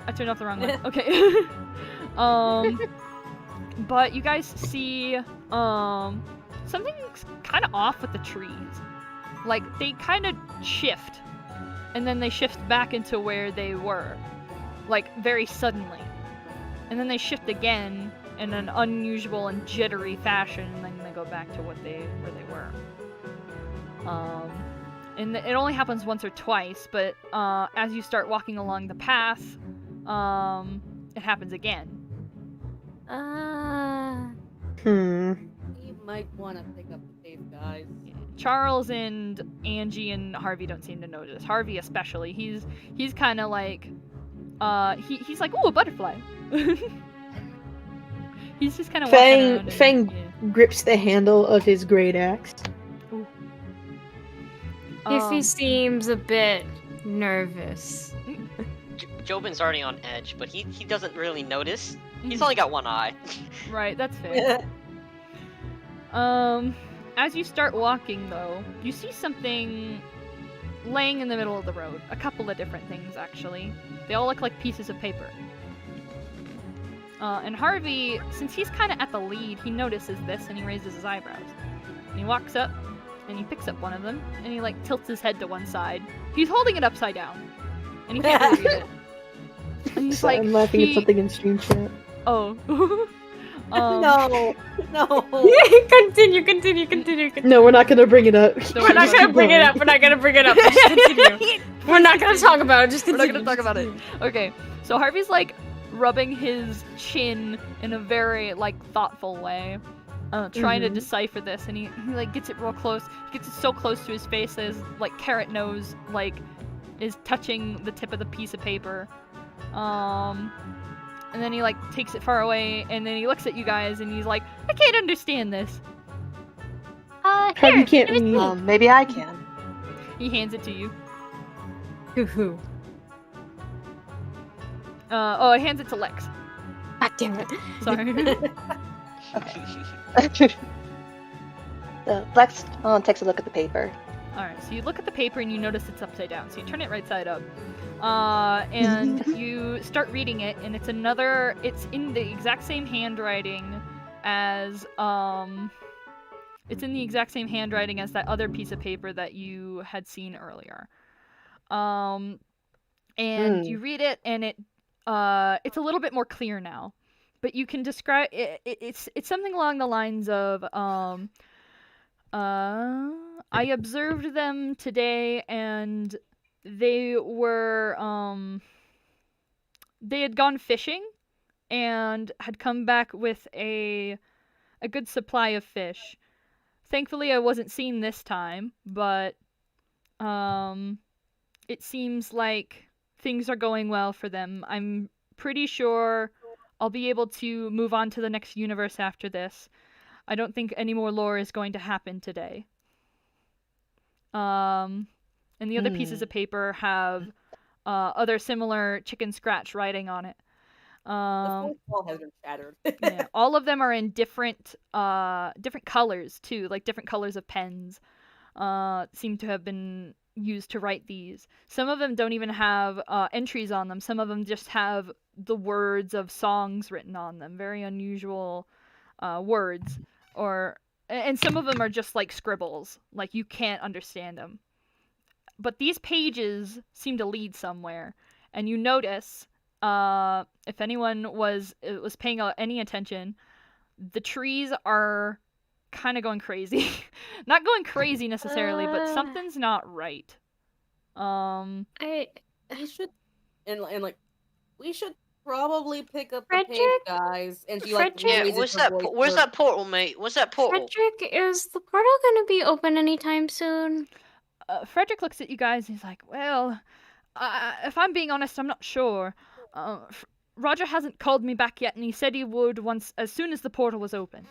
Speaker 1: I turned off the wrong one. Okay. But you guys see, something's kind of off with the trees. Like, they kind of shift, and then they shift back into where they were. Like, very suddenly. And then they shift again in an unusual and jittery fashion, and then they go back to where they were. And it only happens once or twice, but as you start walking along the path, it happens again.
Speaker 5: You might want to pick up the pace, guys.
Speaker 1: Charles and Angie and Harvey don't seem to notice. Harvey especially. He's kind of like, he's like, ooh, a butterfly. He's just kind of walking around and,
Speaker 2: Fang grips the handle of his great axe.
Speaker 3: Giffy seems a bit nervous.
Speaker 4: Jobin's already on edge, but he doesn't really notice. He's only got one eye.
Speaker 1: Right, that's fair. As you start walking, though, you see something laying in the middle of the road. A couple of different things, actually. They all look like pieces of paper. And Harvey, since he's kind of at the lead, he notices this and he raises his eyebrows. And he walks up and he picks up one of them and he like tilts his head to one side. He's holding it upside down. And he can't really read it. And he's like,
Speaker 2: I'm laughing at something in stream chat.
Speaker 1: Oh.
Speaker 5: No. Continue.
Speaker 2: No, we're not gonna bring it up.
Speaker 3: We're not gonna bring it up. Just continue. We're not gonna talk about it. Just continue.
Speaker 1: We're not gonna talk about it. Okay, so Harvey's like rubbing his chin in a very like thoughtful way, trying to decipher this, and he like gets it real close. He gets it so close to his face that his like carrot nose like is touching the tip of the piece of paper. And then he like takes it far away, and then he looks at you guys, and he's like, "I can't understand this."
Speaker 2: Harvey can't read.
Speaker 8: Maybe I can.
Speaker 1: He hands it to you.
Speaker 3: Hoo-hoo.
Speaker 1: He hands it to Lex.
Speaker 3: God damn it.
Speaker 1: Sorry.
Speaker 8: Okay. Lex takes a look at the paper.
Speaker 1: Alright, so you look at the paper and you notice it's upside down. So you turn it right side up. And you start reading it, and it's in the exact same handwriting as, it's in the exact same handwriting as that other piece of paper that you had seen earlier. And you read it, and it's a little bit more clear now. But you can describe it's something along the lines of, I observed them today, and they were, they had gone fishing and had come back with a good supply of fish. Thankfully, I wasn't seen this time, but, it seems like things are going well for them. I'm pretty sure I'll be able to move on to the next universe after this. I don't think any more lore is going to happen today. And the other pieces of paper have other similar chicken scratch writing on it.
Speaker 5: The fourth wall has been shattered.
Speaker 1: Yeah, all of them are in different colors too, like different colors of pens. Seem to have been used to write these. Some of them don't even have entries on them. Some of them just have the words of songs written on them. Very unusual words. And some of them are just like scribbles, like you can't understand them. But these pages seem to lead somewhere, and you notice, if anyone was paying any attention, the trees are kind of going crazy. Not going crazy necessarily, but something's not right.
Speaker 5: I should, and like, we should probably pick up the page,
Speaker 3: Frederick?
Speaker 5: guys. And she
Speaker 3: Frederick?
Speaker 5: like,
Speaker 4: Yeah,
Speaker 5: raises her voice
Speaker 4: where's
Speaker 5: for-
Speaker 4: that portal, mate? Where's that portal?
Speaker 3: Frederick, is the portal gonna be open anytime soon?
Speaker 1: Frederick looks at you guys and he's like, well, if I'm being honest, I'm not sure. Roger hasn't called me back yet, and he said he would as soon as the portal was open.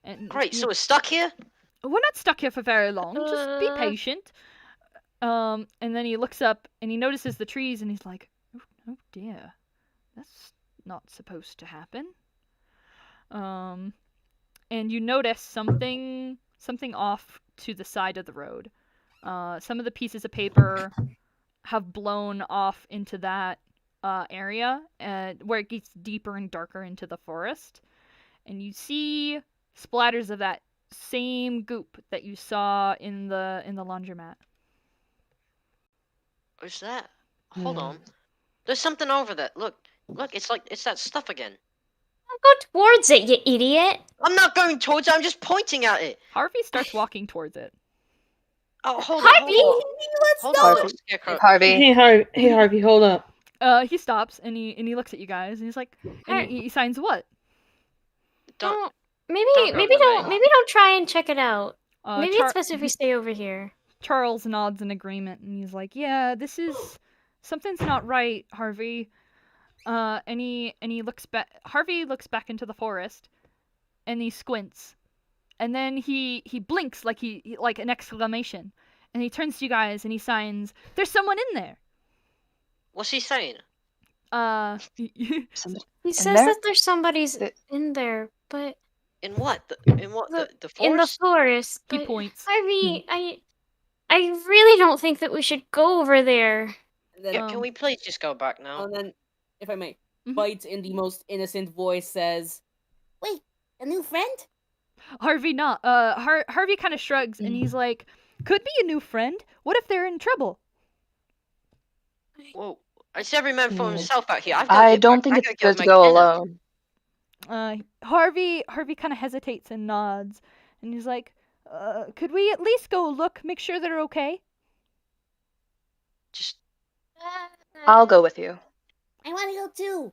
Speaker 1: And
Speaker 4: Great, so we're stuck here?
Speaker 1: we're not stuck here for very long. Just be patient. And then he looks up and he notices the trees and he's like, oh dear, that's not supposed to happen. And you notice something off to the side of the road. Some of the pieces of paper have blown off into that area, where it gets deeper and darker into the forest. And you see splatters of that same goop that you saw in the laundromat.
Speaker 4: What's that? Hold on. There's something over there. Look, it's that stuff again.
Speaker 3: Go towards it, you idiot!
Speaker 4: I'm not going towards it, I'm just pointing at it.
Speaker 1: Harvey starts walking towards it.
Speaker 4: Oh, hold
Speaker 3: Harvey!
Speaker 4: on. Hold on, little scarecrow.
Speaker 8: Harvey.
Speaker 2: Hey Harvey, hold up.
Speaker 1: He stops and he looks at you guys and he's like, and he signs what?
Speaker 4: Don't.
Speaker 3: Maybe
Speaker 4: Don't go that way.
Speaker 3: don't try and check it out. Maybe
Speaker 1: Char-
Speaker 3: it's best if we stay over here.
Speaker 1: Charles nods in agreement and he's like, yeah, something's not right, Harvey. And he looks back. Harvey looks back into the forest, and he squints, and then he blinks like an exclamation, And he turns to you guys and he signs, "There's someone in there."
Speaker 4: What's he saying?
Speaker 8: Somebody
Speaker 3: He
Speaker 8: in
Speaker 3: says
Speaker 8: there?
Speaker 3: that there's somebody's
Speaker 8: The-
Speaker 3: in there, but
Speaker 4: In what? In what? The
Speaker 3: in the
Speaker 4: forest?
Speaker 3: forest.
Speaker 1: He
Speaker 3: But
Speaker 1: points.
Speaker 3: Harvey, I really don't think that we should go over there.
Speaker 5: And then,
Speaker 4: Yeah, can we please just go back now?
Speaker 5: and then, if I may,
Speaker 1: Mhm.
Speaker 5: Bite in the most innocent voice says,
Speaker 7: Wait, a new friend?
Speaker 1: Harvey Harvey kind of shrugs and he's like, "Could be a new friend. What if they're in trouble?"
Speaker 4: Whoa. It's every man for
Speaker 8: Hmm.
Speaker 4: himself out here.
Speaker 8: I don't think it's good to go alone.
Speaker 1: Harvey kind of hesitates and nods, and he's like, "Could we at least go look, make sure they're okay?"
Speaker 4: Just
Speaker 8: I'll go with you.
Speaker 7: I want to go too.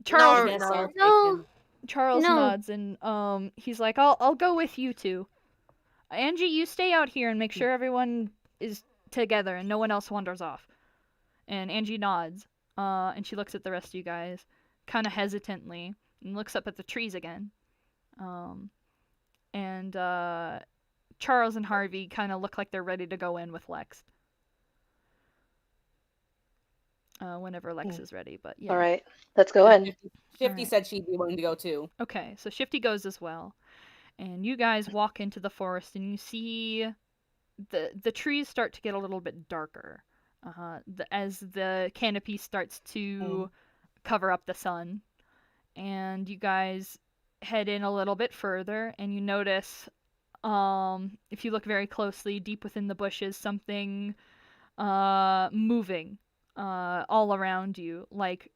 Speaker 1: Charles
Speaker 5: yes, I'll take
Speaker 3: No.
Speaker 5: him.
Speaker 1: Charles
Speaker 3: No.
Speaker 1: nods and he's like, "I'll go with you two. Angie, you stay out here and make sure everyone is together and no one else wanders off." And Angie nods, and she looks at the rest of you guys, kind of hesitantly, and looks up at the trees again. And Charles and Harvey kind of look like they're ready to go in with Lex. Whenever Lex is ready, but yeah.
Speaker 8: All right, let's go in.
Speaker 5: Shifty
Speaker 1: Alright.
Speaker 5: said she'd be willing to go too.
Speaker 1: Okay, so Shifty goes as well. And you guys walk into the forest and you see the trees start to get a little bit darker. As the canopy starts to cover up the sun. And you guys head in a little bit further and you notice, if you look very closely deep within the bushes, something moving all around you, like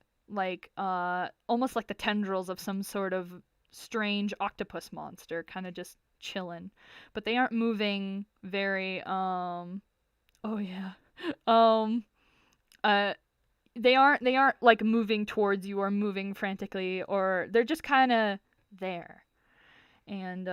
Speaker 1: almost like the tendrils of some sort of strange octopus monster, kind of just chilling. But they aren't moving very they aren't like moving towards you or moving frantically, or they're just kind of there. And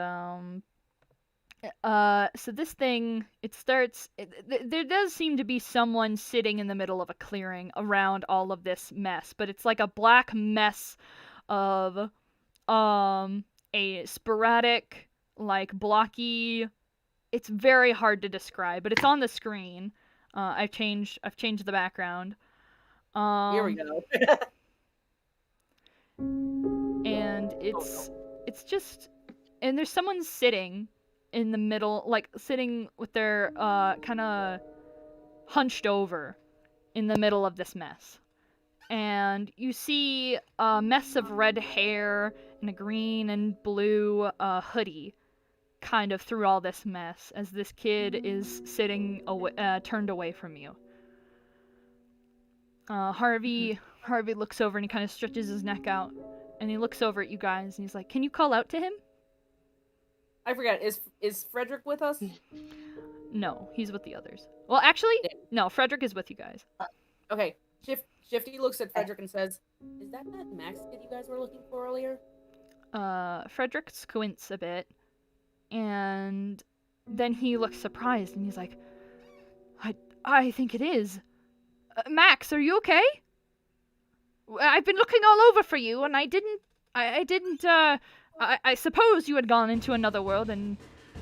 Speaker 1: so this thing, there does seem to be someone sitting in the middle of a clearing around all of this mess, but it's like a black mess of a sporadic, like blocky. It's very hard to describe, but it's on the screen. I've changed the background.
Speaker 5: Here we go.
Speaker 1: And it's just, and there's someone sitting in the middle, like sitting with their kind of hunched over in the middle of this mess. And you see a mess of red hair and a green and blue hoodie kind of through all this mess as this kid is sitting turned away from you. Harvey looks over and he kind of stretches his neck out and he looks over at you guys and he's like, "Can you call out to him?"
Speaker 5: I forgot. Is Frederick with us?
Speaker 1: No, he's with the others. Well, actually, no, Frederick is with you guys.
Speaker 5: Okay. Shifty looks at Frederick and says, "Is that Max kid you guys were looking for earlier?"
Speaker 1: Frederick squints a bit, and then he looks surprised, and he's like, I think it is. Max, are you okay? I've been looking all over for you, and I suppose you had gone into another world and,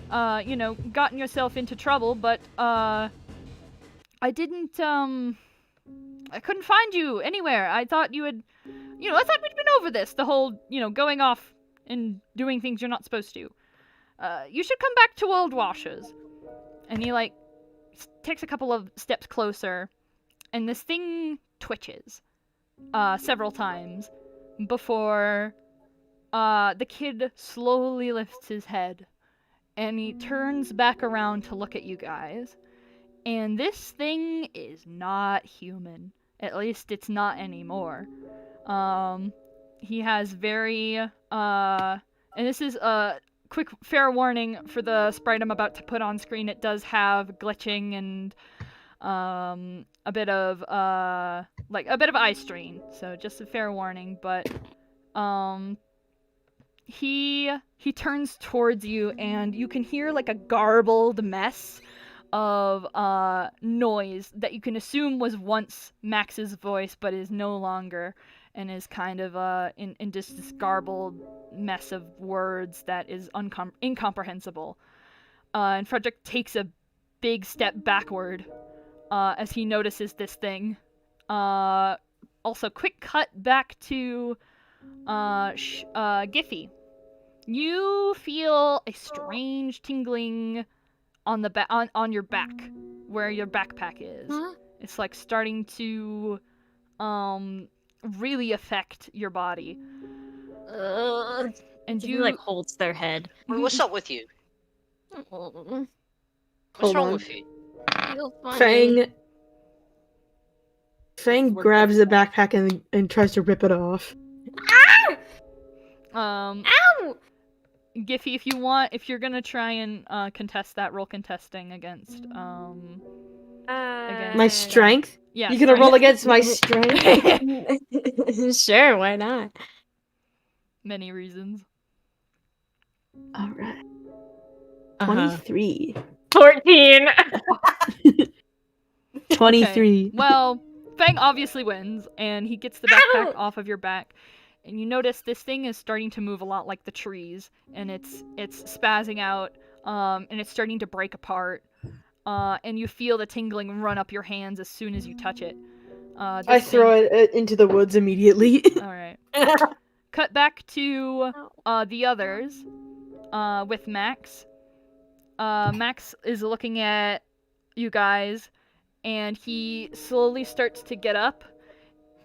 Speaker 1: gotten yourself into trouble, but, I couldn't find you anywhere. I thought you had, I thought we'd been over this, the whole, going off and doing things you're not supposed to. You should come back to Old Washers." And he, takes a couple of steps closer, and this thing twitches, several times, before, the kid slowly lifts his head, and he turns back around to look at you guys. And this thing is not human. At least it's not anymore. He has very, and this is a quick fair warning for the sprite I'm about to put on screen. It does have glitching and, a bit of eye strain. So just a fair warning, but, he turns towards you and you can hear like a garbled mess of noise that you can assume was once Max's voice but is no longer, and is kind of in just this garbled mess of words that is incomprehensible. And Frederick takes a big step backward as he notices this thing. Also, quick cut back to Giffy. You feel a strange tingling on the on your back, where your backpack is.
Speaker 3: Huh?
Speaker 1: It's like starting to really affect your body. And
Speaker 3: He
Speaker 1: you
Speaker 3: like holds their head.
Speaker 4: Wait, what's up with you?
Speaker 3: Oh,
Speaker 4: What's
Speaker 2: Hold
Speaker 4: wrong
Speaker 2: on.
Speaker 4: with you?
Speaker 3: feel funny.
Speaker 2: Fang grabs the backpack and tries to rip it off.
Speaker 3: Ow!
Speaker 1: Giffy, if you're gonna try and contest that, roll contesting against
Speaker 2: My strength?
Speaker 1: yeah,
Speaker 2: You gonna roll against my strength?
Speaker 3: Sure, why not?
Speaker 1: many reasons.
Speaker 2: Alright.
Speaker 3: Uh-huh.
Speaker 2: 23.
Speaker 3: 14.
Speaker 2: 23.
Speaker 1: Okay. Well, Fang obviously wins, and he gets the backpack off of your back. And you notice this thing is starting to move a lot like the trees, and it's spazzing out, and it's starting to break apart. And you feel the tingling run up your hands as soon as you touch it.
Speaker 2: I throw it into the woods immediately.
Speaker 1: Alright. Cut back to the others with Max. Max is looking at you guys, and he slowly starts to get up,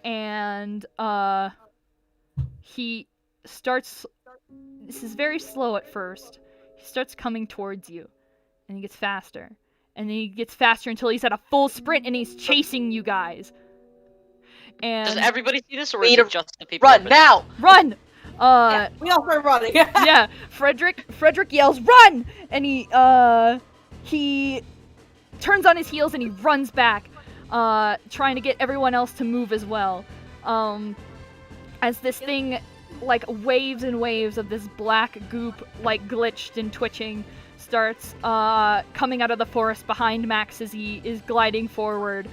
Speaker 1: and he starts. This is very slow at first. He starts coming towards you, and he gets faster. And then he gets faster until he's at a full sprint, and he's chasing you guys. And
Speaker 4: Does everybody see this, or is it just the people?
Speaker 8: Run now!
Speaker 1: run!
Speaker 5: Yeah, we all start running.
Speaker 1: Yeah, Frederick yells, "Run!" And he turns on his heels and he runs back, trying to get everyone else to move as well. As this thing, like, waves and waves of this black goop, like, glitched and twitching, starts coming out of the forest behind Max as he is gliding forward,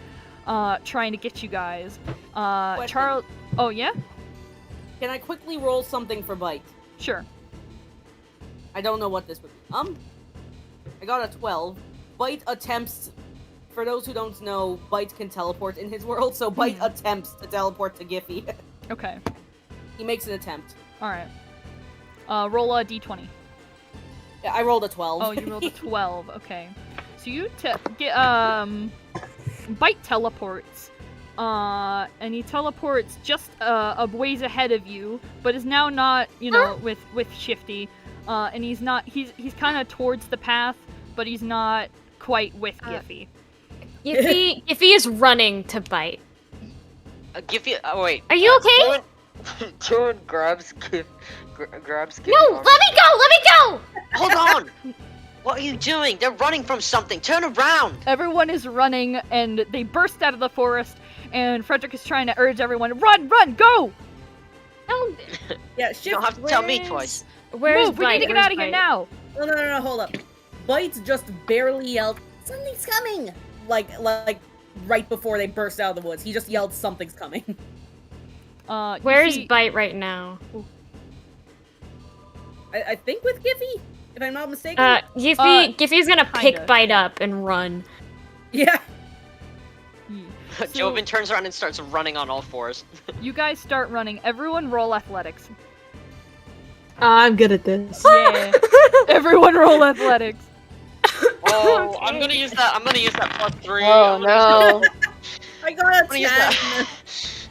Speaker 1: trying to get you guys. Charles... Oh, yeah?
Speaker 5: Can I quickly roll something for Bite?
Speaker 1: Sure.
Speaker 5: I don't know what this would be. I got a 12. Bite attempts... For those who don't know, Bite can teleport in his world, so Bite attempts to teleport to Giffy.
Speaker 1: Okay.
Speaker 5: He makes an attempt.
Speaker 1: Alright. Roll a d20.
Speaker 5: Yeah, I rolled a 12.
Speaker 1: Oh, you rolled a 12. Okay. So you get Bite teleports, and he teleports just a ways ahead of you, but is now not, you know, with Shifty, and he's kind of towards the path, but he's not quite with Giffy.
Speaker 3: Giffy is running to Bite.
Speaker 4: Giffy, oh wait.
Speaker 3: Are you okay?
Speaker 4: Jordan grabs Giffy.
Speaker 3: No, let me go!
Speaker 4: Hold on! What are you doing? They're running from something. Turn around!
Speaker 1: Everyone is running, and they burst out of the forest, and Frederick is trying to urge everyone, run, go!
Speaker 3: No.
Speaker 5: Yeah,
Speaker 4: You don't have to tell me twice.
Speaker 3: Where's
Speaker 1: Move, we
Speaker 3: Bite?
Speaker 1: need to get
Speaker 3: Where's
Speaker 1: out of here
Speaker 3: Bite?
Speaker 1: now!
Speaker 5: No, hold up. Bite just barely yelled,
Speaker 7: Something's coming.
Speaker 5: like right before they burst out of the woods. He just yelled, something's coming.
Speaker 1: You
Speaker 3: Where's
Speaker 1: see-
Speaker 3: Bite right now?
Speaker 5: I think with Giffy, if I'm not mistaken.
Speaker 3: Giffy's gonna
Speaker 1: kinda.
Speaker 3: pick Bite up and run.
Speaker 5: Yeah.
Speaker 1: So-
Speaker 4: Jobin turns around and starts running on all fours.
Speaker 1: You guys start running. Everyone roll athletics.
Speaker 2: I'm good at this.
Speaker 1: Yeah. Everyone roll athletics.
Speaker 4: Oh,
Speaker 3: Okay.
Speaker 4: I'm gonna use that +3.
Speaker 8: Oh
Speaker 4: I'm
Speaker 8: no.
Speaker 5: I got a
Speaker 4: gonna use
Speaker 5: 10.
Speaker 4: that.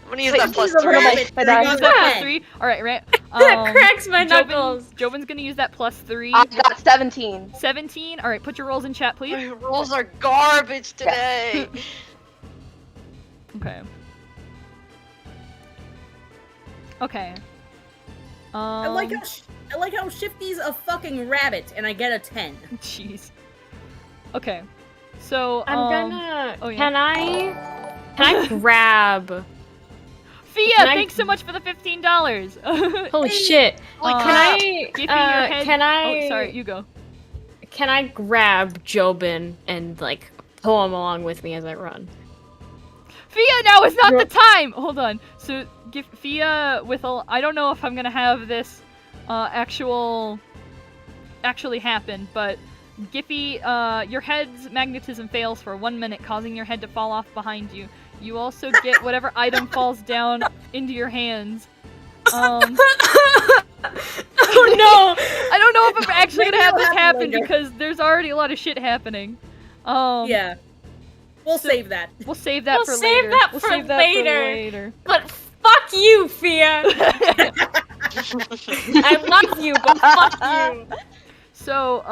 Speaker 4: I'm gonna use
Speaker 8: Wait,
Speaker 4: that
Speaker 8: he's a little
Speaker 4: +3.
Speaker 8: bit-
Speaker 5: I
Speaker 8: die.
Speaker 5: got
Speaker 1: Use
Speaker 5: a
Speaker 1: that
Speaker 5: 10.
Speaker 1: plus 3. Alright, right.
Speaker 3: That cracks my knuckles.
Speaker 1: Jovin's gonna use that +3.
Speaker 8: I got 17.
Speaker 1: 17. Alright, put your rolls in chat, please.
Speaker 4: My rolls are garbage today.
Speaker 1: Okay. Okay.
Speaker 5: I like how Shifty's a fucking rabbit, and I get a 10.
Speaker 1: Jeez. Okay. So,
Speaker 3: I'm gonna.
Speaker 1: oh, yeah.
Speaker 3: Can I grab?
Speaker 1: Fia,
Speaker 3: Can I-
Speaker 1: thanks so much for the $15.
Speaker 3: Holy shit!
Speaker 4: Holy
Speaker 3: Can
Speaker 4: crap.
Speaker 1: Give me your head.
Speaker 3: Can I?
Speaker 1: Oh, sorry, you go.
Speaker 3: Can I grab Jobin and like pull him along with me as I run?
Speaker 1: Fia, now is not the time! Hold on. So, give Fia with a... I don't know if I'm gonna have this actually happen, but Giffy, your head's magnetism fails for 1 minute, causing your head to fall off behind you. You also get whatever item falls down into your hands.
Speaker 3: Oh no!
Speaker 1: I don't know if I'm actually
Speaker 5: Maybe
Speaker 1: gonna have
Speaker 5: it'll
Speaker 1: this
Speaker 5: happen
Speaker 1: happen
Speaker 5: later.
Speaker 1: because there's already a lot of shit happening.
Speaker 5: Yeah. We'll save that.
Speaker 1: We'll save that
Speaker 3: We'll
Speaker 1: for
Speaker 3: save
Speaker 1: later.
Speaker 3: that
Speaker 1: We'll
Speaker 3: for
Speaker 1: save that
Speaker 3: later.
Speaker 1: for later.
Speaker 3: But fuck you, Fia! I love you, but fuck you!
Speaker 1: So,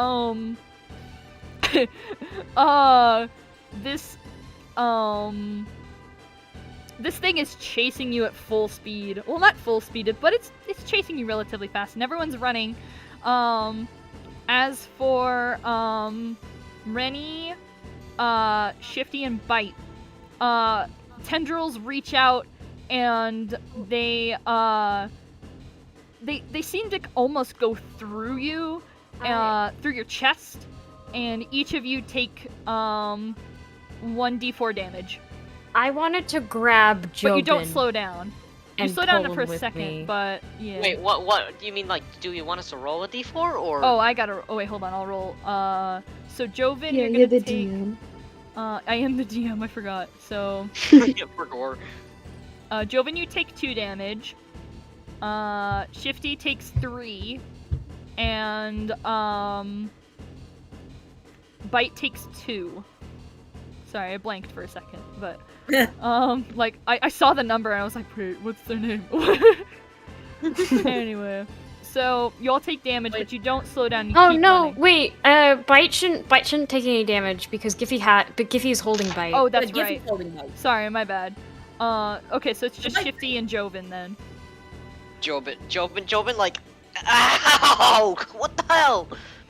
Speaker 1: this thing is chasing you at full speed. Well, not full speed, but it's chasing you relatively fast, and everyone's running. As for Rennie, Shifty, and Bite, tendrils reach out, and they seem to almost go through you, through your chest, and each of you take 1d4 damage.
Speaker 3: I wanted to grab Jobin.
Speaker 1: But you don't slow down. You
Speaker 3: and
Speaker 1: slow down
Speaker 3: pull
Speaker 1: for a
Speaker 3: him with
Speaker 1: second,
Speaker 3: me.
Speaker 1: but yeah.
Speaker 4: Wait, what? Do you mean, like, do you want us to roll a d4, or?
Speaker 1: Oh, I gotta. Oh wait, hold on. I'll roll. So Joven,
Speaker 2: Yeah,
Speaker 1: you're
Speaker 2: you're
Speaker 1: gonna
Speaker 2: the
Speaker 1: take.
Speaker 2: DM.
Speaker 1: I am the DM. I forgot. So,
Speaker 4: For gore.
Speaker 1: Joven, you take 2 damage. Shifty takes 3, and Bite takes 2. Sorry, I blanked for a second, but like I saw the number and I was like, wait, what's their name? Anyway, so you all take damage, but you don't slow down. You
Speaker 3: Oh
Speaker 1: keep
Speaker 3: no!
Speaker 1: running.
Speaker 3: Wait, Bite shouldn't take any damage because Giffy is holding Bite.
Speaker 1: Oh, that's
Speaker 5: Giffy's
Speaker 1: right.
Speaker 5: holding Bite.
Speaker 1: Sorry, my bad. Okay, so it's just Shifty and Joven then.
Speaker 4: Jobin, like, ow! What the hell?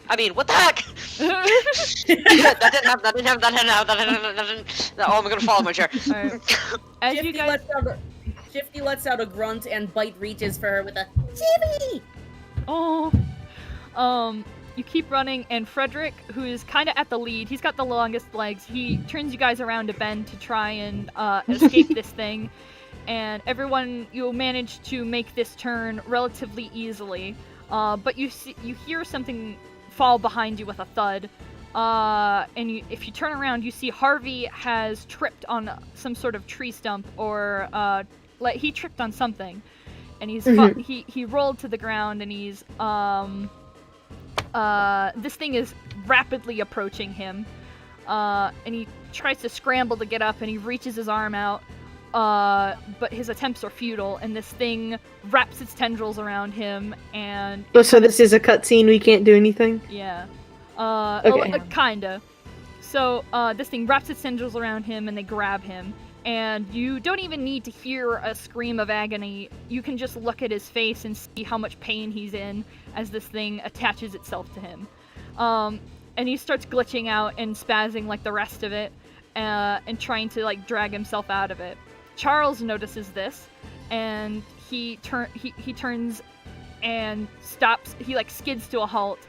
Speaker 4: I mean, what the heck? that didn't happen. Oh, I'm gonna fall in my chair.
Speaker 1: Alright. As you guys,
Speaker 5: Shifty lets out a grunt and Bite reaches for her with a Chibi!
Speaker 1: oh, you keep running, and Frederick, who is kind of at the lead, he's got the longest legs. He turns you guys around a bend to try and escape this thing, and everyone, you'll manage to make this turn relatively easily. But you hear something fall behind you with a thud, and if you turn around, you see Harvey has tripped on some sort of tree stump, or he tripped on something, and he rolled to the ground, and he's this thing is rapidly approaching him, and he tries to scramble to get up, and he reaches his arm out, but his attempts are futile, and this thing wraps its tendrils around him, and...
Speaker 2: Oh, so this is a cutscene, we can't do anything?
Speaker 1: Yeah.
Speaker 2: Okay.
Speaker 1: Kinda. So, this thing wraps its tendrils around him, and they grab him, and you don't even need to hear a scream of agony. You can just look at his face and see how much pain he's in as this thing attaches itself to him. And he starts glitching out and spazzing like the rest of it, and trying to, like, drag himself out of it. Charles notices this, and he turns and stops. He, like, skids to a halt,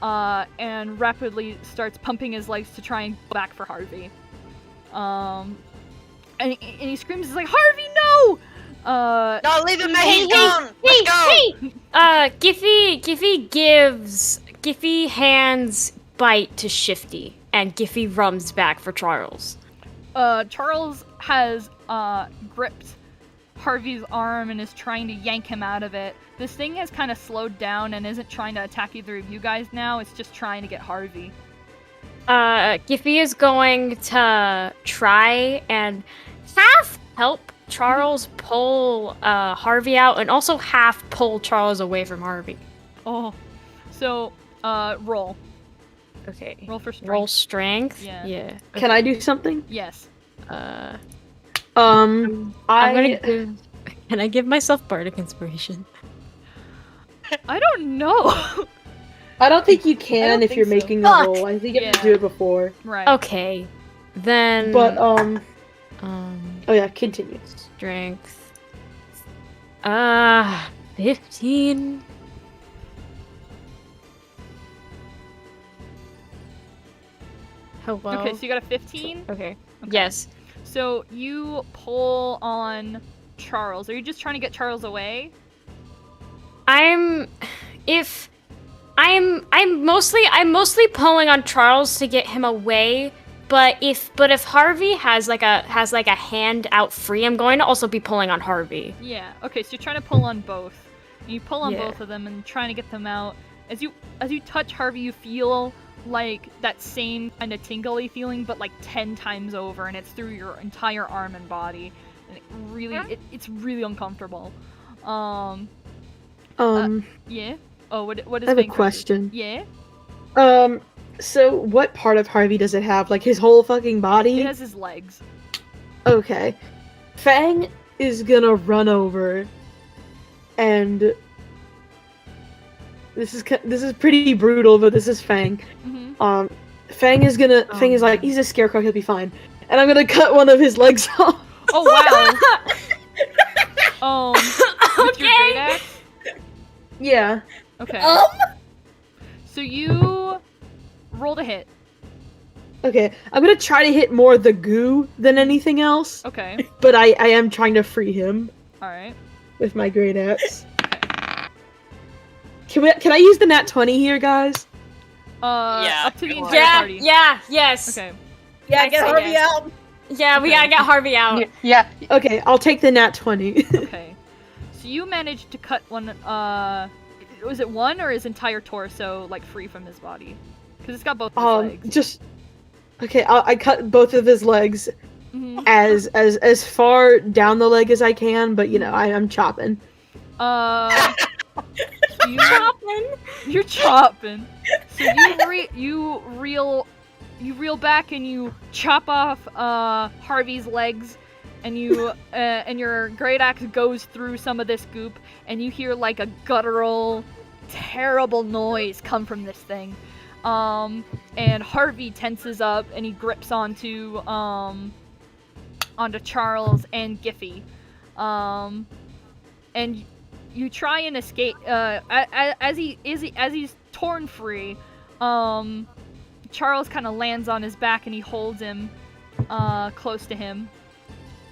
Speaker 1: and rapidly starts pumping his legs to try and go back for Harvey. And he screams, he's like, Harvey, no!
Speaker 4: No, leave him, man, he's gone! Let's go!
Speaker 3: Giffy hands Bite to Shifty, and Giffy runs back for Charles.
Speaker 1: Charles has gripped Harvey's arm and is trying to yank him out of it. This thing has kind of slowed down and isn't trying to attack either of you guys now. It's just trying to get Harvey.
Speaker 3: Giffy is going to try and half help Charles pull Harvey out, and also half pull Charles away from Harvey.
Speaker 1: Oh, so roll.
Speaker 3: Okay.
Speaker 1: Roll for strength.
Speaker 3: Roll strength.
Speaker 1: Yeah.
Speaker 3: Yeah.
Speaker 2: Can I do something?
Speaker 1: Yes.
Speaker 3: I'm gonna give. Can I give myself bardic inspiration?
Speaker 1: I don't know.
Speaker 2: I don't think you can
Speaker 1: don't
Speaker 2: if
Speaker 1: think
Speaker 2: you're
Speaker 1: so.
Speaker 2: making the roll. I think you have to do it before.
Speaker 1: Right.
Speaker 3: Okay. Then.
Speaker 2: But oh yeah, continue.
Speaker 3: Strength. 15. Hello.
Speaker 1: Okay, so you got a 15?
Speaker 3: Okay. Yes.
Speaker 1: So you pull on Charles. Are you just trying to get Charles away?
Speaker 3: If I'm mostly pulling on Charles to get him away. But if Harvey has like a hand out free, I'm going to also be pulling on Harvey.
Speaker 1: Yeah. Okay. So you're trying to pull on both. And you pull on
Speaker 3: Yeah.
Speaker 1: both of them and trying to get them out. As you touch Harvey, you feel like that same kind of tingly feeling, but like 10 times over, and it's through your entire arm and body, and it's really uncomfortable. Yeah. Oh, what is?
Speaker 2: I have a
Speaker 1: being
Speaker 2: question.
Speaker 1: Yeah.
Speaker 2: So what part of Harvey does it have? Like his whole fucking body?
Speaker 1: It has his legs.
Speaker 2: Okay. Fang is gonna run over, and this is pretty brutal, but this is Fang.
Speaker 1: Mm-hmm.
Speaker 2: Fang is like, he's a scarecrow, he'll be fine, and I'm gonna cut one of his legs off.
Speaker 1: Oh wow. With your great axe?
Speaker 2: Yeah.
Speaker 1: Okay. So you roll to hit.
Speaker 2: Okay, I'm gonna try to hit more the goo than anything else.
Speaker 1: Okay.
Speaker 2: But I am trying to free him.
Speaker 1: Alright.
Speaker 2: With my great axe. Can I use the nat 20 here, guys?
Speaker 4: Yeah,
Speaker 1: up to the entire party.
Speaker 3: Yes.
Speaker 1: Okay.
Speaker 5: Yeah, get Harvey out.
Speaker 3: Yeah, we gotta get Harvey out.
Speaker 8: Yeah.
Speaker 2: Okay, I'll take the nat 20.
Speaker 1: Okay. So you managed to cut one, was it one or his entire torso, like, free from his body? Because it's got both his legs.
Speaker 2: Okay, I cut both of his legs as far down the leg as I can, but, you know, I'm chopping.
Speaker 1: You're chopping. So you reel back and you chop off Harvey's legs, and and your great axe goes through some of this goop, and you hear like a guttural, terrible noise come from this thing. And Harvey tenses up and he grips onto Charles and Giffy. And you try and escape. As he's torn free, Charles kind of lands on his back and he holds him close to him.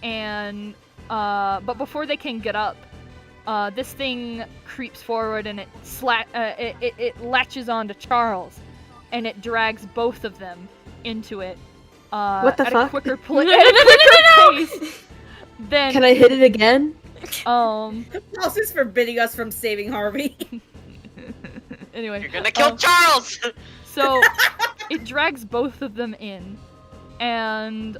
Speaker 1: And but before they can get up, this thing creeps forward and it latches onto Charles, and it drags both of them into it.
Speaker 2: What the
Speaker 1: at
Speaker 2: fuck?
Speaker 1: A quicker pace. Then
Speaker 2: can I hit it again?
Speaker 5: Charles is forbidding us from saving Harvey.
Speaker 1: Anyway,
Speaker 4: you're gonna kill Charles.
Speaker 1: So it drags both of them in, and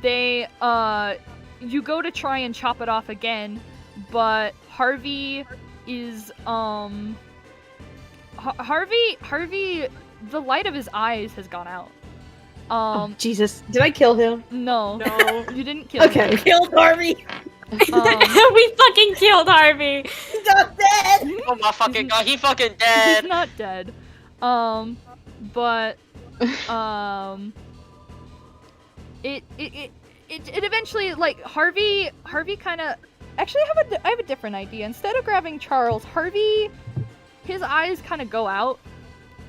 Speaker 1: they you go to try and chop it off again, but Harvey is Harvey, the light of his eyes has gone out.
Speaker 2: Oh, Jesus, did I kill him?
Speaker 1: No, you didn't kill him.
Speaker 5: We killed Harvey.
Speaker 3: We fucking killed Harvey.
Speaker 5: He's not dead.
Speaker 4: Oh my fucking god, he fucking dead.
Speaker 1: He's not dead. But it eventually, like, Harvey kind of. Actually, I have a different idea. Instead of grabbing Charles, Harvey, his eyes kind of go out.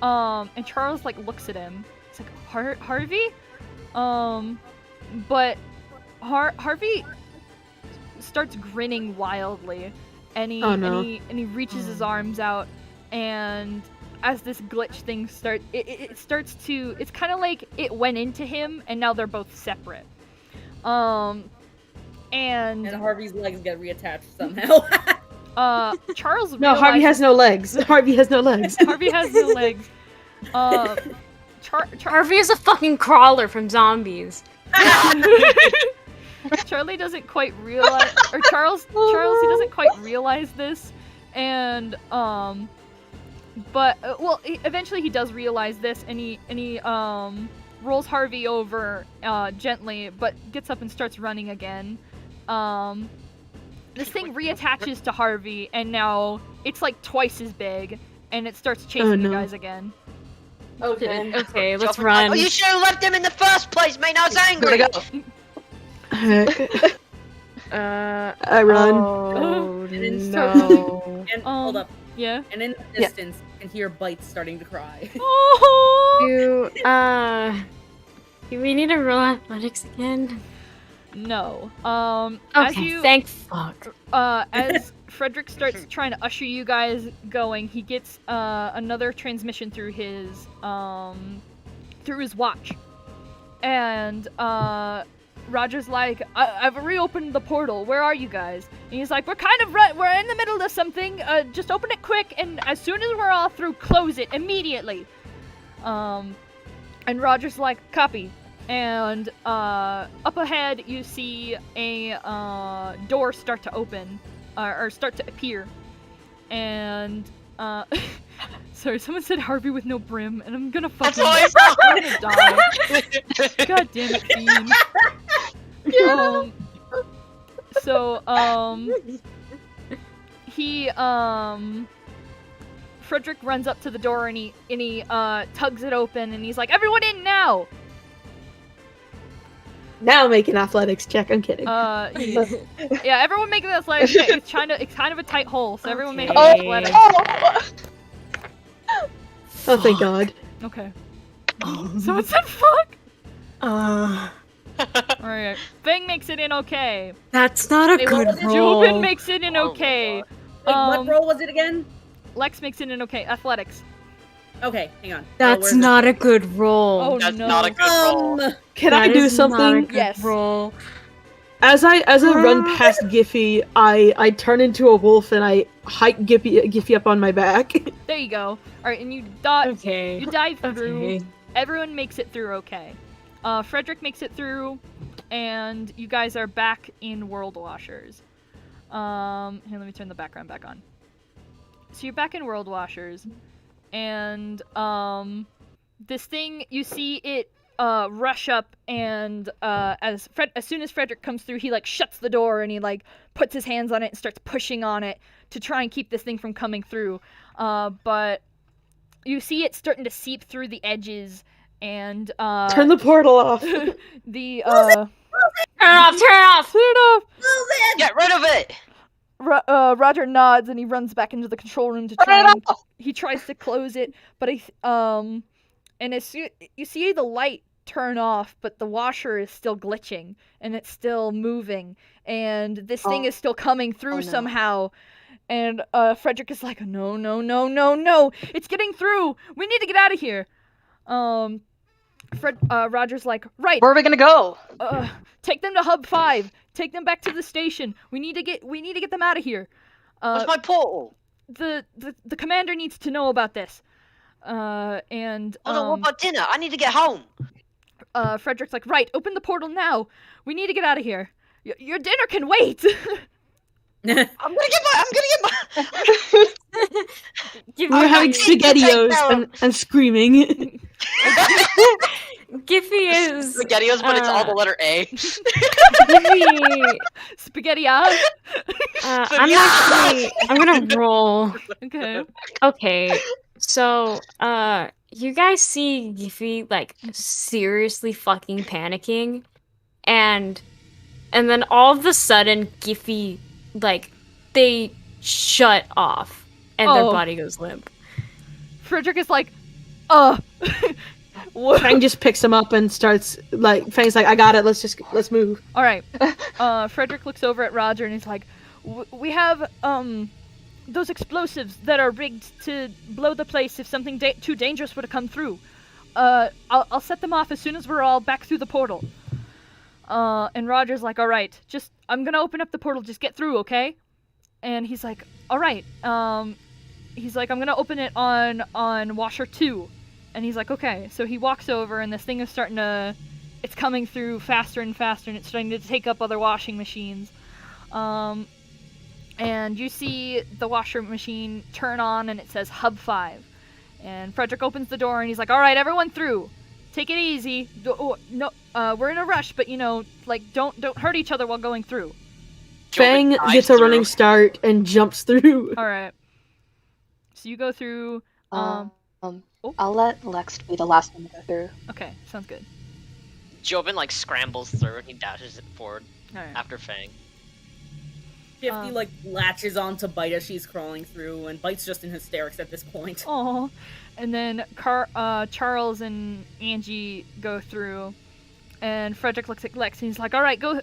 Speaker 1: And Charles like looks at him. It's like, Harvey? But Harvey starts grinning wildly, and he reaches his arms out, and as this glitch thing starts, it starts to, it's kind of like it went into him, and now they're both separate. And
Speaker 5: Harvey's legs get reattached somehow.
Speaker 1: Charles.
Speaker 2: No, Harvey has no legs. Harvey has no legs.
Speaker 1: Harvey has no legs.
Speaker 3: Harvey is a fucking crawler from zombies.
Speaker 1: Charlie doesn't quite realize, or Charles, he doesn't quite realize this, and but eventually he does realize this, and he rolls Harvey over gently, but gets up and starts running again. This thing reattaches to Harvey, and now it's like twice as big, and it starts chasing you guys again.
Speaker 3: Okay, let's run.
Speaker 4: Oh, you should have left him in the first place, mate. I was angry.
Speaker 2: I run.
Speaker 5: And then
Speaker 3: no.
Speaker 5: And hold up.
Speaker 1: Yeah.
Speaker 5: And in the distance, you can hear Bites starting to cry.
Speaker 3: Do we need to roll athletics again?
Speaker 1: No.
Speaker 3: Okay, thank fuck.
Speaker 1: As Frederick starts trying to usher you guys going, he gets another transmission through his watch, and Roger's like, I've reopened the portal. Where are you guys? And he's like, we're in the middle of something. Just open it quick, and as soon as we're all through, close it immediately. And Roger's like, copy. And up ahead, you see a door start to open, or start to appear. And sorry, someone said Harvey with no brim, and I'm gonna fucking I'm gonna die. God damn it, Fiend. He Frederick runs up to the door and he tugs it open and he's like, everyone in now!
Speaker 2: Now make an athletics check. I'm kidding.
Speaker 1: Yeah, everyone make an athletics check. It's kind of a tight hole, so everyone make an
Speaker 3: Okay.
Speaker 1: athletics.
Speaker 2: Oh, thank God.
Speaker 1: Okay. Someone said fuck! Alright. Fang makes it in okay.
Speaker 3: That's not a
Speaker 5: Wait, what was
Speaker 3: good
Speaker 5: it?
Speaker 3: roll.
Speaker 1: Jobin makes it in
Speaker 4: Oh my
Speaker 1: okay.
Speaker 5: Wait, what roll was it again?
Speaker 1: Lex makes it in okay. Athletics.
Speaker 5: Okay, hang on.
Speaker 3: That's
Speaker 5: where's
Speaker 3: not a good roll.
Speaker 1: Oh
Speaker 4: That's
Speaker 1: no.
Speaker 4: not a good roll.
Speaker 2: Can
Speaker 3: That
Speaker 2: I do
Speaker 3: is not a
Speaker 2: something?
Speaker 3: good
Speaker 1: Yes.
Speaker 3: roll.
Speaker 2: As I run past Giffy, I turn into a wolf and I hike Giffy up on my back.
Speaker 1: There you go. Alright, and you dive through.
Speaker 3: Okay.
Speaker 1: Everyone makes it through okay. Frederick makes it through, and you guys are back in World Washers. Here, let me turn the background back on. So you're back in World Washers, and this thing, you see it rush up, and as soon as Frederick comes through, he like shuts the door and he like puts his hands on it and starts pushing on it to try and keep this thing from coming through. But you see it starting to seep through the edges, and
Speaker 2: Turn the portal off.
Speaker 1: the
Speaker 3: Turn it off!
Speaker 4: Get rid of it!
Speaker 1: Roger nods and he runs back into the control room to try and he tries to close it, but and as you see the light turn off, but the washer is still glitching and it's still moving, and this thing is still coming through somehow. And Frederick is like, no, it's getting through. We need to get out of here. Roger's like, right.
Speaker 8: Where are we gonna go?
Speaker 1: Take them to Hub 5. Take them back to the station. We need to get them out of here.
Speaker 4: Where's my portal?
Speaker 1: The commander needs to know about this. And
Speaker 4: Oh no, what about dinner? I need to get home.
Speaker 1: Frederick's like, right, open the portal now. We need to get out of here. Your dinner can wait.
Speaker 4: I'm gonna get my.
Speaker 2: We're having SpaghettiOs and screaming.
Speaker 3: Giffy is
Speaker 4: SpaghettiOs, but it's all the letter A.
Speaker 3: Giffy.
Speaker 1: Spaghetti.
Speaker 3: I'm gonna roll.
Speaker 1: Okay.
Speaker 3: Okay, so you guys see Giffy like seriously fucking panicking, and then all of a sudden Giffy like they shut off and their body goes limp.
Speaker 1: Frederick is like,
Speaker 2: Fang just picks him up and starts like Fang's like, I got it. Let's move.
Speaker 1: All right. Frederick looks over at Roger and he's like, we have those explosives that are rigged to blow the place if something too dangerous were to come through. I'll set them off as soon as we're all back through the portal. And Roger's like, all right, I'm gonna open up the portal. Just get through, okay? And he's like, all right. He's like, I'm gonna open it on washer 2. And he's like, okay. So he walks over, and this thing is it's coming through faster and faster, and it's starting to take up other washing machines. And you see the washer machine turn on, and it says Hub 5. And Frederick opens the door, and he's like, all right, everyone through. Take it easy. No, we're in a rush, but don't hurt each other while going through.
Speaker 2: Fang gets a running start and jumps through.
Speaker 1: All right. So you go through.
Speaker 8: I'll let Lex be the last one to go through.
Speaker 1: Okay, sounds good.
Speaker 4: Jobin scrambles through and he dashes it forward after Fang.
Speaker 5: Shifty latches onto Bite as she's crawling through, and Bite's just in hysterics at this point.
Speaker 1: Oh, and then Charles and Angie go through, And Frederick looks at Lex and he's like, all right, go,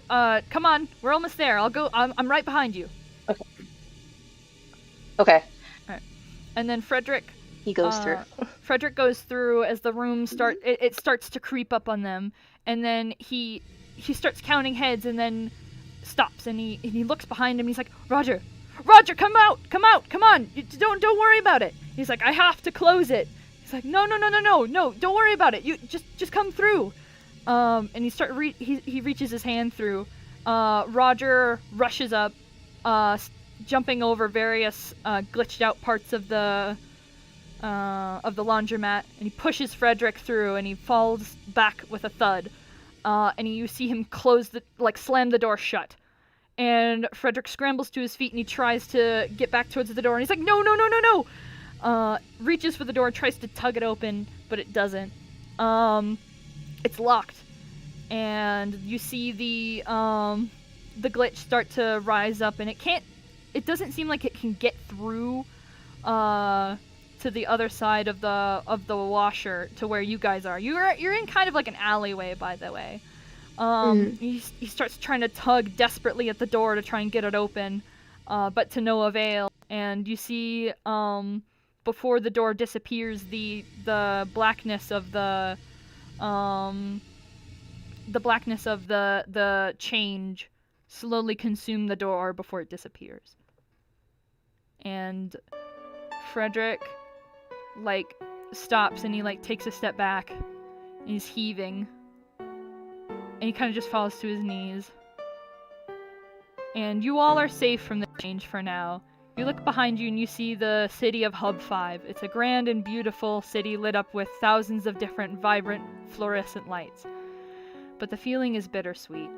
Speaker 1: come on, we're almost there. I'll go, I'm right behind you.
Speaker 8: Okay.
Speaker 1: All right. And then Frederick...
Speaker 8: He goes through.
Speaker 1: Frederick goes through as the room it starts to creep up on them, and then he starts counting heads and then stops and he looks behind him and he's like, Roger, come out, come on, don't worry about it. He's like, I have to close it. He's like, no, don't worry about it. You just come through. And he reaches his hand through. Roger rushes up, jumping over various glitched out parts of the laundromat, and he pushes Frederick through, and he falls back with a thud. And you see him slam the door shut. And Frederick scrambles to his feet, and he tries to get back towards the door, and he's like, no! Reaches for the door, tries to tug it open, but it doesn't. It's locked. And you see the glitch start to rise up, and it doesn't seem like it can get through, to the other side of the washer to where you guys are. You're in kind of like an alleyway, by the way. He starts trying to tug desperately at the door to try and get it open, but to no avail. And you see, before the door disappears, the blackness of the change slowly consume the door before it disappears. And Frederick stops and he takes a step back and he's heaving and he kind of just falls to his knees. And you all are safe from the change for now. You look behind you and you see the city of Hub 5. It's a grand and beautiful city lit up with thousands of different vibrant fluorescent lights. But the feeling is bittersweet.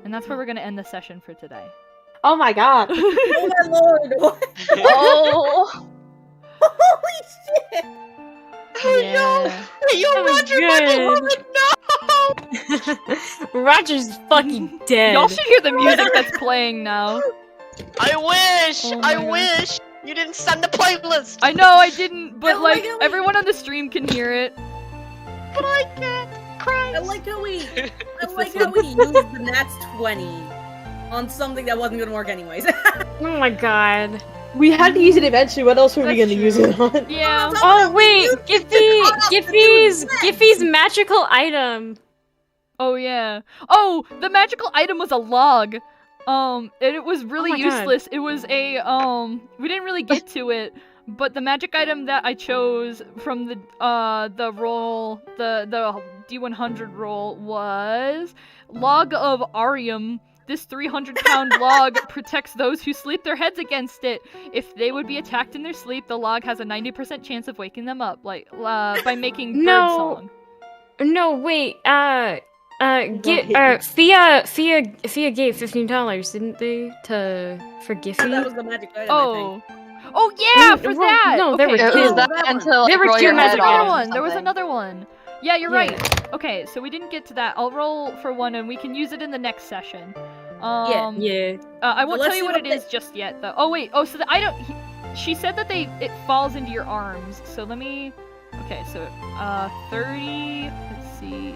Speaker 1: And that's where we're going to end the session for today.
Speaker 2: Oh my god.
Speaker 5: Oh my lord.
Speaker 8: Oh.
Speaker 5: Holy shit!
Speaker 1: Yeah.
Speaker 4: Yo, Roger,
Speaker 3: no! Roger's fucking dead.
Speaker 1: Y'all should hear the music that's playing now.
Speaker 4: I wish!
Speaker 1: Oh my God.
Speaker 4: Wish! You didn't send the playlist!
Speaker 1: I know I didn't, but everyone on the stream can hear it.
Speaker 4: But I can't. Christ.
Speaker 5: I like how we used the Nats 20 on something that wasn't gonna work anyways.
Speaker 3: Oh my god.
Speaker 2: We had to use it eventually. What else were we
Speaker 1: That's
Speaker 2: gonna use it on?
Speaker 1: Yeah.
Speaker 3: Oh wait, Giffy's magical item.
Speaker 1: Oh yeah. Oh, the magical item was a log. And it was really useless. God. It was a we didn't really get to it, but the magic item that I chose from the roll, the D100 roll was Log of Arium. This 300-pound log protects those who sleep their heads against it. If they would be attacked in their sleep, the log has a 90% chance of waking them up, by making birdsong.
Speaker 3: No, wait. Fia gave $15, didn't they, for Giffy?
Speaker 5: That was the magic item. I think.
Speaker 1: Oh yeah, for that.
Speaker 3: No, there were two.
Speaker 8: There
Speaker 3: were two magic items.
Speaker 1: There was another one. Yeah, you're right. Okay, so we didn't get to that. I'll roll for one, and we can use it in the next session.
Speaker 3: Yeah.
Speaker 1: I won't tell you what it is just yet, though. Oh wait. Oh, so she said that it falls into your arms. So let me. Okay, so 30. Let's see.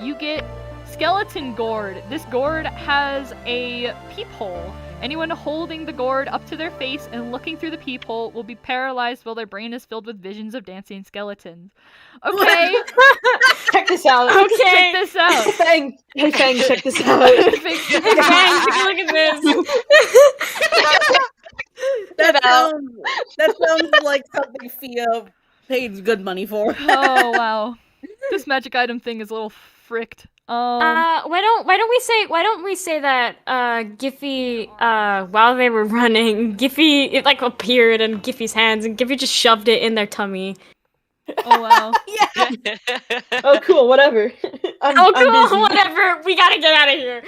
Speaker 1: You get skeleton gourd. This gourd has a peephole. Anyone holding the gourd up to their face and looking through the peephole will be paralyzed while their brain is filled with visions of dancing skeletons. Okay.
Speaker 2: Check this out.
Speaker 3: Okay.
Speaker 1: Check this out.
Speaker 2: Fang, check this out.
Speaker 3: Fang, take a look at this.
Speaker 5: That sounds like something Fia paid good money for.
Speaker 1: Oh wow. This magic item thing is a little fricked.
Speaker 3: Why don't we say that Giffy while they were running, Giffy appeared in Giffy's hands and Giffy just shoved it in their tummy.
Speaker 1: Oh wow.
Speaker 5: Yeah.
Speaker 2: Oh cool, whatever. I'm busy.
Speaker 3: Whatever. We gotta get out of here.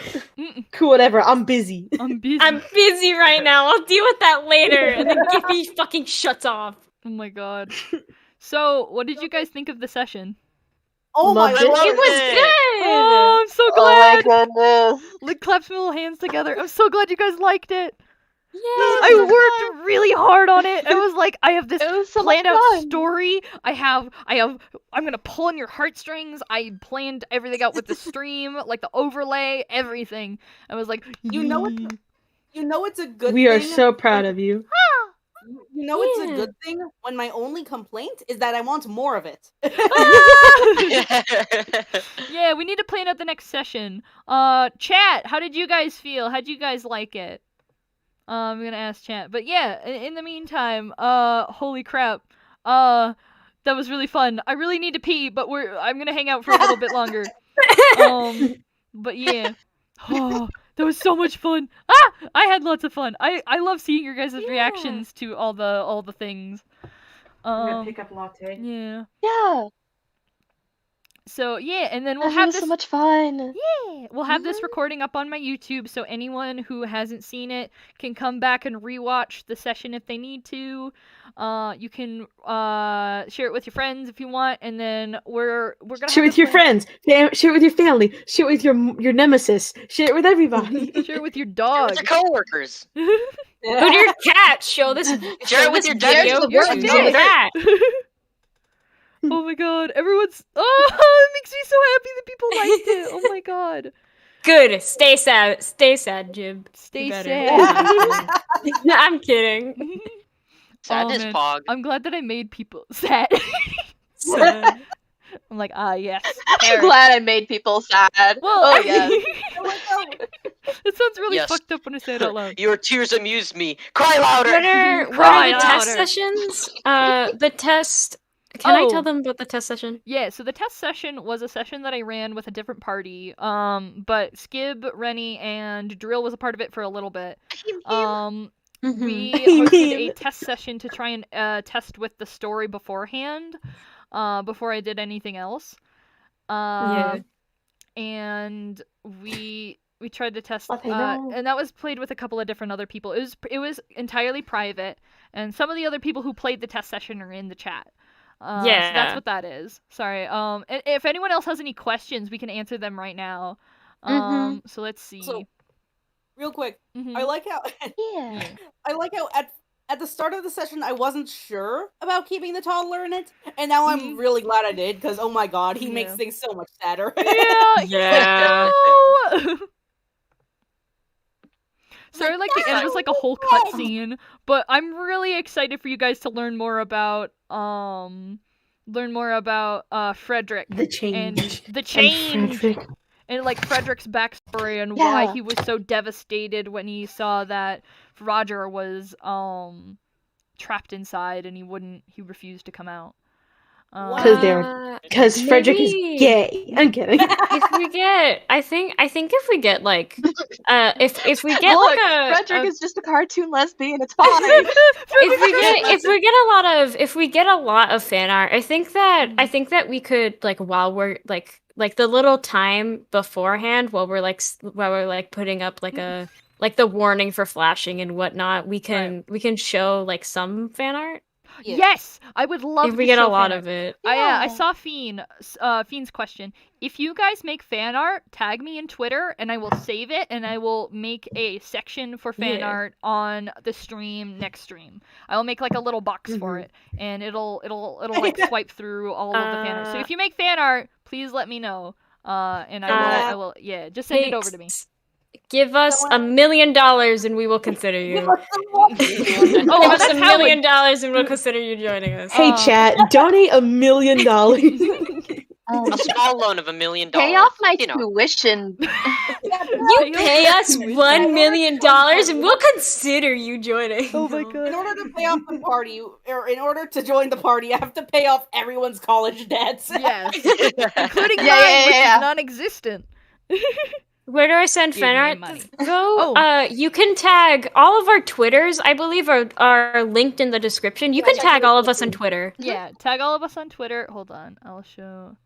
Speaker 2: Cool, whatever. I'm busy.
Speaker 1: I'm busy
Speaker 3: right now. I'll deal with that later. And then Giffy fucking shuts off.
Speaker 1: Oh my god. So, what did you guys think of the session?
Speaker 5: Oh my god.
Speaker 3: It was good.
Speaker 1: Oh, I'm so glad.
Speaker 8: Oh my goodness.
Speaker 1: Clap some little hands together. I'm so glad you guys liked it. I worked really hard on it. I was like, I have this
Speaker 8: It was so
Speaker 1: planned
Speaker 8: much
Speaker 1: out
Speaker 8: fun.
Speaker 1: story. I'm gonna pull on your heartstrings. I planned everything out with the stream, like the overlay, everything. I was like,
Speaker 5: You know it's a good
Speaker 2: We
Speaker 5: thing.
Speaker 2: are so proud of you.
Speaker 5: You know it's a good thing when my only complaint is that I want more of it.
Speaker 1: Yeah, we need to plan out the next session. Chat, how did you guys feel? How'd you guys like it? I'm gonna ask chat. But yeah, in the meantime, holy crap. That was really fun. I really need to pee, but I'm gonna hang out for a little bit longer. But yeah. Oh, that was so much fun. I had lots of fun. I love seeing your guys' reactions to all the things.
Speaker 2: I'm gonna pick up latte.
Speaker 1: Yeah.
Speaker 8: Yeah.
Speaker 1: So yeah, and then we'll
Speaker 8: It
Speaker 1: have
Speaker 8: was
Speaker 1: this.
Speaker 8: so much fun.
Speaker 1: Yeah, we'll have this recording up on my YouTube, so anyone who hasn't seen it can come back and rewatch the session if they need to. You can share it with your friends if you want, and then we're gonna
Speaker 2: Share it with your friends. Share it with your family. Share it with your nemesis. Share it with everybody.
Speaker 1: Share it with your dog.
Speaker 4: With your coworkers.
Speaker 3: Go to your cat. Show this.
Speaker 4: Share it with your
Speaker 3: video.
Speaker 4: dog.
Speaker 3: Your
Speaker 1: dick.
Speaker 3: cat.
Speaker 1: Oh my god, everyone's. Oh, it makes me so happy that people liked it. Oh my god.
Speaker 3: Good. Stay sad. Stay sad, Jib.
Speaker 1: Stay
Speaker 3: You better.
Speaker 1: sad.
Speaker 3: I'm kidding.
Speaker 4: Sadness
Speaker 1: man.
Speaker 4: pog.
Speaker 1: I'm glad that I made people sad.
Speaker 3: Sad.
Speaker 1: I'm like, yes.
Speaker 8: I'm
Speaker 1: Parrot.
Speaker 8: glad I made people sad.
Speaker 1: Well,
Speaker 8: yes.
Speaker 1: It sounds really
Speaker 4: Yes.
Speaker 1: fucked up when I say it out loud.
Speaker 4: Your tears amuse me. Cry louder.
Speaker 3: What are
Speaker 1: Cry
Speaker 3: the test
Speaker 1: louder.
Speaker 3: sessions? The test. Can I
Speaker 1: Oh.
Speaker 3: tell them about the test session?
Speaker 1: Yeah, so the test session was a session that I ran with a different party. But Skib, Rennie, and Drill was a part of it for a little bit. We hosted a test session to try and test with the story beforehand, before I did anything else. And we tried to test, and that was played with a couple of different other people. It was entirely private, and some of the other people who played the test session are in the chat. So that's what that is. Sorry. And if anyone else has any questions, we can answer them right now. So let's see.
Speaker 5: So, real quick,
Speaker 1: Mhm.
Speaker 5: I like how I like how at the start of the session I wasn't sure about keeping the toddler in it, and now I'm really glad I did because oh my god, he makes things so much sadder.
Speaker 3: Yeah.
Speaker 1: No! Sorry, like the end was like a whole cutscene, but I'm really excited for you guys to learn more about Frederick
Speaker 2: The change.
Speaker 1: and the change and like Frederick's backstory and why he was so devastated when he saw that Roger was trapped inside and he refused to come out.
Speaker 2: Because Frederick is gay. I'm kidding.
Speaker 3: I think if we get like if we get
Speaker 8: Look,
Speaker 3: like
Speaker 8: Frederick is just a cartoon lesbian. It's fine.
Speaker 3: if we get a lot of fan art, I think that we could like while we're like the little time beforehand while we're putting up like a like the warning for flashing and whatnot, we can show like some fan art.
Speaker 5: Yeah.
Speaker 1: Yes, I would love
Speaker 3: if we
Speaker 1: to
Speaker 3: get a
Speaker 1: show
Speaker 3: lot
Speaker 1: fan
Speaker 3: of
Speaker 1: art.
Speaker 3: it.
Speaker 1: I saw Fiend's question. If you guys make fan art, tag me in Twitter and I will save it and I will make a section for fan art on the stream next stream. I will make like a little box for it and it'll like swipe through all of the fan art. So if you make fan art, please let me know. And I will just send it over to me.
Speaker 3: Give us $1 million and we will consider you. Give us $1 million and we'll consider you joining us.
Speaker 2: Hey, chat, donate $1 million.
Speaker 4: A small loan of $1 million.
Speaker 8: Pay off my tuition.
Speaker 3: You pay us $1 million and we'll consider you joining.
Speaker 1: Oh my god.
Speaker 5: In order to pay off the party, or in order to join the party, I have to pay off everyone's college debts.
Speaker 1: Yes. Including mine, which is non-existent.
Speaker 3: Where do I send fan art?
Speaker 1: Money.
Speaker 3: Go. You can tag all of our Twitters. I believe are linked in the description. You can tag all of us on Twitter.
Speaker 1: Yeah, tag all of us on Twitter. Hold on, I'll show.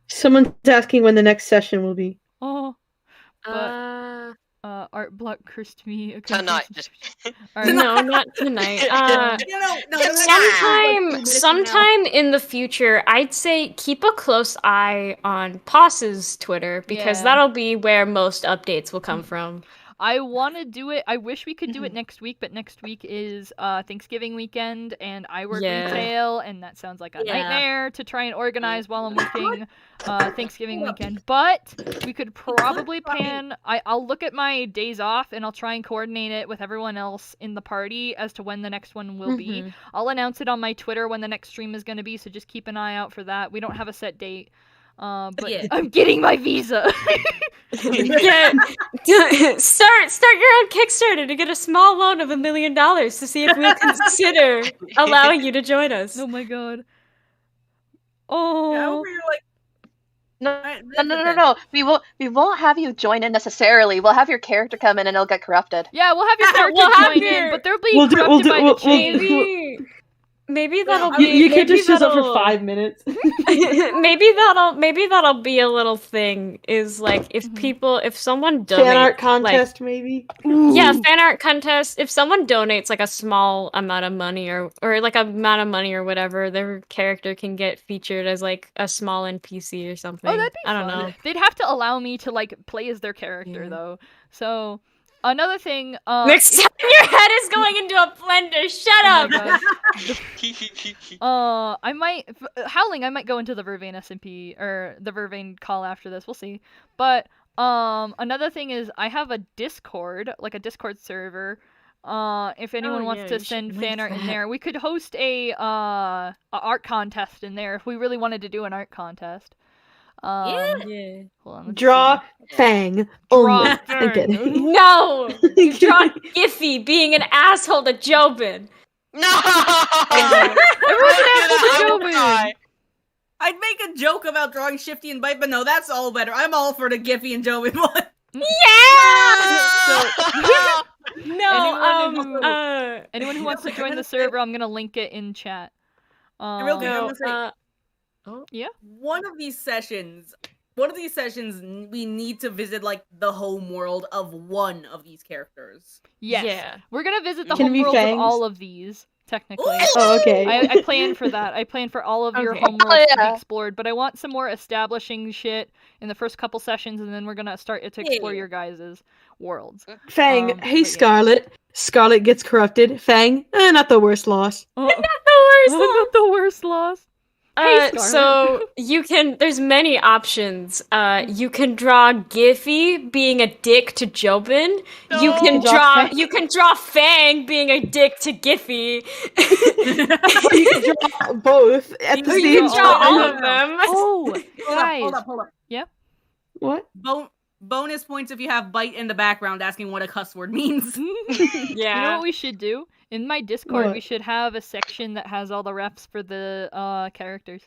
Speaker 2: Someone's asking when the next session will be.
Speaker 1: Oh. But, art block cursed me.
Speaker 4: Tonight.
Speaker 3: No, not tonight.
Speaker 5: No,
Speaker 3: sometime in the future, I'd say keep a close eye on Poss's Twitter because that'll be where most updates will come from.
Speaker 1: I want to do it. I wish we could do it next week, but next week is Thanksgiving weekend, and I work retail, and that sounds like a nightmare to try and organize while I'm working Thanksgiving weekend. But we could probably plan. I'll look at my days off, and I'll try and coordinate it with everyone else in the party as to when the next one will be. I'll announce it on my Twitter when the next stream is going to be, so just keep an eye out for that. We don't have a set date. But I'm getting my visa.
Speaker 3: Start your own Kickstarter to get a small loan of $1 million to see if we'll consider allowing you to join us.
Speaker 1: Oh my god.
Speaker 5: Oh. Yeah,
Speaker 8: No. We won't have you join in necessarily. We'll have your character come in and it'll get corrupted.
Speaker 1: Yeah, we'll have your character join in, but they'll be corrupted by the change.
Speaker 3: Maybe that'll be.
Speaker 2: You could just use it for 5 minutes.
Speaker 3: maybe that'll be a little thing. Is like if someone donates
Speaker 2: fan art contest, maybe.
Speaker 3: Yeah, fan art contest. If someone donates like a small amount of money or like amount of money or whatever, their character can get featured as like a small NPC or something.
Speaker 1: Oh, that'd be fun.
Speaker 3: I don't know.
Speaker 1: They'd have to allow me to like play as their character though. So. Another thing,
Speaker 3: next time your head is going into a blender, shut up!
Speaker 1: I might, Howling, I might go into the Vervain SMP, or the Vervain call after this, we'll see. But, another thing is, I have a Discord, like a Discord server, if anyone wants to send fan art in there. We could host a art contest in there, if we really wanted to do an art contest.
Speaker 5: Yeah.
Speaker 1: Hold on,
Speaker 2: draw Fang.
Speaker 1: Draw Fang.
Speaker 3: No! Draw Giffy being an asshole to Jobin.
Speaker 4: No!
Speaker 1: Everyone's an asshole to Jobin.
Speaker 5: I'd make a joke about drawing Shifty and Bite, but no, that's all better. I'm all for the Giffy and Jobin one.
Speaker 3: Yeah!
Speaker 1: Anyone who wants to join the server, I'm gonna link it in chat.
Speaker 5: Real quick, I want to say,
Speaker 1: yeah.
Speaker 5: One of these sessions, we need to visit like the home world of one of these characters.
Speaker 1: Yes.
Speaker 3: Yeah.
Speaker 1: We're gonna visit the
Speaker 2: Can
Speaker 1: home
Speaker 2: we
Speaker 1: worlds
Speaker 2: fangs?
Speaker 1: of all of these, technically.
Speaker 2: Oh, okay.
Speaker 1: I plan for that. I plan for all of your home worlds to be explored, but I want some more establishing shit in the first couple sessions, and then we're gonna start to explore your guys' worlds.
Speaker 2: Fang, hey Scarlet. Scarlet gets corrupted. Fang, not the worst loss.
Speaker 1: Not the worst loss.
Speaker 3: So there's many options. You can draw Giffy being a dick to Jobin. No. You can draw Fang being a dick to Giffy.
Speaker 2: You can draw both at the same time.
Speaker 3: You can draw all of them.
Speaker 1: Oh, guys.
Speaker 5: Hold up.
Speaker 1: Yeah?
Speaker 2: What?
Speaker 5: Bonus points if you have Bite in the background asking what a cuss word means.
Speaker 3: Yeah.
Speaker 1: You know what we should do? In my Discord, we should have a section that has all the reps for the characters.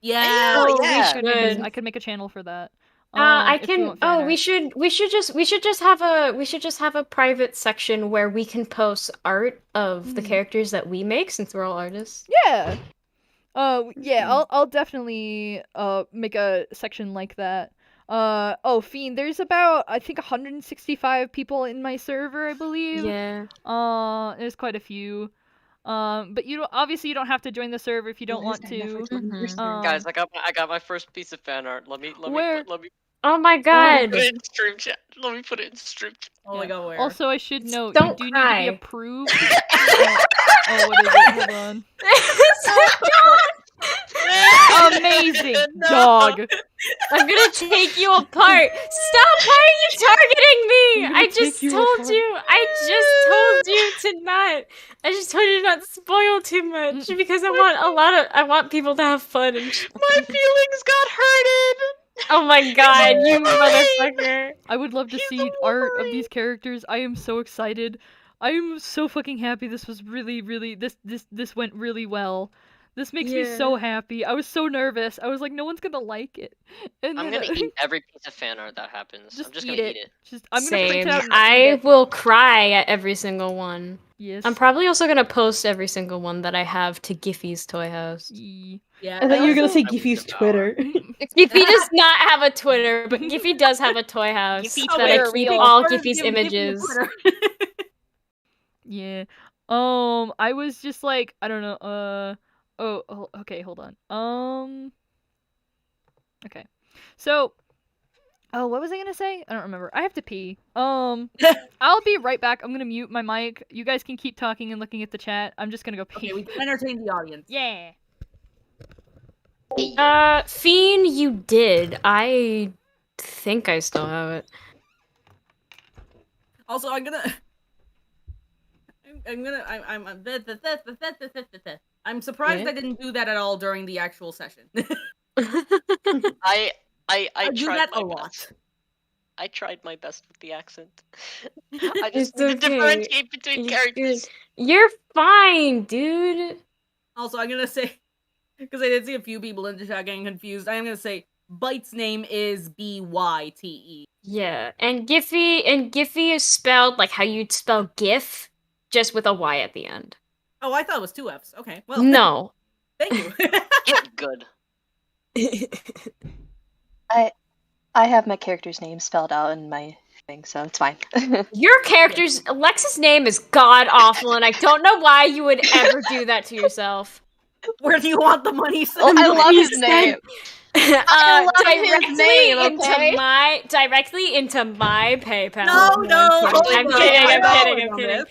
Speaker 5: Yeah.
Speaker 1: I could make a channel for that.
Speaker 3: I can. We should just have a private section where we can post art of the characters that we make, since we're all artists.
Speaker 1: Yeah. I'll definitely make a section like that. Fiend, there's about, I think, 165 people in my server, I believe.
Speaker 3: Yeah.
Speaker 1: There's quite a few. But obviously you don't have to join the server if you don't want to.
Speaker 4: Guys, I got my first piece of fan art. Let me.
Speaker 3: Oh my god.
Speaker 4: Put it in stream chat. Let me put it in stream chat.
Speaker 5: Oh my god, where?
Speaker 1: Also, I should note,
Speaker 3: Don't
Speaker 1: you do
Speaker 3: cry.
Speaker 1: need to be approved. What is it? Hold on. Amazing dog.
Speaker 3: I'm gonna take you apart. Stop! Why are you targeting me? I just told you to not spoil too much because I want people to have fun and
Speaker 4: My feelings got hurted.
Speaker 3: Oh my god, you motherfucker.
Speaker 1: I would love to see art of these characters. I am so excited. I am so fucking happy. This was really this went really well. This makes me so happy. I was so nervous. I was like, no one's gonna like it. And
Speaker 4: I'm gonna eat every piece of fan art that happens. I'm just gonna eat it.
Speaker 1: I'm gonna print it out.
Speaker 3: I will cry at every single one.
Speaker 1: Yes.
Speaker 3: I'm probably also gonna post every single one that I have to Giffy's Toy House.
Speaker 5: Yeah.
Speaker 2: I thought you were gonna say Giffy's Twitter.
Speaker 3: Giffy does not have a Twitter, but Giffy does have a toy house that I keep all Giffy's images.
Speaker 1: Yeah. I was just like, I don't know. Okay, hold on. Okay. So, Oh, what was I gonna say? I don't remember. I have to pee. I'll be right back. I'm gonna mute my mic. You guys can keep talking and looking at the chat. I'm just gonna go pee.
Speaker 5: Okay, we can entertain the audience.
Speaker 1: Yeah.
Speaker 3: Fiend, you did. I think I still have it.
Speaker 5: Also, I'm surprised I didn't do that at all during the actual session.
Speaker 4: I
Speaker 5: do
Speaker 4: tried
Speaker 5: that
Speaker 4: my
Speaker 5: a lot.
Speaker 4: best. I tried my best with the accent. I just
Speaker 3: It's
Speaker 4: need to
Speaker 3: okay.
Speaker 4: differentiate between characters.
Speaker 3: You're fine, dude.
Speaker 5: Also, I'm gonna say, because I did see a few people in the chat getting confused, I am gonna say Byte's name is B-Y-T-E.
Speaker 3: Yeah, and Giphy is spelled like how you'd spell GIF, just with a Y at the end.
Speaker 5: Oh, I thought it was 2 F's. Okay, well.
Speaker 3: No.
Speaker 5: Thank you.
Speaker 4: Good.
Speaker 8: I have my character's name spelled out in my thing, so it's fine.
Speaker 3: Your character's Alexa's name is god awful, and I don't know why you would ever do that to yourself.
Speaker 5: Where do you want the money sent?
Speaker 8: I love his name. I love his name, okay?
Speaker 3: Directly into my PayPal.
Speaker 5: No.
Speaker 3: I'm kidding.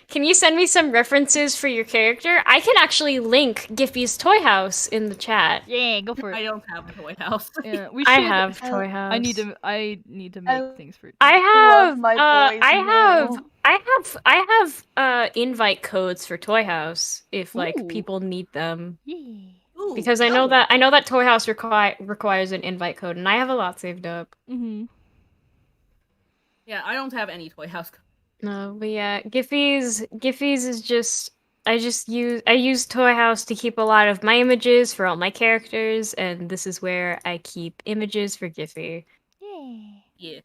Speaker 3: Can you send me some references for your character? I can actually link Giphy's Toy House in the chat.
Speaker 1: Yeah, go for it.
Speaker 5: I don't have a toy house.
Speaker 1: Yeah, we
Speaker 3: I
Speaker 1: should.
Speaker 3: have Toy House.
Speaker 1: I need to make things for.
Speaker 3: I
Speaker 8: love
Speaker 3: have
Speaker 8: my boy's
Speaker 3: I have invite codes for Toy House if like people need them.
Speaker 1: Yeah.
Speaker 5: Ooh,
Speaker 3: Because I know that Toy House requires an invite code, and I have a lot saved up.
Speaker 1: Mhm.
Speaker 5: Yeah, I don't have any toy house.
Speaker 3: No, but yeah, Giphy's is just I use Toy House to keep a lot of my images for all my characters, and this is where I keep images for Giphy.
Speaker 5: Yeah.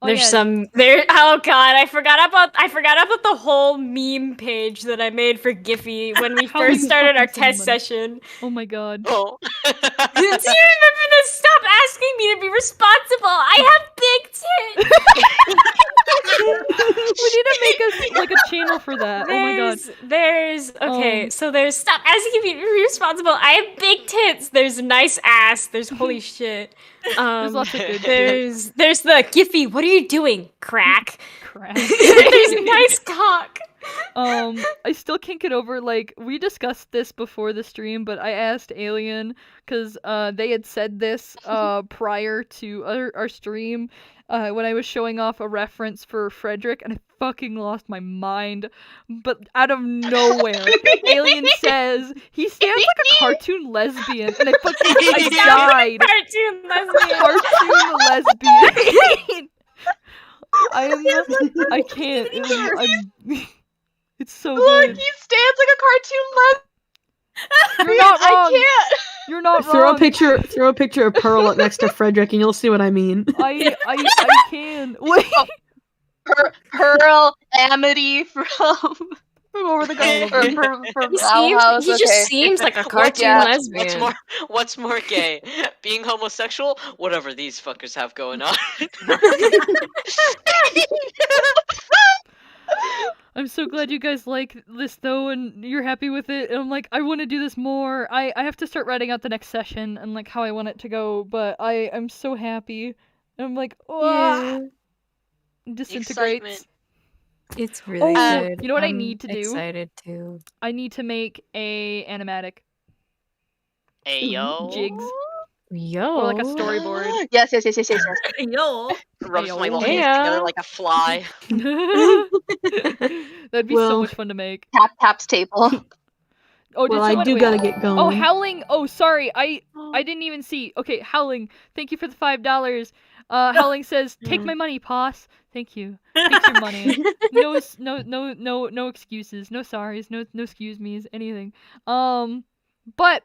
Speaker 1: Oh,
Speaker 3: There's
Speaker 1: yeah.
Speaker 3: oh god, I forgot about the whole meme page that I made for Giphy when we
Speaker 1: How
Speaker 3: first
Speaker 1: you
Speaker 3: started our
Speaker 1: fucking
Speaker 3: test
Speaker 1: somebody.
Speaker 3: session.
Speaker 1: Oh my god.
Speaker 4: Oh.
Speaker 3: Do you remember this? Stop asking me to be responsible. I have big tits.
Speaker 1: We need to make a channel for that. Oh my god.
Speaker 3: So there's stop asking me to be responsible. I have big tits. There's a nice ass. There's holy shit.
Speaker 1: There's lots of good.
Speaker 3: There's the Giphy. What are you doing, crack?
Speaker 1: Crap.
Speaker 3: There's a nice cock.
Speaker 1: I still can't get over, like, we discussed this before the stream, but I asked Alien because they had said this prior to our stream when I was showing off a reference for Frederick, and I fucking lost my mind. But out of nowhere, Alien says he stands like a cartoon lesbian, and I died.
Speaker 3: Cartoon lesbian.
Speaker 1: Cartoon lesbian. I can't. It's so good.
Speaker 8: He stands like a cartoon lesbian.
Speaker 1: You're not wrong.
Speaker 8: I can't.
Speaker 1: You're not wrong.
Speaker 2: Throw a picture of Pearl up next to Frederick, and you'll see what I mean.
Speaker 1: I can. Wait.
Speaker 8: Pearl Amity from over the from Owl House.
Speaker 3: He just seems like a cartoon lesbian.
Speaker 4: What's more gay? Being homosexual? Whatever these fuckers have going on.
Speaker 1: I'm so glad you guys like this though, and you're happy with it. And I'm like, I want to do this more. I have to start writing out the next session and like how I want it to go, but I'm so happy. And I'm like, oh, disintegrates.
Speaker 4: Excitement.
Speaker 3: It's really good.
Speaker 1: You know what I need to do?
Speaker 3: Excited too.
Speaker 1: I need to make a animatic
Speaker 4: Ayo.
Speaker 1: jigs
Speaker 3: Yo.
Speaker 1: or like a storyboard.
Speaker 8: Yes.
Speaker 5: Yo.
Speaker 4: Rubs my little
Speaker 3: Hey,
Speaker 4: hands together like a fly.
Speaker 1: That'd be so much fun to make.
Speaker 8: Taps table.
Speaker 1: Oh,
Speaker 2: Well, I do gotta get going.
Speaker 1: Oh, Howling! Oh, sorry, I didn't even see. Okay, Howling, thank you for the $5. Howling says, "Take my money, Poss." Thank you. Take your money. No excuses. No sorries. No excuse me's. Anything. But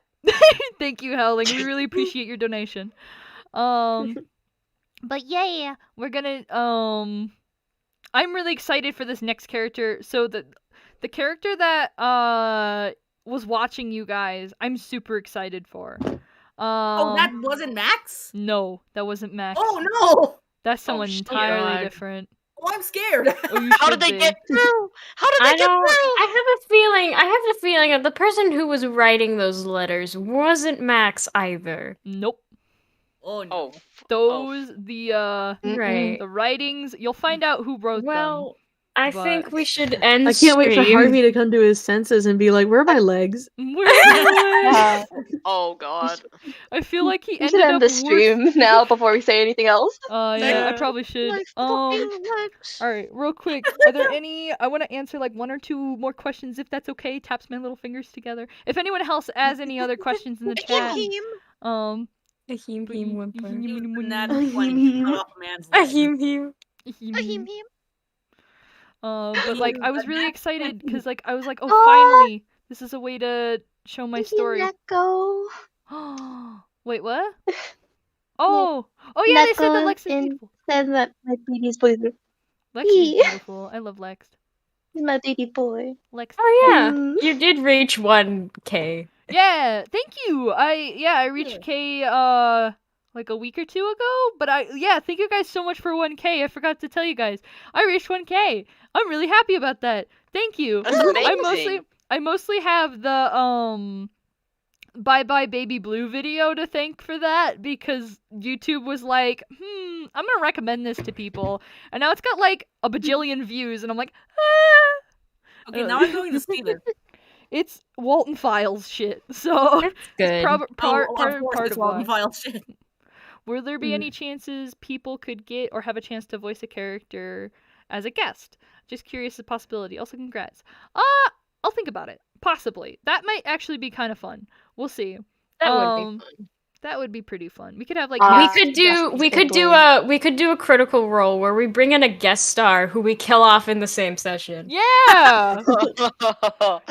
Speaker 1: thank you, Howling. We really appreciate your donation. But yeah, we're gonna. I'm really excited for this next character. So the character that was watching you guys, I'm super excited for.
Speaker 5: Oh, that wasn't Max?
Speaker 1: No, that wasn't Max.
Speaker 5: Oh no!
Speaker 1: That's someone entirely different.
Speaker 5: Oh, I'm scared.
Speaker 1: Oh,
Speaker 4: How did they get through? How did they get through?
Speaker 3: I have the feeling that the person who was writing those letters wasn't Max either.
Speaker 1: Nope.
Speaker 5: Oh no.
Speaker 4: Oh,
Speaker 1: Those the
Speaker 3: Right.
Speaker 1: the writings. You'll find out who wrote them.
Speaker 3: Well, I
Speaker 1: but-
Speaker 3: think we should end
Speaker 2: I can't wait for
Speaker 3: stream.
Speaker 2: Harvey to come to his senses and be like, "Where are my legs?"
Speaker 1: Where's my legs?
Speaker 4: oh God.
Speaker 1: I feel like he
Speaker 8: We should
Speaker 1: ended
Speaker 8: end
Speaker 1: up
Speaker 8: the
Speaker 1: worse.
Speaker 8: stream now before we say anything else.
Speaker 1: Yeah, I probably should. All right, real quick. Are there any? I want to answer like one or two more questions, if that's okay. Taps my little fingers together. If anyone else has any other questions in the chat,
Speaker 3: A heem heem whimper.
Speaker 5: Use the nat 20 to cut off a man's
Speaker 3: A
Speaker 5: leg.
Speaker 3: heem heem.
Speaker 1: but like I was really excited because like I was like, oh,
Speaker 8: Oh.
Speaker 1: finally, this is a way to show my story.
Speaker 8: Let go.
Speaker 1: Wait, what? Oh, yeah, they said that Lex is beautiful.
Speaker 8: Said that my baby's boy.
Speaker 1: Lex is beautiful. I love Lex.
Speaker 8: He's my baby boy.
Speaker 1: Lex.
Speaker 3: Oh yeah, you did reach 1K.
Speaker 1: Yeah, thank you. I reached K like a week or two ago, but thank you guys so much for 1K. I forgot to tell you guys. I reached 1K. I'm really happy about that. Thank you.
Speaker 4: That's amazing.
Speaker 1: I mostly have the Bye Bye Baby Blue video to thank for that, because YouTube was like, I'm gonna recommend this to people, and now it's got like a bajillion views, and I'm like, ah.
Speaker 5: Okay, now I'm going to see this.
Speaker 1: It's Walton Files shit, so
Speaker 3: That's good.
Speaker 1: it's part
Speaker 5: Of course, it's
Speaker 1: of why.
Speaker 5: file shit.
Speaker 1: Will there be any chances people could get or have a chance to voice a character as a guest? Just curious, the possibility. Also, congrats. I'll think about it. Possibly. That might actually be kind of fun. We'll see.
Speaker 3: That would be fun.
Speaker 1: That would be pretty fun. We could have like
Speaker 3: we could do a critical role where we bring in a guest star who we kill off in the same session.
Speaker 1: Yeah.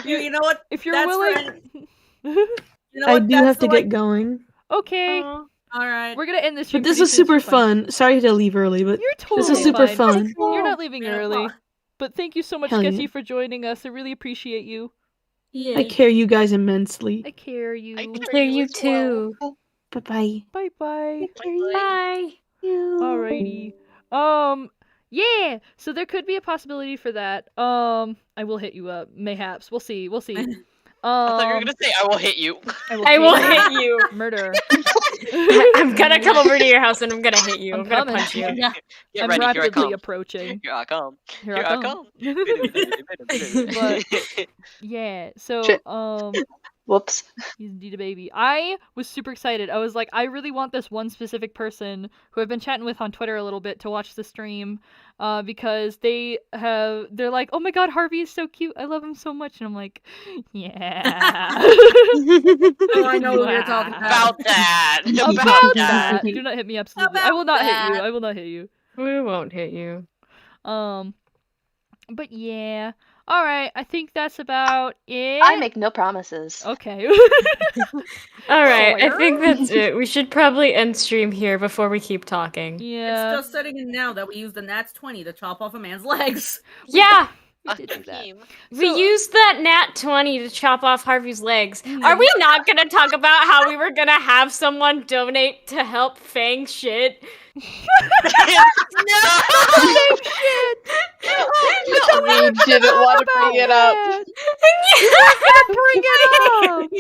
Speaker 5: You know what?
Speaker 1: If you're
Speaker 5: That's
Speaker 1: willing.
Speaker 5: You know
Speaker 2: I
Speaker 5: what?
Speaker 2: do
Speaker 5: That's
Speaker 2: have to
Speaker 5: the,
Speaker 2: get going.
Speaker 1: Okay.
Speaker 5: All right.
Speaker 1: We're gonna end this.
Speaker 2: But this was super fun. Sorry to leave early, but
Speaker 1: You're totally
Speaker 2: this was super
Speaker 1: fine.
Speaker 2: fun.
Speaker 1: You're not leaving
Speaker 5: Yeah,
Speaker 1: early.
Speaker 5: well.
Speaker 1: But thank you so much,
Speaker 2: Hell yeah.
Speaker 1: Sketchy, for joining us. I really appreciate you.
Speaker 5: Yeah.
Speaker 2: I care you guys immensely.
Speaker 1: I care you.
Speaker 4: I
Speaker 3: Hear you too.
Speaker 2: Bye bye.
Speaker 1: Bye bye.
Speaker 3: Bye.
Speaker 1: Alrighty. Yeah. So there could be a possibility for that. I will hit you up, mayhaps. We'll see. We'll see.
Speaker 4: I thought you were gonna say I will hit you.
Speaker 3: I will hit you.
Speaker 1: Murder.
Speaker 3: I'm gonna come over to your house and I'm gonna hit you. I'm gonna
Speaker 1: coming.
Speaker 3: punch you.
Speaker 4: Get
Speaker 1: I'm
Speaker 4: ready, here I
Speaker 1: rapidly
Speaker 4: come.
Speaker 1: approaching.
Speaker 4: Here I come.
Speaker 1: Here
Speaker 4: Here
Speaker 1: I
Speaker 4: I
Speaker 1: come.
Speaker 4: come.
Speaker 1: But yeah. So
Speaker 8: Shit. Whoops.
Speaker 1: he's indeed a baby. I was super excited. I was like, I really want this one specific person who I've been chatting with on Twitter a little bit to watch the stream, because they're like, oh my god, Harvey is so cute. I love him so much, and I'm like, yeah.
Speaker 5: Oh, I know what you're talking about.
Speaker 4: About that.
Speaker 1: About that. Do not hit me absolutely. I will not hit you.
Speaker 5: that.
Speaker 1: I will not hit you.
Speaker 3: We won't hit you.
Speaker 1: But yeah. All right. I think that's about it.
Speaker 8: I make no promises.
Speaker 1: Okay.
Speaker 3: All right, I think that's it. We should probably end stream here before we keep talking.
Speaker 1: Yeah.
Speaker 5: It's just setting in now that we use the Nats 20 to chop off a man's legs.
Speaker 3: Yeah,
Speaker 1: We did do that.
Speaker 3: we
Speaker 1: So-
Speaker 3: used that nat 20 to chop off Harvey's legs. Are we not gonna talk about how we were gonna have someone donate to help Fang shit?
Speaker 8: We didn't want to bring it up.
Speaker 1: Bring it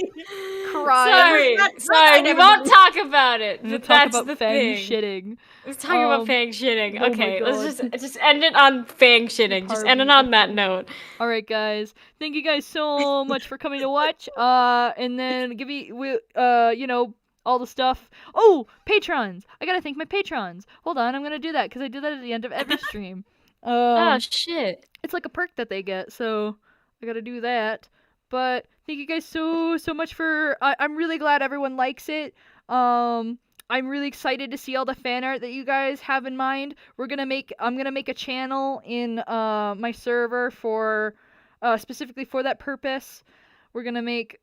Speaker 1: up. Cry.
Speaker 3: Sorry, we won't talk about it.
Speaker 1: We'll
Speaker 3: But
Speaker 1: talk
Speaker 3: that's
Speaker 1: about
Speaker 3: the
Speaker 1: Fang
Speaker 3: thing.
Speaker 1: shitting.
Speaker 3: Let's talk about
Speaker 1: Um,
Speaker 3: Fang shitting.
Speaker 1: oh my
Speaker 3: Okay,
Speaker 1: God.
Speaker 3: let's just end it on Fang shitting. Just end it on that note.
Speaker 1: All right, guys. Thank you guys so much for coming to watch. And then give me, all the stuff. Oh, patrons! I gotta thank my patrons. Hold on, I'm gonna do that because I do that at the end of every stream.
Speaker 3: Oh shit.
Speaker 1: It's like a perk that they get, so I gotta do that. But thank you guys so much for. I'm really glad everyone likes it. I'm really excited to see all the fan art that you guys have in mind. I'm gonna make a channel in my server for specifically for that purpose. We're gonna make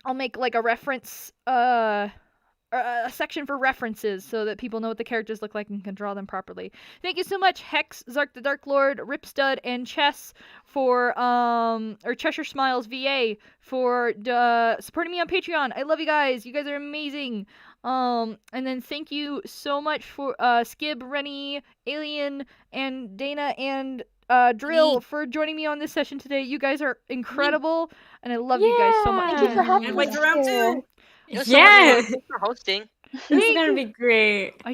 Speaker 1: I'll make like a reference a section for references so that people know what the characters look like and can draw them properly. Thank you so much, Hex, Zark the Dark Lord, Ripstud, and Chess for or Cheshire Smiles VA for supporting me on Patreon. I love you guys. You guys are amazing. And then thank you so much for Skib, Rennie, Alien, and Dana and Drill for joining me on this session today. You guys are incredible, and I love you guys so much.
Speaker 8: Thank you for having
Speaker 5: Can't
Speaker 8: me
Speaker 5: wait for round
Speaker 8: here.
Speaker 5: 2.
Speaker 3: Yeah.
Speaker 4: Thanks for hosting.
Speaker 3: This is gonna be great.
Speaker 1: I